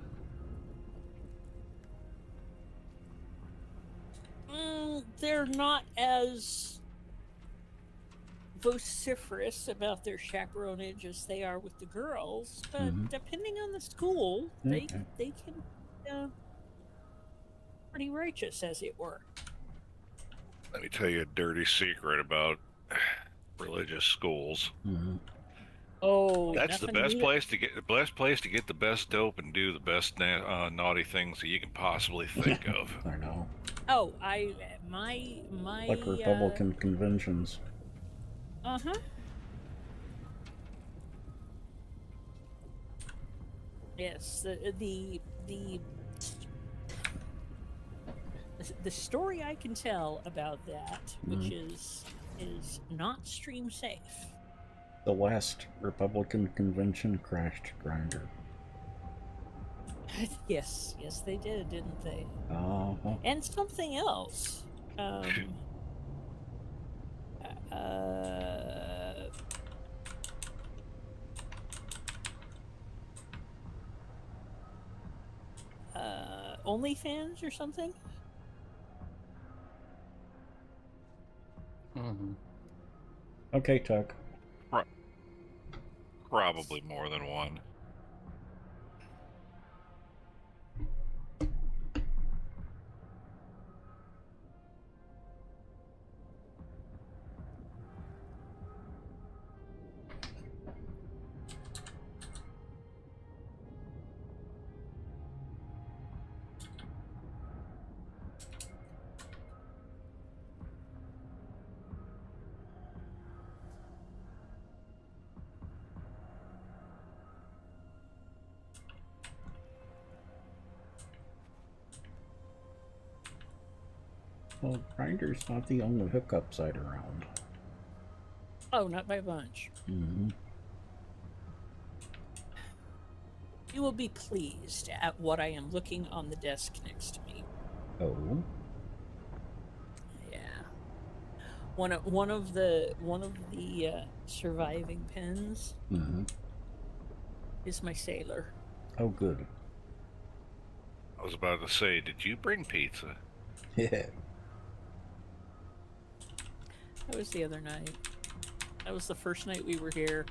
They're not as vociferous about their chaperonage as they are with the girls, but depending on the school, they can be pretty righteous, as it were. Let me tell you a dirty secret about religious schools. Mm-hmm. Oh, that's the best place to get the best dope and do the best naughty things that you can possibly think of. I know. Oh, my like Republican conventions. Uh-huh. Yes, the story I can tell about that, which is not stream safe. The last Republican convention crashed Grindr. Yes, they did, didn't they? Uh-huh. And something else. OnlyFans or something? Mm-hmm. Okay, Tuck. Probably more than one. Well, Grinder's not the only hookup site around. Oh, not by a bunch. Mm-hmm. You will be pleased at what I am looking on the desk next to me. Oh. Yeah. One of the surviving pens is my sailor. Oh, good. I was about to say, did you bring pizza? Yeah. That was the other night. That was the first night we were here.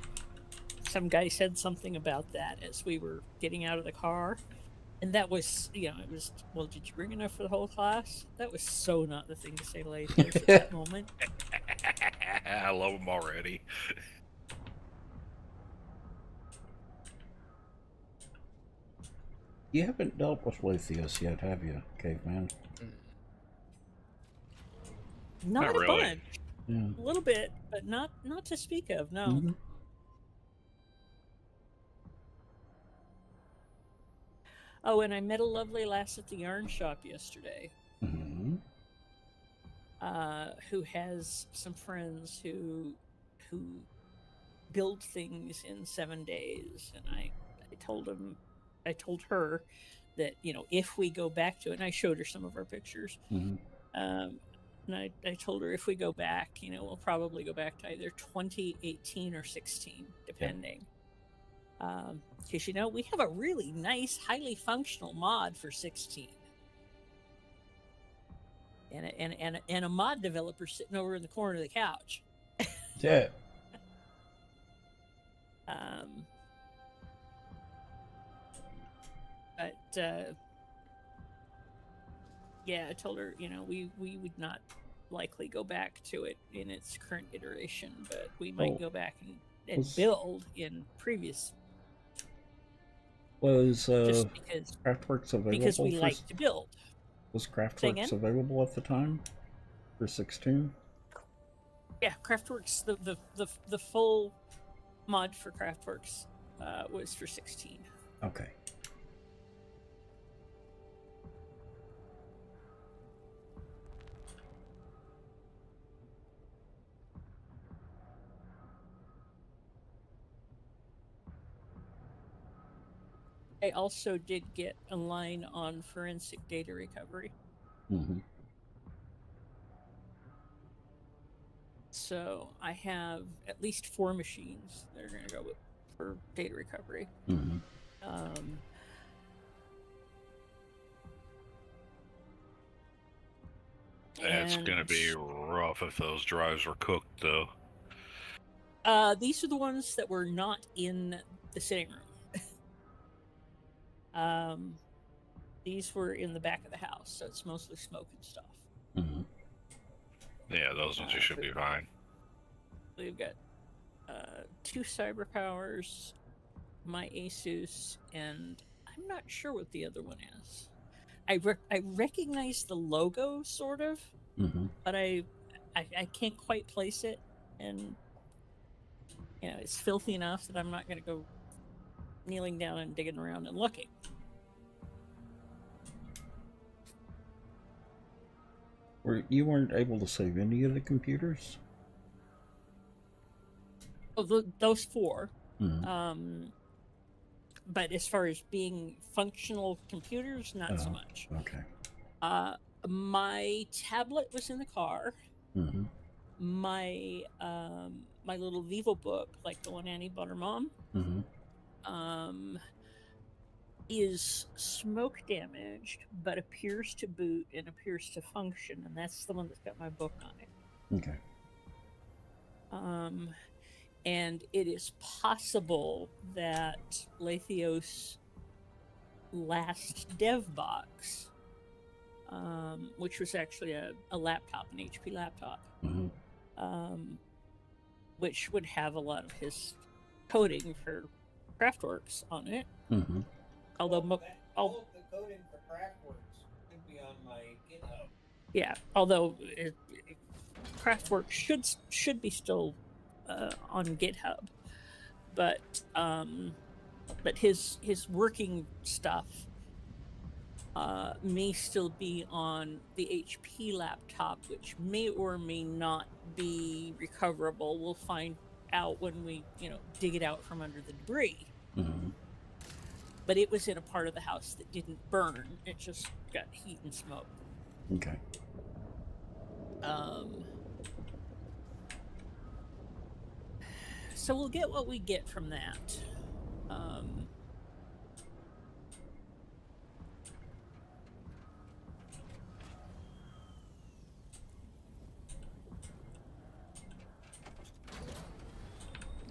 Some guy said something about that as we were getting out of the car. And that was, it was, well, did you bring enough for the whole class? That was so not the thing to say to Lathos at that moment. I love him already. You haven't dealt with Lathos yet, have you, Caveman? Not a really. bunch. Yeah. A little bit, but not to speak of, no. Mm-hmm. Oh, and I met a lovely lass at the yarn shop yesterday. Mm-hmm. Who has some friends who build things in 7 days, and I told her that if we go back to it, and I showed her some of our pictures, Mm-hmm. and I told her if we go back, we'll probably go back to either 2018 or 16, depending. Because we have a really nice, highly functional mod for 16. And a mod developer sitting over in the corner of the couch. Yeah. I told her, we would not likely go back to it in its current iteration, but we might go back and build in previous. Was just because Craftworks available? Because we like to build. Was Craftworks available at the time for 16? Yeah, Craftworks, the full mod for Craftworks was for 16. Okay. I also did get a line on forensic data recovery. Mm-hmm. So I have at least 4 machines that are going to go for data recovery. Mm-hmm. It's going to be rough if those drives were cooked, though. These are the ones that were not in the sitting room. These were in the back of the house, so it's mostly smoke and stuff. Mm-hmm. Yeah, those ones you should be fine. We've got 2 cyber powers, my Asus, and I'm not sure what the other one is. I recognize the logo, sort of, but I can't quite place it, and it's filthy enough that I'm not going to go kneeling down and digging around and looking. You weren't able to save any of the computers? Oh, those 4. Mm-hmm. But as far as being functional computers, not so much. Okay. My tablet was in the car. Mm-hmm. My my little Vivo book, like the one Annie bought her mom, is smoke damaged, but appears to boot and appears to function, and that's the one that's got my book on it. Okay. And it is possible that Lathos' last dev box, which was actually a laptop, an HP laptop, which would have a lot of his coding for Craftworks on it. Although all of the coding for Craftworks could be on my GitHub. Yeah, although Craftworks should be still on GitHub, but his working stuff may still be on the HP laptop, which may or may not be recoverable. We'll find out when we, dig it out from under the debris. Mm-hmm. But it was in a part of the house that didn't burn. It just got heat and smoke. Okay. So we'll get what we get from that.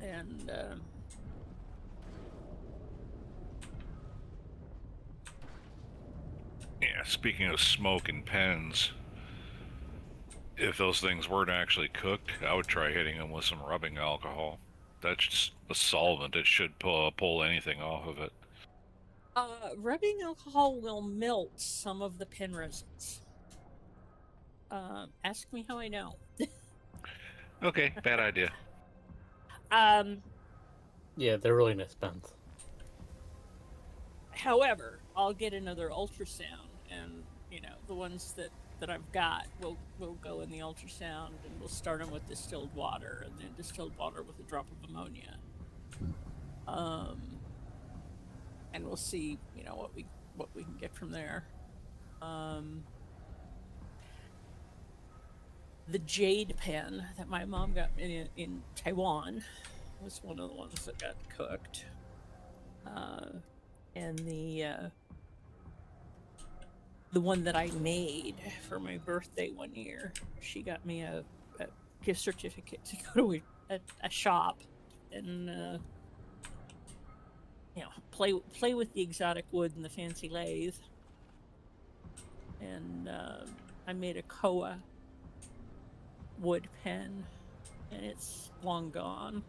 And Yeah, speaking of smoke and pens, if those things weren't actually cooked, I would try hitting them with some rubbing alcohol. That's just a solvent. It should pull anything off of it. rubbing alcohol will melt some of the pen resins. Ask me how I know. Okay, bad idea. Yeah, they're really inexpensive. However, I'll get another ultrasound, and the ones that I've got will go in the ultrasound, and we'll start them with distilled water, and then distilled water with a drop of ammonia. And we'll see, what we can get from there. The jade pen that my mom got in Taiwan was one of the ones that got cooked. And the one that I made for my birthday one year, she got me a gift certificate to go to a shop and play with the exotic wood and the fancy lathe. And I made a koa wood pen, and it's long gone.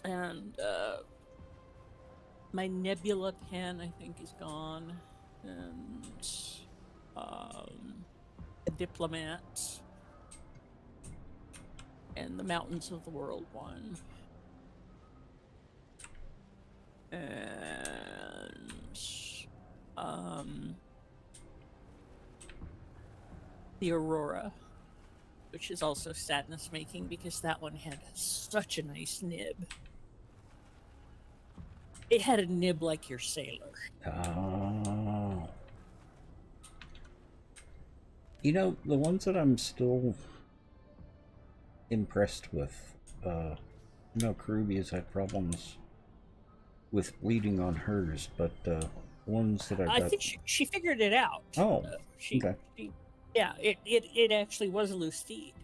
And my nebula pen, I think, is gone. And a diplomat. And the Mountains of the World one. And the Aurora, which is also sadness making because that one had such a nice nib. It had a nib like your sailor. Oh. The ones that I'm still impressed with, Karubia's had problems with bleeding on hers, but ones that I think she figured it out. Oh, okay. It actually was a loose feed.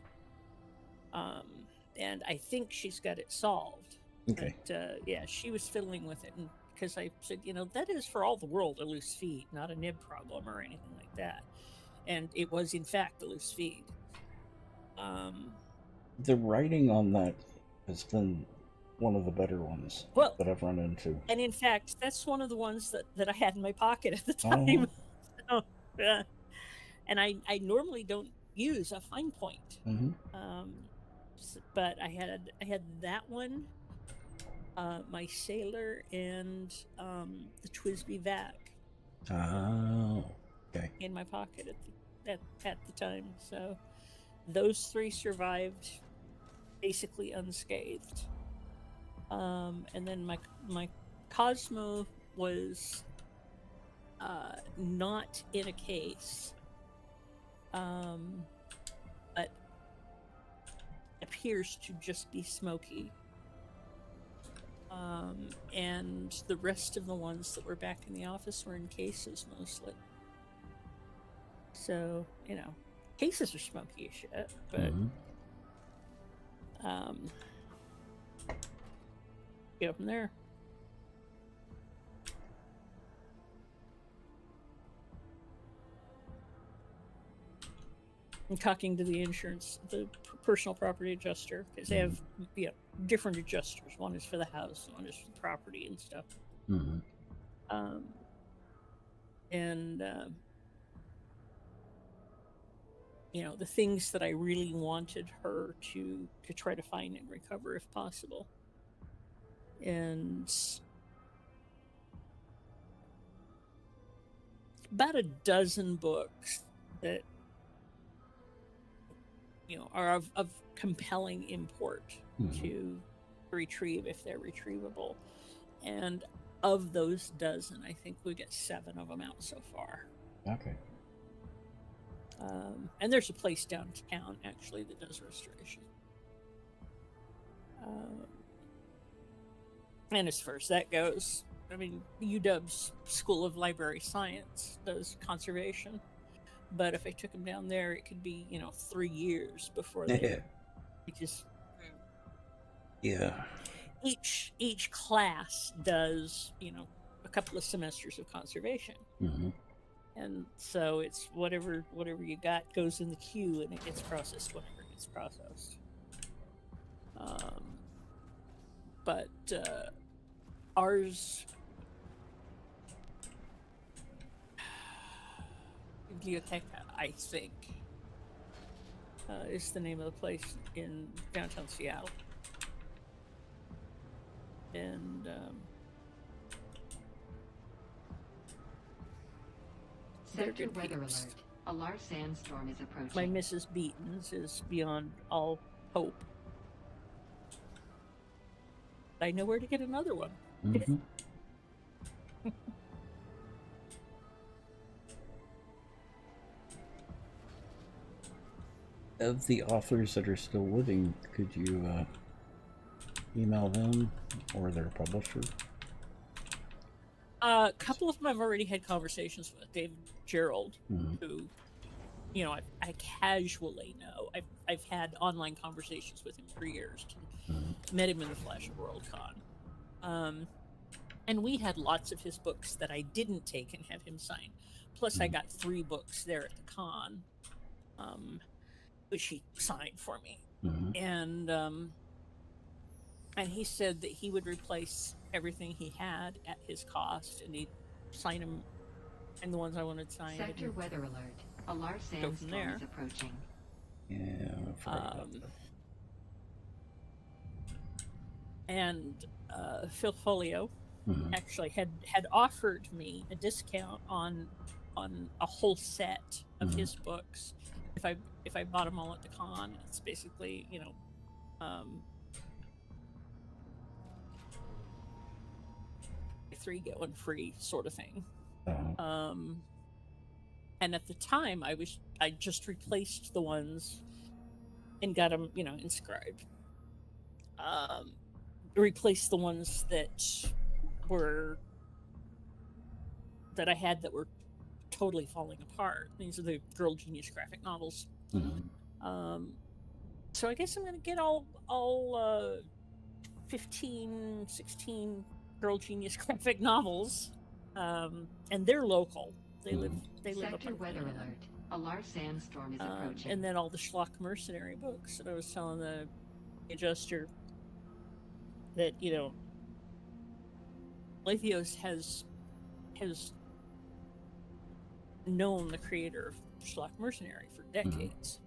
And I think she's got it solved. Okay. But, she was fiddling with it, and because I said, that is for all the world a loose feed, not a nib problem or anything like that. And it was, in fact, a loose feed. The writing on that has been one of the better ones that I've run into. And in fact, that's one of the ones that I had in my pocket at the time. Oh. So, and I normally don't use a fine point. Mm-hmm. But I had that one, my sailor, and the Twisby Vac. Oh, okay. In my pocket at the time, so those three survived basically unscathed. And then my Cosmo was not in a case, but appears to just be smoky. And the rest of the ones that were back in the office were in cases mostly. So, cases are smoky as shit, but go from there. I'm talking to the personal property adjuster, because they have different adjusters. One is for the house, one is for the property and stuff. Mm-hmm. you know, the things that I really wanted her to try to find and recover if possible. And about a dozen books that, you know, are of compelling import to retrieve if they're retrievable. And of those dozen, I think we get 7 of them out so far. Okay. And there's a place downtown actually that does restoration. And as far as that goes, I mean, UW's School of Library Science does conservation, but if I took them down there, it could be, you know, 3 years before they just. Yeah. Each class does, you know, a couple of semesters of conservation. And so it's whatever you got goes in the queue, and it gets processed whenever it gets processed. But ours, Biblioteca, I think, is the name of the place in downtown Seattle. And Sector weather alert. A large sandstorm is approaching. my Mrs. Beaton's is beyond all hope. I know where to get another one. Of the authors that are still living, could you email them or their publisher? A couple of them I've already had conversations with. David Gerald, who, you know, I casually know. I've had online conversations with him for years. Met him in the flesh at Worldcon. And we had lots of his books that I didn't take and have him sign. Plus, I got 3 books there at the con, which he signed for me. And he said that he would replace everything he had at his cost, and he'd sign them, and the ones I wanted signed. Sector weather alert. A large sandstorm is approaching. Yeah. And Phil Folio actually had offered me a discount on a whole set of his books if I bought them all at the con. It's basically, you know, 3 get 1 free sort of thing. And at the time, I just replaced the ones and got them, you know, inscribed. Replaced the ones that I had that were totally falling apart. These are the Girl Genius graphic novels. So I guess I'm going to get all 15, 16 Girl Genius graphic novels, and they're local. They live up Sector in weather Canada. alert. A large sandstorm is approaching. And then all the Schlock Mercenary books that I was telling the adjuster that, you know, Lathios has known the creator of Schlock Mercenary for decades.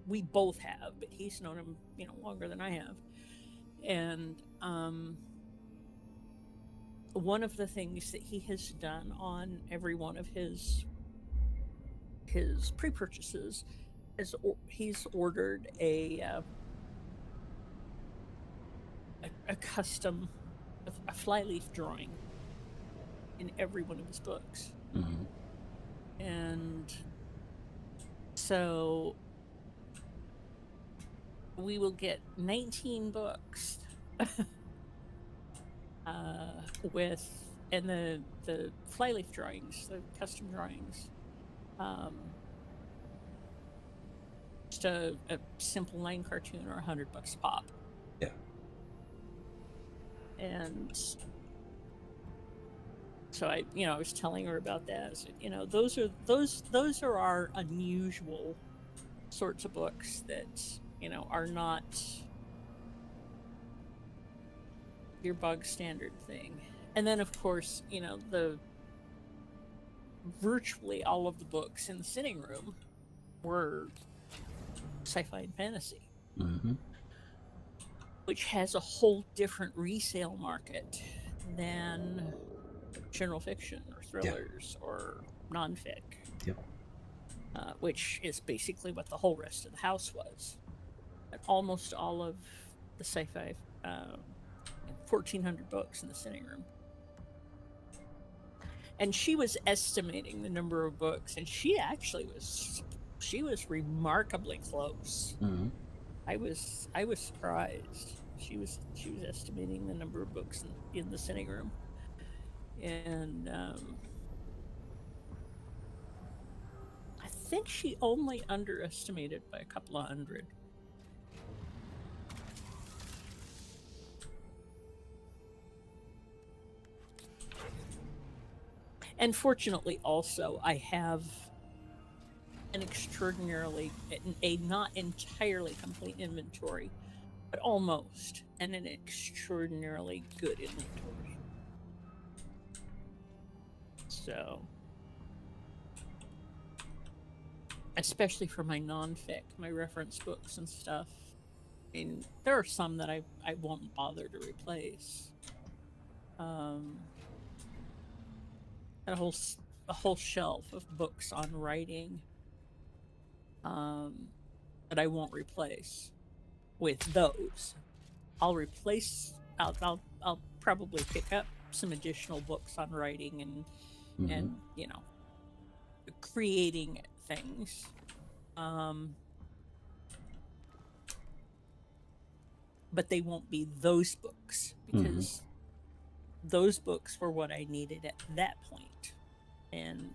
We both have, but he's known him, you know, longer than I have. And one of the things that he has done on every one of his pre-purchases is he's ordered a custom, a flyleaf drawing in every one of his books. And so we will get 19 books with, and the flyleaf drawings, the custom drawings, just a simple line cartoon or $100 a pop. Yeah. And so I was telling her about that. I said, you know, those are our unusual sorts of books that, you know, are not your bog standard thing. And then, of course, you know, virtually all of the books in the sitting room were sci-fi and fantasy, Mm-hmm. which has a whole different resale market than general fiction or thrillers or non-fic. Yep. Which is basically what the whole rest of the house was. But almost all of the sci-fi, 1,400 books in the sitting room. And she was estimating the number of books, and she was remarkably close. Mm-hmm. I was surprised. She was estimating the number of books in the sitting room, and I think she only underestimated by a couple of hundred. And fortunately, also, I have an a not entirely complete inventory, but almost, and an extraordinarily good inventory. So, especially for my non-fic, my reference books and stuff. I mean, there are some that I won't bother to replace. A whole shelf of books on writing that I won't replace with those. I'll probably pick up some additional books on writing and creating things. But they won't be those books, because those books were what I needed at that point. And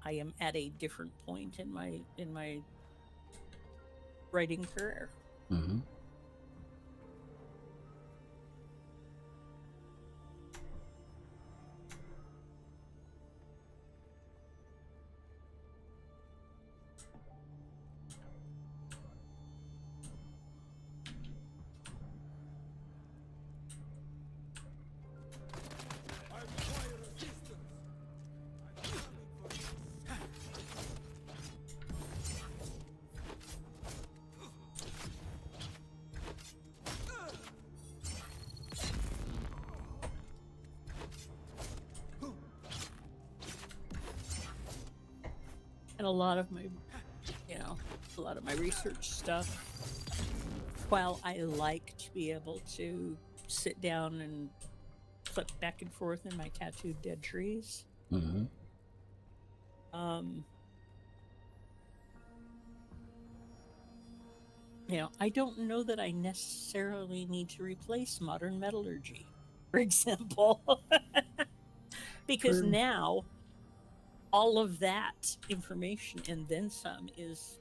I am at a different point in my writing career. Mm-hmm. And a lot of my research stuff, while I like to be able to sit down and flip back and forth in my tattooed dead trees, I don't know that I necessarily need to replace modern metallurgy, for example. Because now all of that information and then some is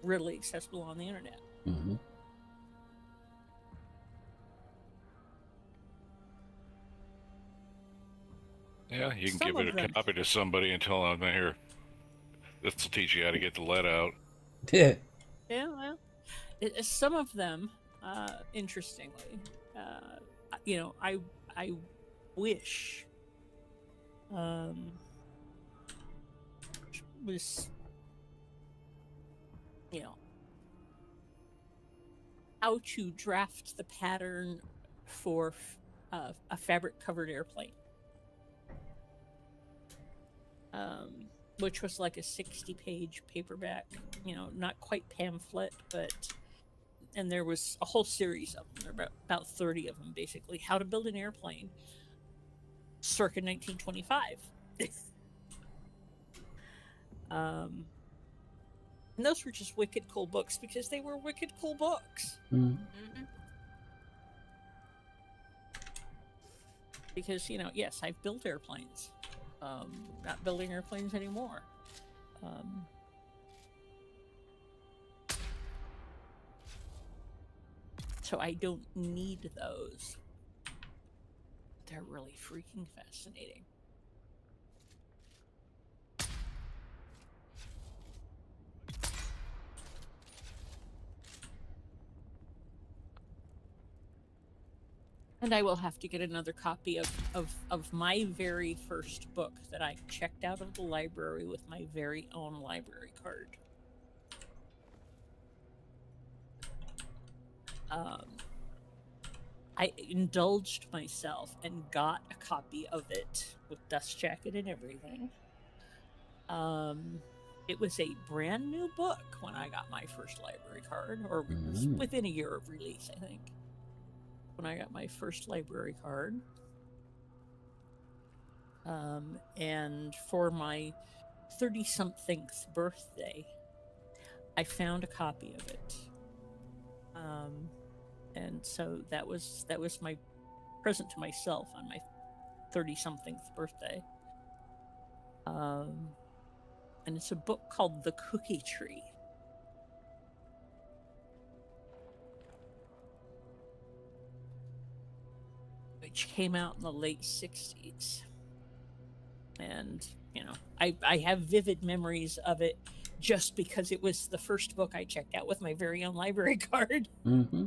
readily accessible on the internet. Mm-hmm. Yeah, you can give it a copy to somebody and tell them, here, this will teach you how to get the lead out. Yeah. Yeah, well, some of them, interestingly, I wish was, how to draft the pattern for a fabric-covered airplane, which was like a 60-page paperback, not quite pamphlet, and there was a whole series of them. There were about 30 of them, basically. How to build an airplane circa 1925. And those were just wicked cool books, because they were wicked cool books. Because, yes, I've built airplanes. Not building airplanes anymore. So I don't need those. They're really freaking fascinating. And I will have to get another copy of my very first book that I checked out of the library with my very own library card. I indulged myself and got a copy of it with dust jacket and everything. It was a brand new book when I got my first library card, or it was within a year of release, I think, when I got my first library card. And for my 30-somethingth birthday, I found a copy of it. And so that was my present to myself on my 30-somethingth birthday. And it's a book called The Cookie Tree. Which came out in the late 60s. And, you know, I have vivid memories of it just because it was the first book I checked out with my very own library card. Mm-hmm.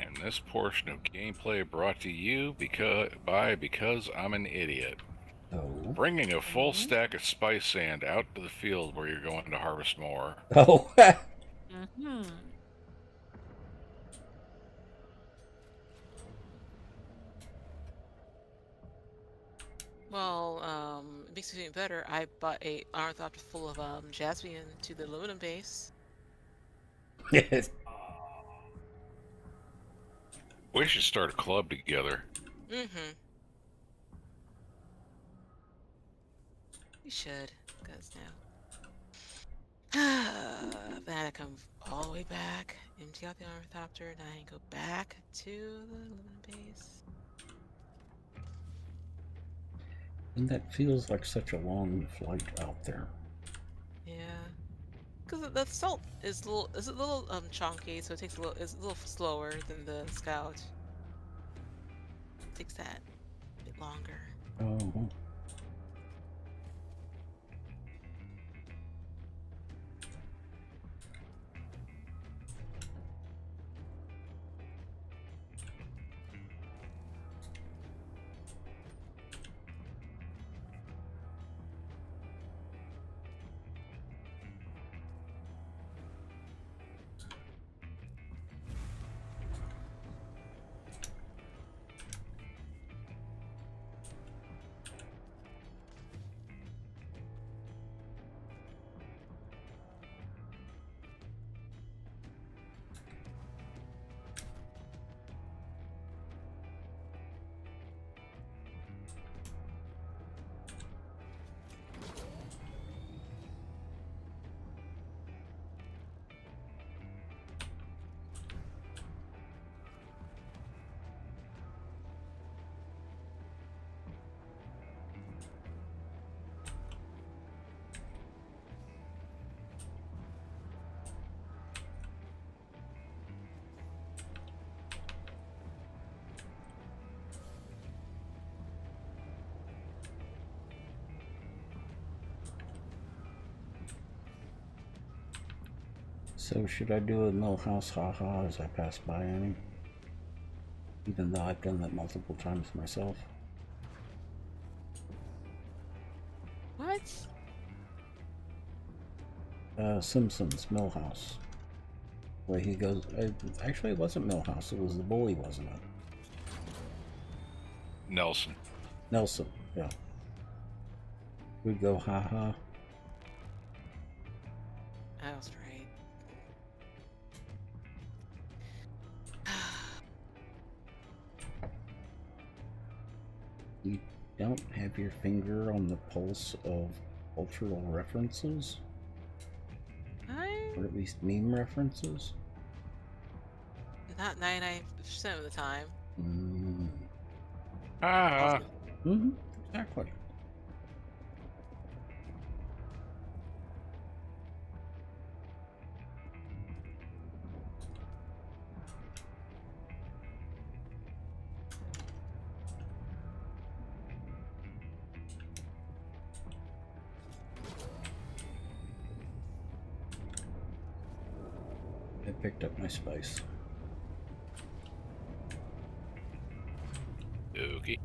And this portion of gameplay brought to you because I'm an idiot. Oh. Bringing a full stack of spice sand out to the field where you're going to harvest more. Oh. Mm-hmm. Well, it makes it even better. I bought a ornithopter full of jasmine to the aluminum base. Yes. We should start a club together. Mm-hmm. We should, because now then I come all the way back, empty out the ornithopter, and I go back to the aluminum base. And that feels like such a long flight out there. Yeah, because the salt is a little chunky, so it's a little slower than the scout. It takes that a bit longer. Oh. So should I do a mill house haha as I pass by any? Even though I've done that multiple times myself. What? Simpsons Millhouse. Where he goes, actually it wasn't Millhouse, it was the bully, wasn't it? Nelson. Nelson, yeah. We'd go haha. That was right. You don't have your finger on the pulse of cultural references? Or at least meme references? Not 99% of the time. Exactly. I picked up my spice. Okay.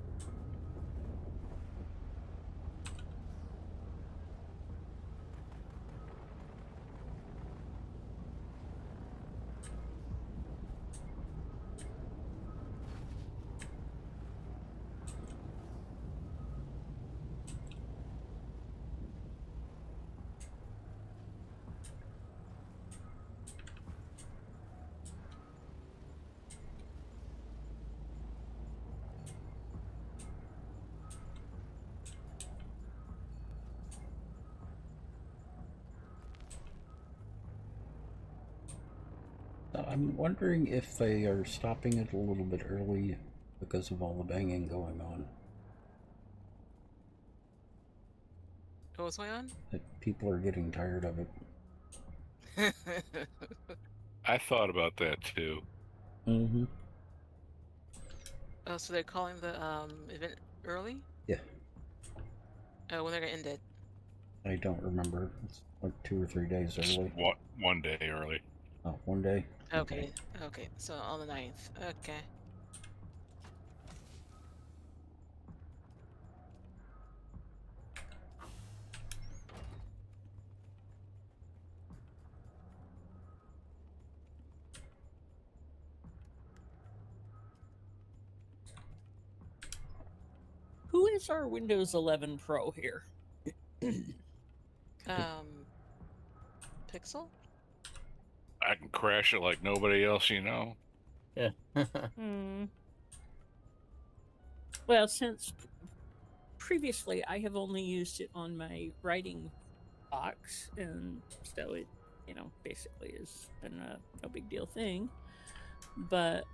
I'm wondering if they are stopping it a little bit early because of all the banging going on. What's going on? That people are getting tired of it. I thought about that too. Mm-hmm. Oh, so they're calling the event early? Yeah. Oh, when they're gonna end it? I don't remember. It's like 2 or 3 days Just early. one day early. Oh, 1 day? Okay. Okay. So on the 9th. Okay. Who is our Windows 11 Pro here? Pixel? I can crash it like nobody else, you know. Yeah. Well, since previously I have only used it on my writing box, and so it, basically has been a no big deal thing. But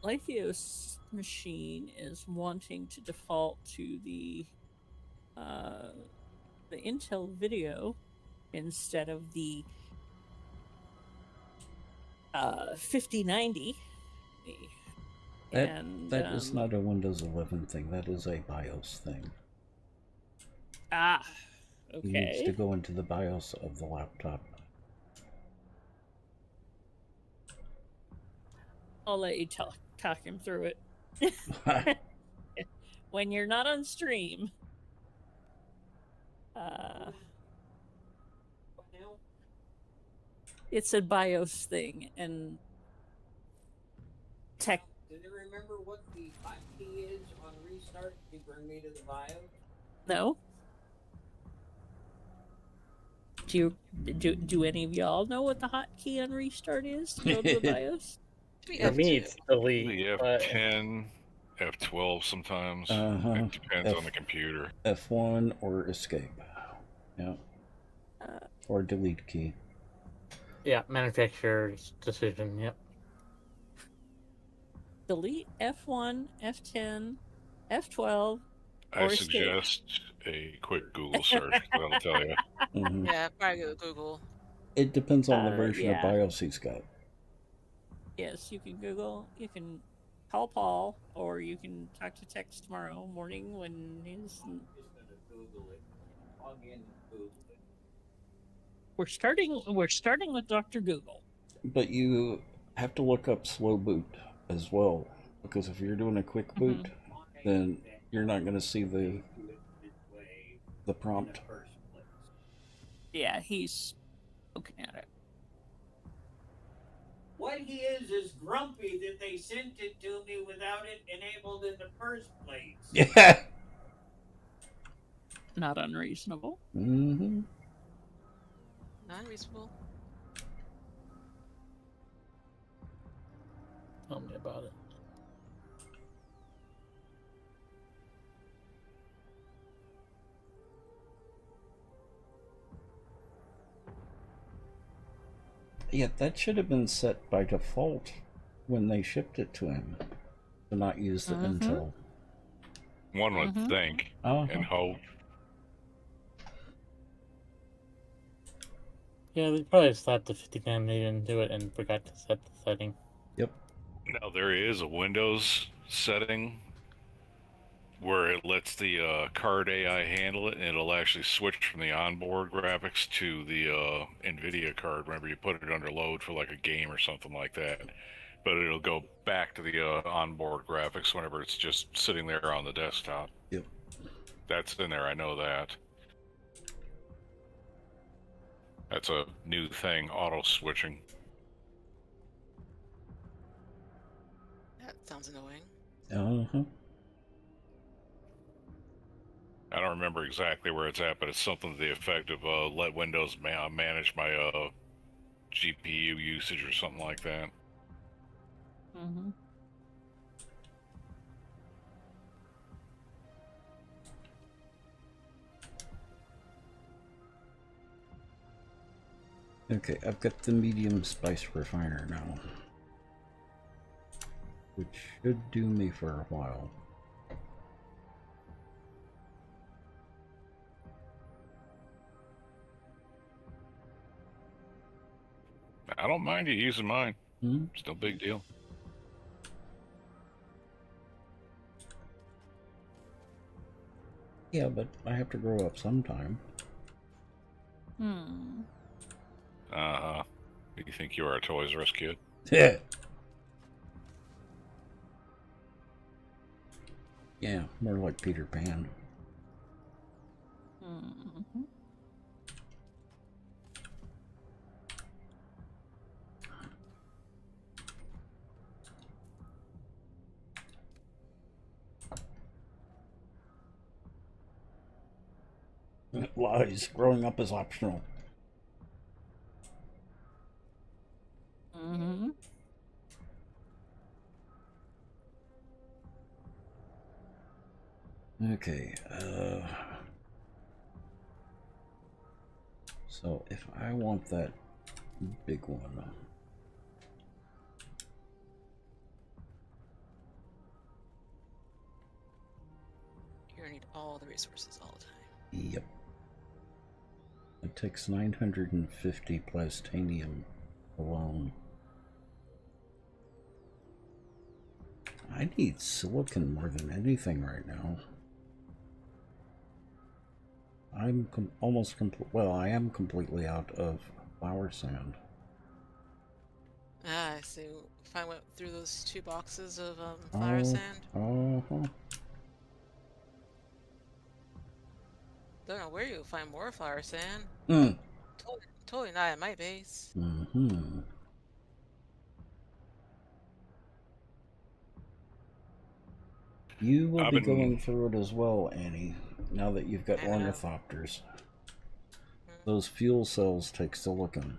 Lithios machine is wanting to default to the Intel video instead of the 5090. That is not a Windows 11 thing. That is a BIOS thing. Ah, okay. He needs to go into the BIOS of the laptop. I'll let you talk him through it. When you're not on stream. It's a BIOS thing, and tech. Do they remember what the hotkey is on restart to bring me to the BIOS? No. Do any of y'all know what the hotkey on restart is to go to the BIOS? For me, it's delete. The F10, F12 sometimes. It depends on the computer. F1 or escape. Yeah. Or delete key. Yeah, manufacturer's decision, yep. Delete F1, F10, F12, I suggest a quick Google search. That'll tell you. Mm-hmm. Yeah, probably go to Google. It depends on the version of BIOS he's got. Yes, you can Google. You can call Paul, or you can talk to Tex tomorrow morning when he's. I'm just gonna Google it. Log in and Google it. We're starting with Dr. Google. But you have to look up slow boot as well, because if you're doing a quick boot, then you're not going to see the prompt. Yeah, he's looking at it. What he is grumpy that they sent it to me without it enabled in the first place. Yeah. Not unreasonable. Mm-hmm. Not reasonable. Tell me about it. Yeah, that should have been set by default when they shipped it to him, to not use the Intel. One would think and hope. Yeah, they probably slapped the 59 into it and forgot to set the setting. Yep. Now there is a Windows setting where it lets the card AI handle it, and it'll actually switch from the onboard graphics to the NVIDIA card whenever you put it under load for like a game or something like that. But it'll go back to the onboard graphics whenever it's just sitting there on the desktop. Yep. That's in there, I know that. That's a new thing, auto switching. That sounds annoying. Uh-huh. I don't remember exactly where it's at, but it's something to the effect of let Windows manage my GPU usage or something like that. Mm-hmm. Okay, I've got the medium spice refiner now, which should do me for a while. I don't mind you using mine. Hmm? It's no big deal. Yeah, but I have to grow up sometime. Uh-huh. You think you are a Toys R Us kid? Yeah. Yeah, more like Peter Pan. Lies. Growing up is optional. Mm-hmm. Okay, so if I want that big one, You're gonna need all the resources all the time. yep. It takes 950 plastanium alone. I need silicon more than anything right now. I'm almost complete. Well, I am completely out of flower sand. Ah, I see. If I went through those 2 boxes of flower sand. Uh-huh. Don't know where you'll find more flower sand. Mm. Totally not at my base. Mm-hmm. You will be going through it as well, Annie, now that you've got ornithopters. Those fuel cells take silicon.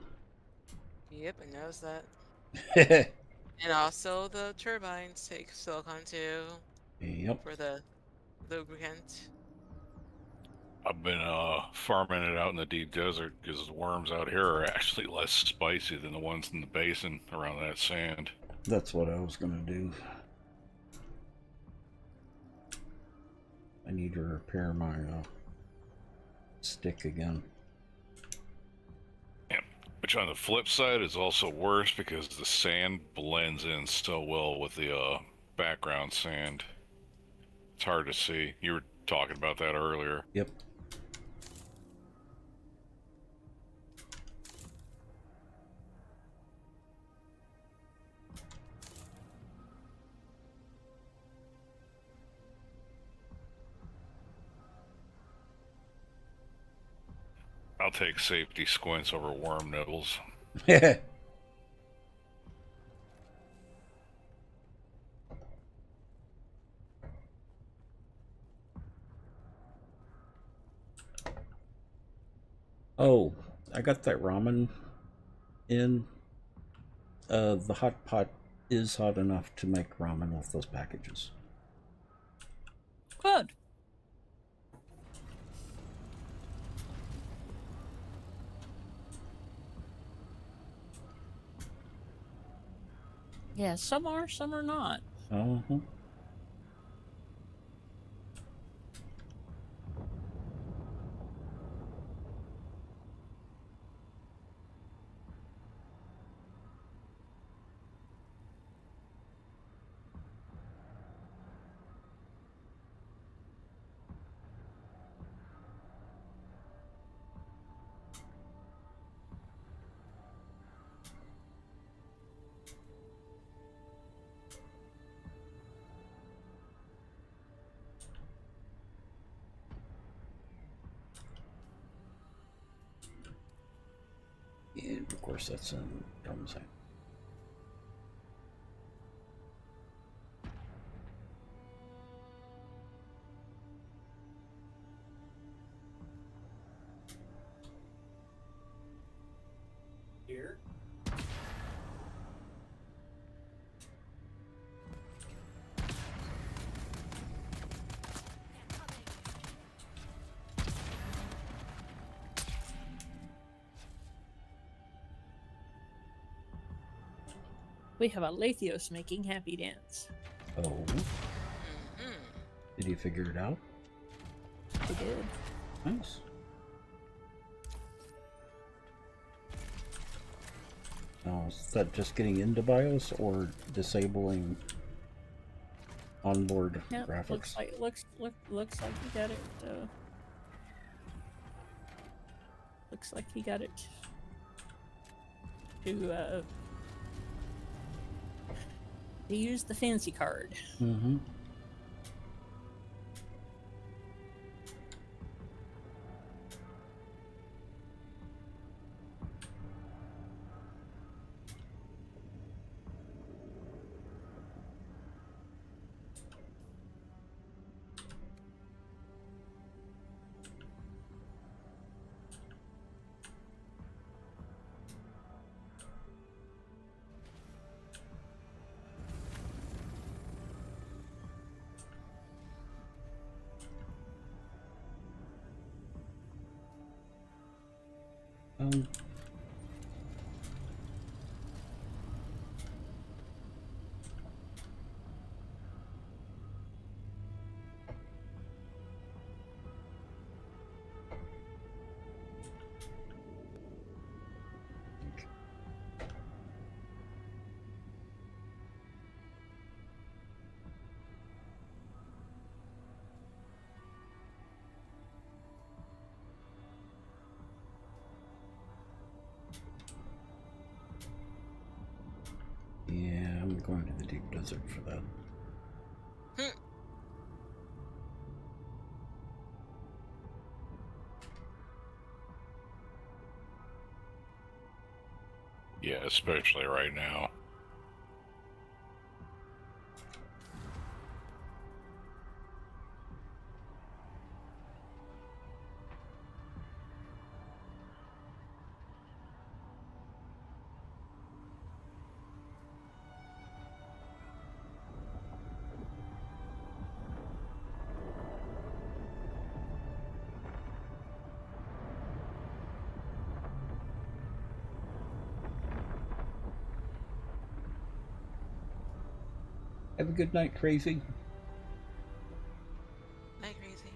Yep, I noticed that. And also the turbines take silicon too. Yep. For the lubricant. I've been farming it out in the deep desert because the worms out here are actually less spicy than the ones in the basin around that sand. That's what I was going to do. I need to repair my stick again. Yeah, which on the flip side is also worse because the sand blends in so well with the background sand. It's hard to see. You were talking about that earlier. Yep. I'll take safety squints over worm nibbles. Oh, I got that ramen in. The hot pot is hot enough to make ramen with those packages. Good. Yeah, some are not. Uh-huh. And of course, that's in drums. Here. We have a Lathios making happy dance. Oh. Did you figure it out? We did. Nice. Now, is that just getting into BIOS or disabling onboard graphics? Looks like he got it. Looks like he got it to use the fancy card. Mm-hmm. Yeah, I'm going to the deep desert for that. Yeah, especially right now. Have a good night, Crazy. Night, Crazy.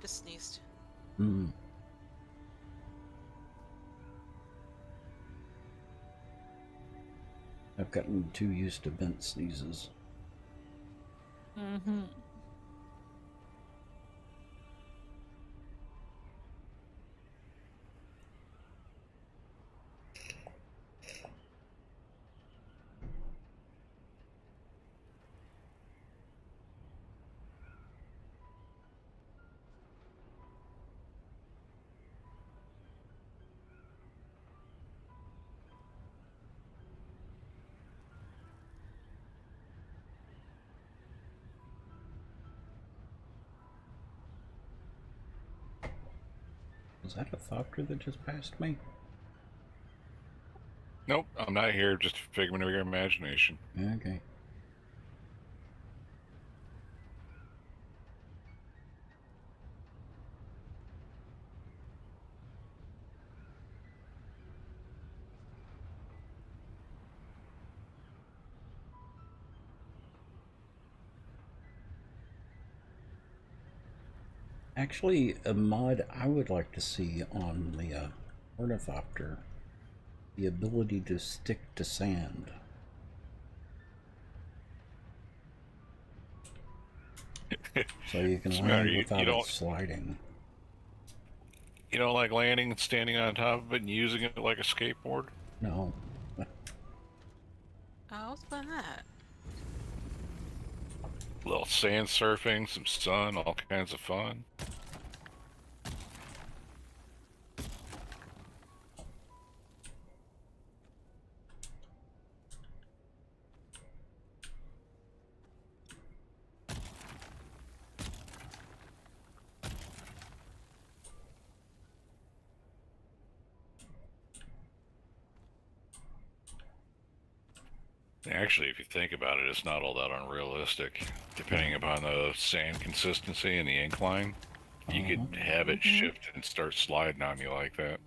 Just sneezed. I've gotten too used to vent sneezes. Mm-hmm. Was that a thopter that just passed me? Nope, I'm not here. Just a figment of your imagination. Okay. Actually, a mod I would like to see on the Ornithopter, the ability to stick to sand. So you can land without it sliding. You don't like landing and standing on top of it and using it like a skateboard? No. Oh, what's about that? A little sand surfing, some sun, all kinds of fun. Actually, if you think about it, it's not all that unrealistic. Depending upon the sand consistency and the incline, you could have it shift and start sliding on you like that.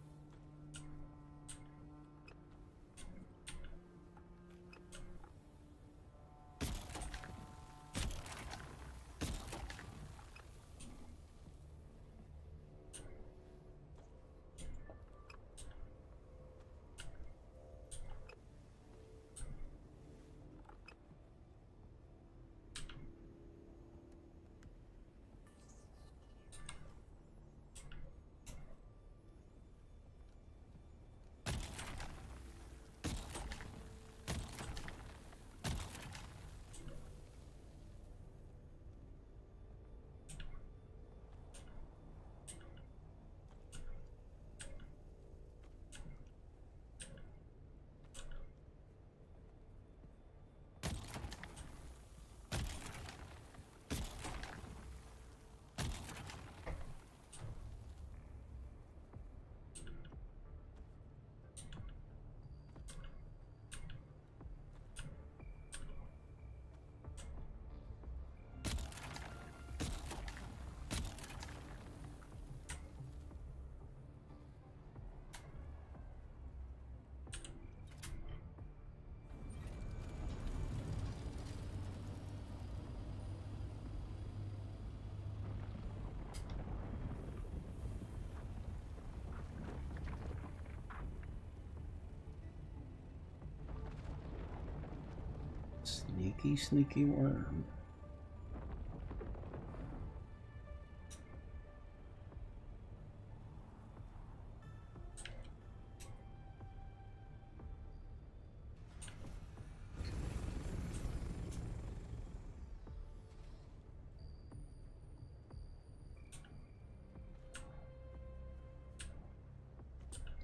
Sneaky, sneaky worm.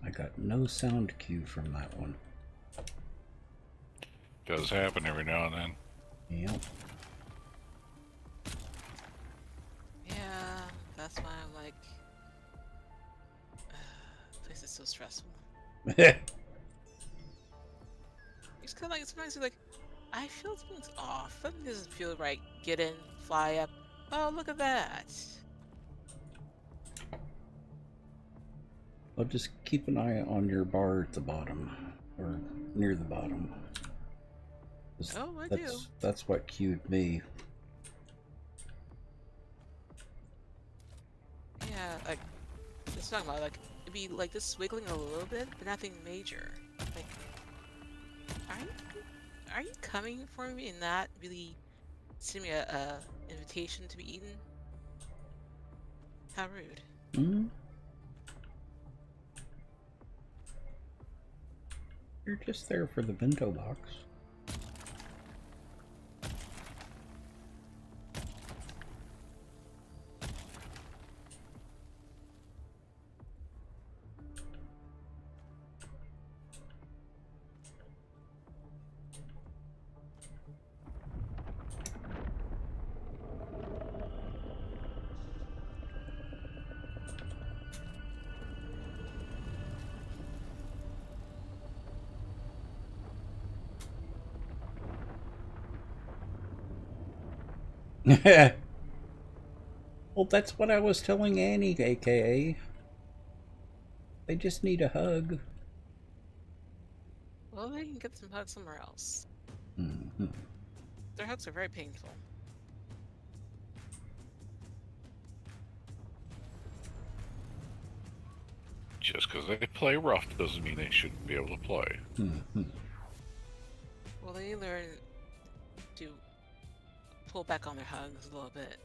I got no sound cue from that one. Does happen every now and then. Yep. Yeah, that's why I'm like, this is so stressful. It's kind of like sometimes you're like, I feel something's off. Something doesn't feel right. Get in, fly up. Oh, look at that. Well, just keep an eye on your bar at the bottom, or near the bottom. Oh, I do. That's what cued me. Yeah, like, it's talking about, like, it'd be like this wiggling a little bit, but nothing major. Like, are you coming for me and not really sending me a invitation to be eaten? How rude. Hmm? You're just there for the bento box. Well, that's what I was telling Annie, aka. They just need a hug. Well, they can get some hugs somewhere else. Mm-hmm. Their hugs are very painful. Just because they play rough doesn't mean they shouldn't be able to play. Mm-hmm. Well, they learn to pull back on their hugs a little bit.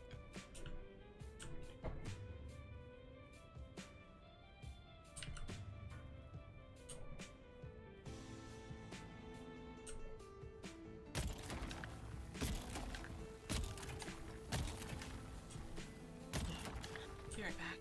Be right back.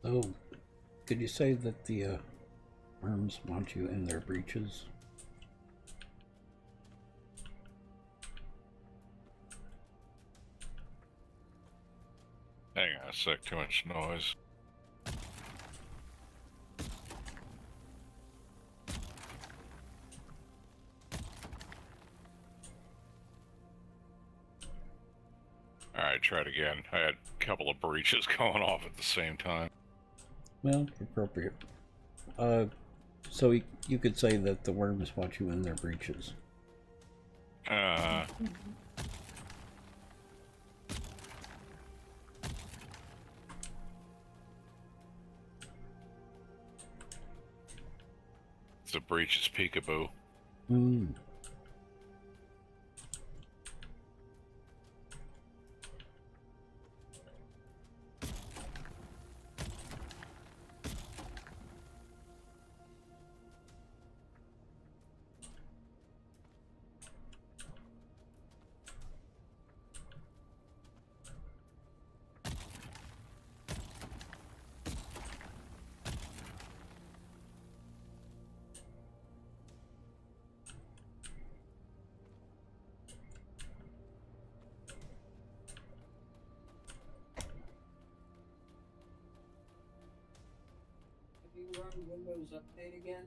Oh, could you say that the worms want you in their breeches? Hang on a sec, too much noise. Alright, try it again. I had a couple of breaches going off at the same time. Well, appropriate. So you could say that the worms want you in their breeches. It's a breaches peekaboo. Hmm. Have you run Windows Update again?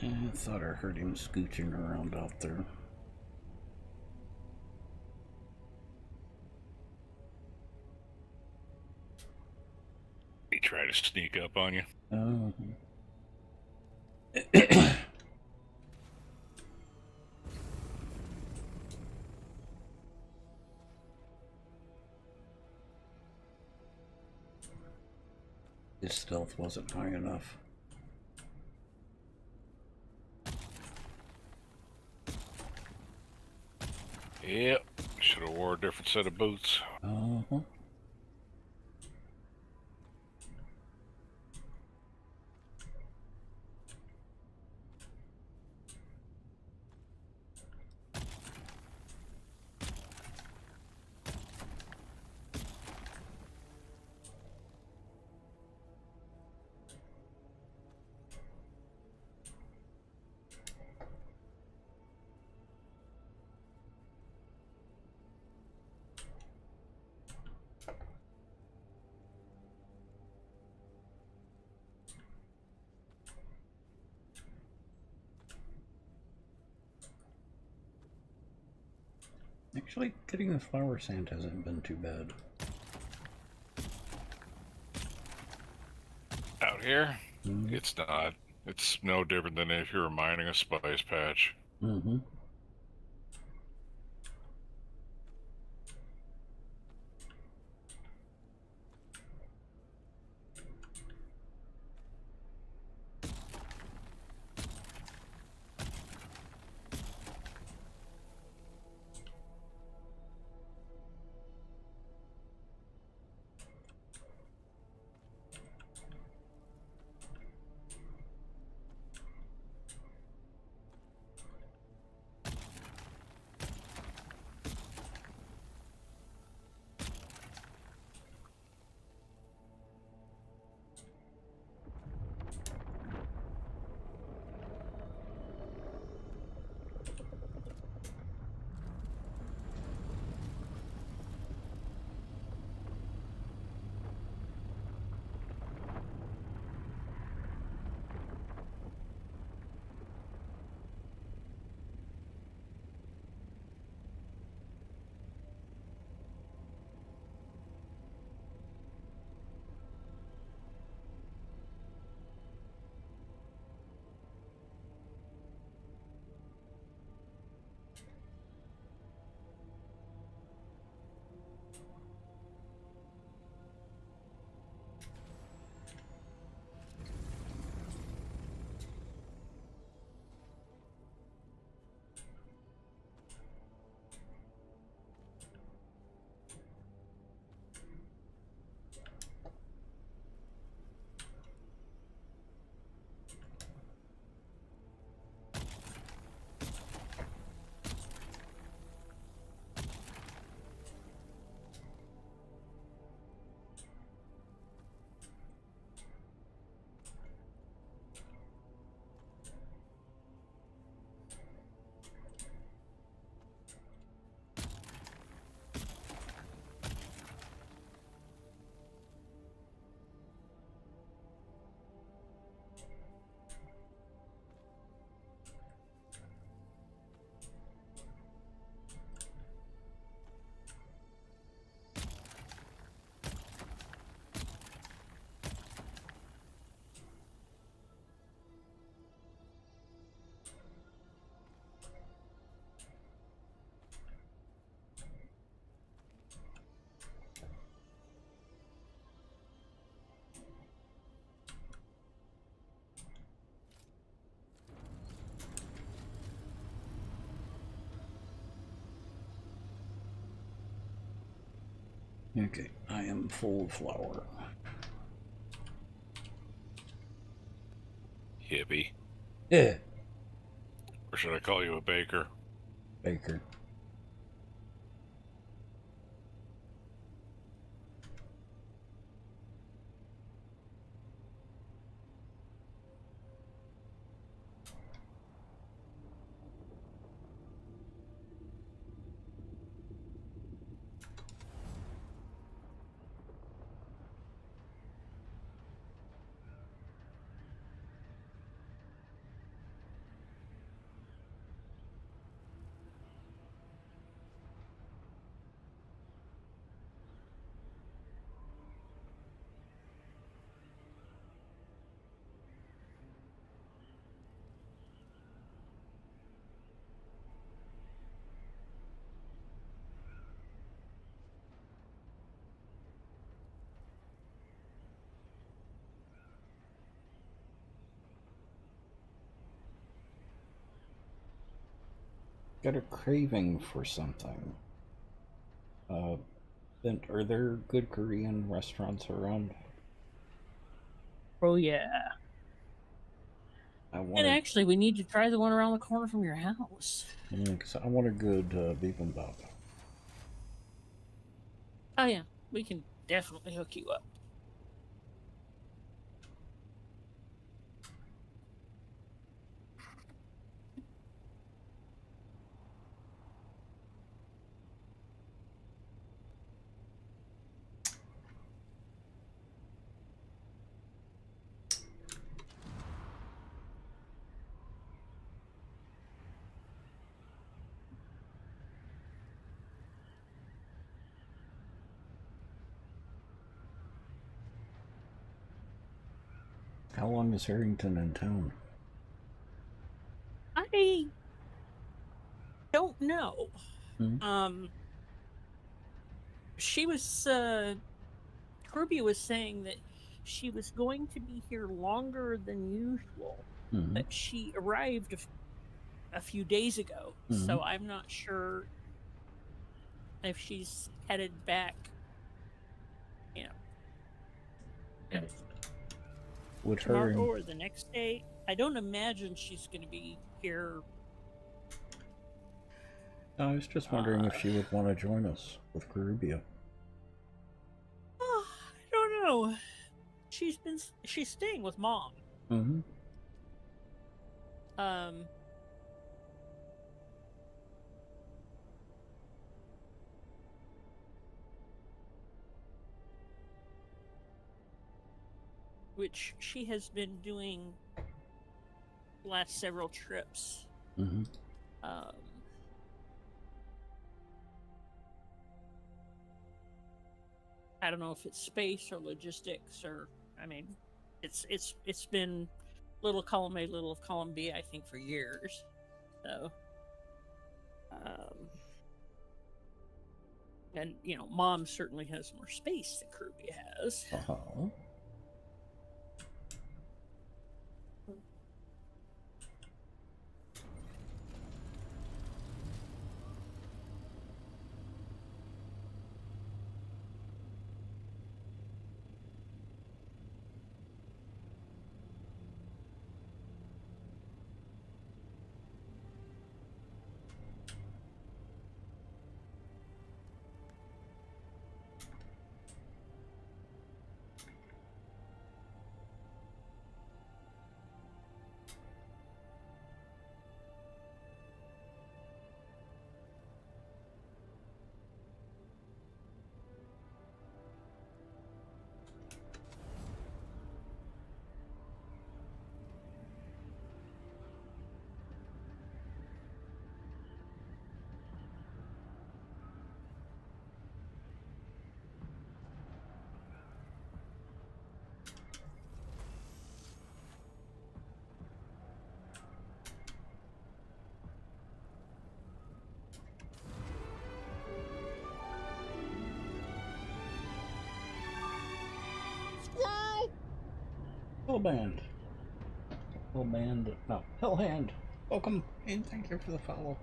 I thought I heard him scooching around out there. He tried to sneak up on you. Oh. His stealth wasn't high enough. Yep. Should have wore a different set of boots. Uh-huh. Actually, getting the flower sand hasn't been too bad. Out here, it's not. It's no different than if you were mining a spice patch. Mm-hmm. Okay, I am full of flour. Hippie. Yeah. Or should I call you a baker? Baker. got a craving for something. Then are there good Korean restaurants around? Oh yeah. And actually, we need to try the one around the corner from your house. Yeah, because I want a good bibimbap. Oh yeah, we can definitely hook you up. How long is Harrington in town? I don't know. She was Kirby was saying that she was going to be here longer than usual, but she arrived a few days ago, so I'm not sure if she's headed back. You know, Would tomorrow her or the next day. I don't imagine she's going to be here. I was just wondering if she would want to join us with Caribia. Oh, I don't know. She's staying with Mom. Which she has been doing the last several trips. I don't know if it's space or logistics or, I mean, it's been little column A, little column B, I think, for years. So, and you know, Mom certainly has more space than Kirby has. Hellband. Hellband. No, Hellhand. Welcome and thank you for the follow.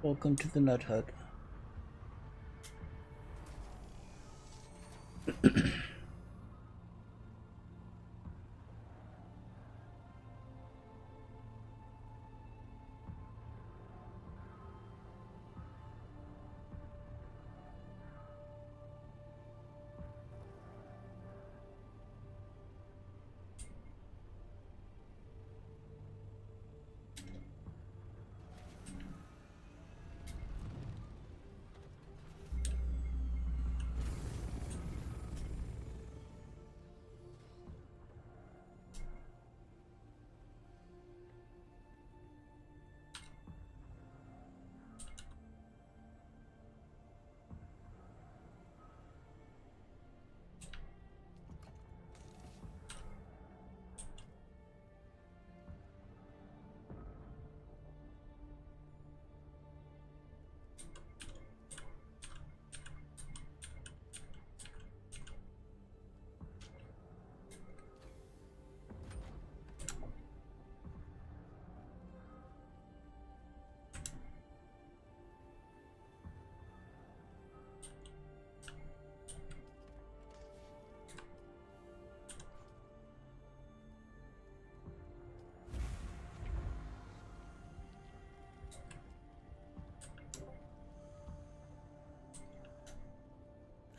Welcome to the Nut Hut.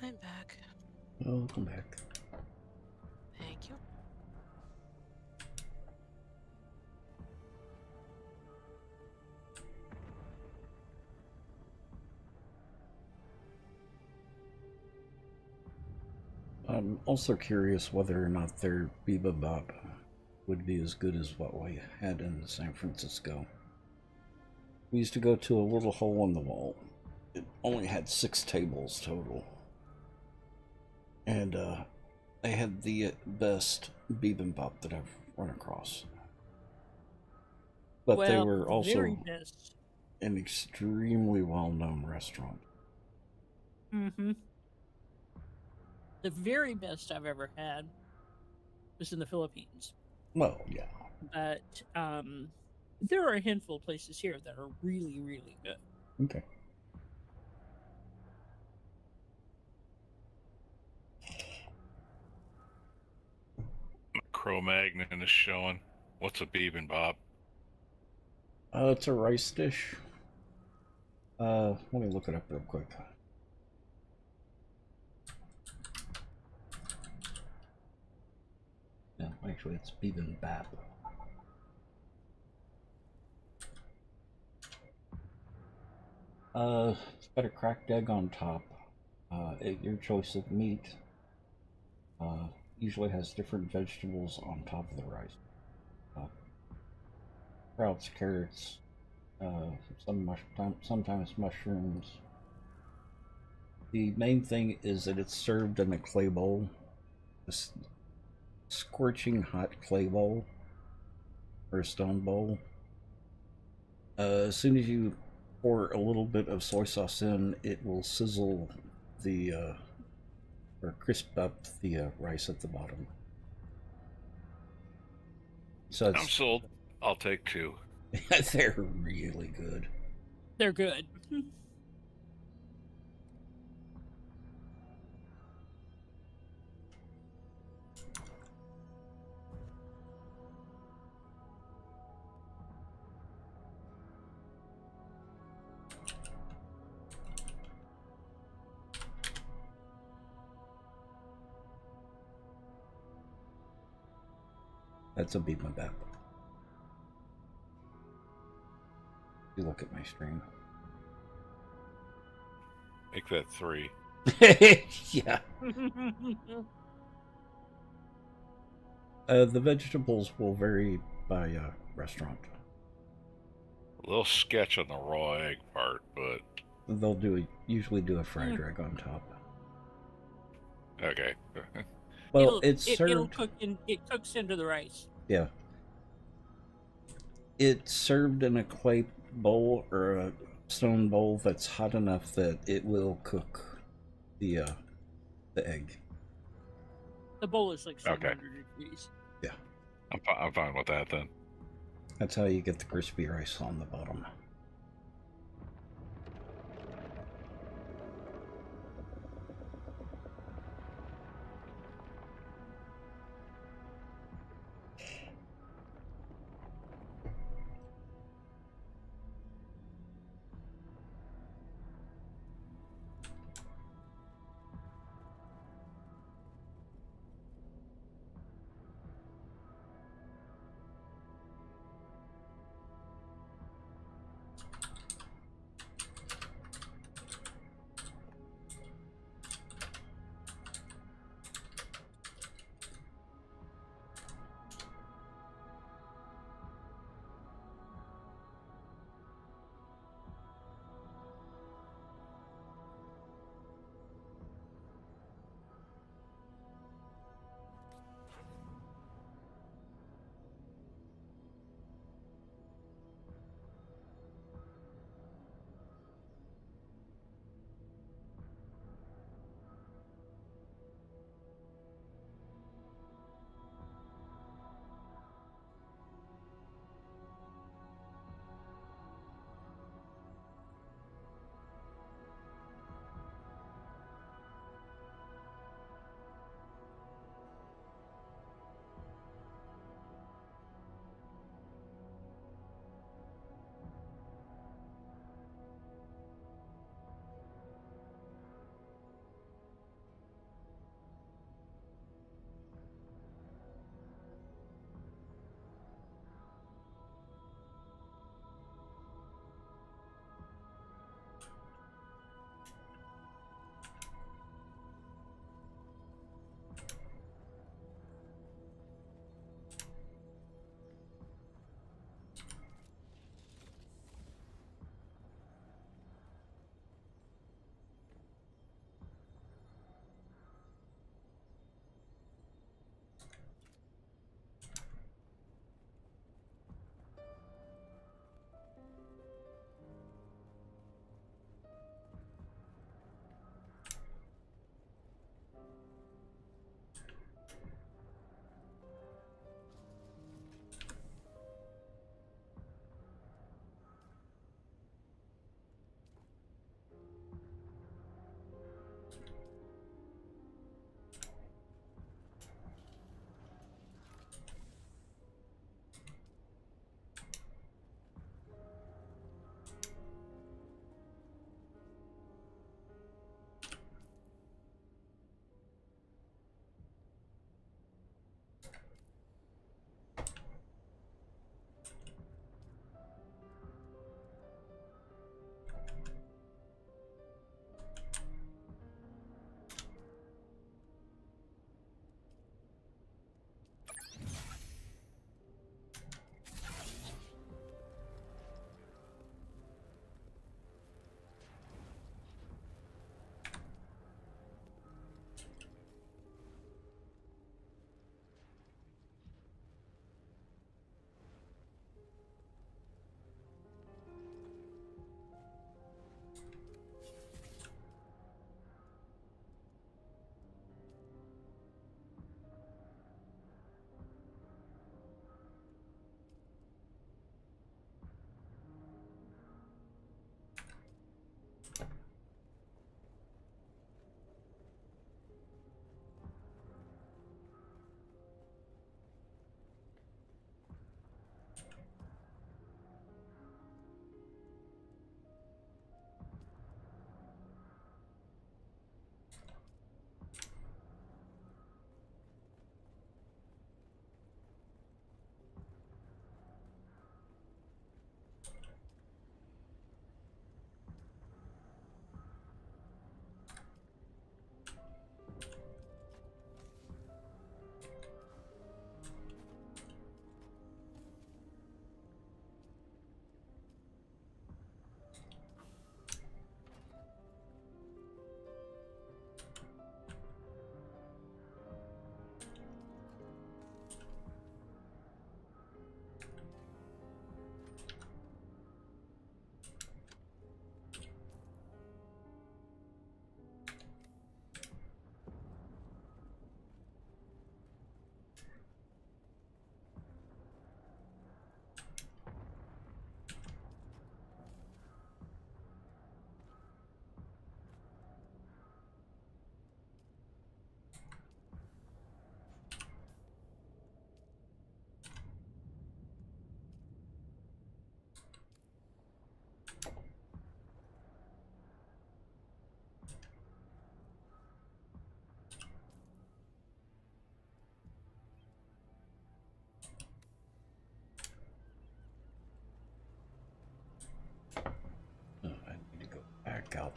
I'm back. Welcome back. Thank you. I'm also curious whether or not their bibimbap would be as good as what we had in San Francisco. We used to go to a little hole in the wall. It only had 6 tables total. And they had the best bibimbap that I've run across. But they were also an extremely well-known restaurant. Mm-hmm. The very best I've ever had was in the Philippines. Well, yeah. But there are a handful of places here that are really, really good. Okay. Cro-Magnon is showing. What's a bibimbap? It's a rice dish. Let me look it up real quick. No, actually, it's bibimbap. It's got a cracked egg on top. Your choice of meat. Usually has different vegetables on top of the rice. Sprouts, carrots, sometimes mushrooms. The main thing is that it's served in a clay bowl. This scorching hot clay bowl. Or a stone bowl. As soon as you pour a little bit of soy sauce in, it will sizzle the or crisp up the rice at the bottom. So I'm sold. I'll take 2. They're really good. They're good. That's a bibimbap. You look at my stream. Make that 3. Yeah. The vegetables will vary by restaurant. A little sketch on the raw egg part, but They'll usually do a fried egg on top. okay. Well, it'll cook in. It cooks into the rice. Yeah. It's served in a clay bowl or a stone bowl that's hot enough that it will cook the egg. The bowl is like 700 degrees. Yeah. I'm fine with that then. That's how you get the crispy rice on the bottom.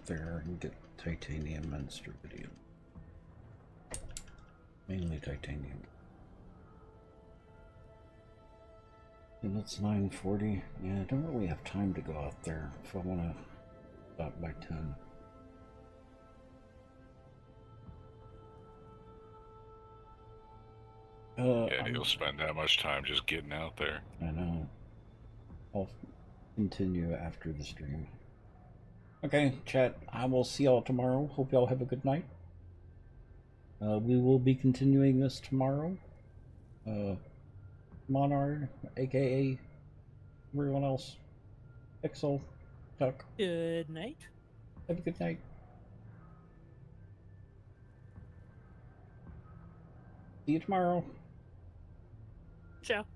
up there and get titanium and strubidium. Mainly titanium. And it's 9:40. Yeah, I don't really have time to go out there if I want to stop by 10. Yeah, you'll spend that much time just getting out there. I know. I'll continue after the stream. Okay, chat. I will see y'all tomorrow. Hope y'all have a good night. We will be continuing this tomorrow. Monard, aka everyone else. Pixel, Tuck. Good night. Have a good night. See you tomorrow. Ciao.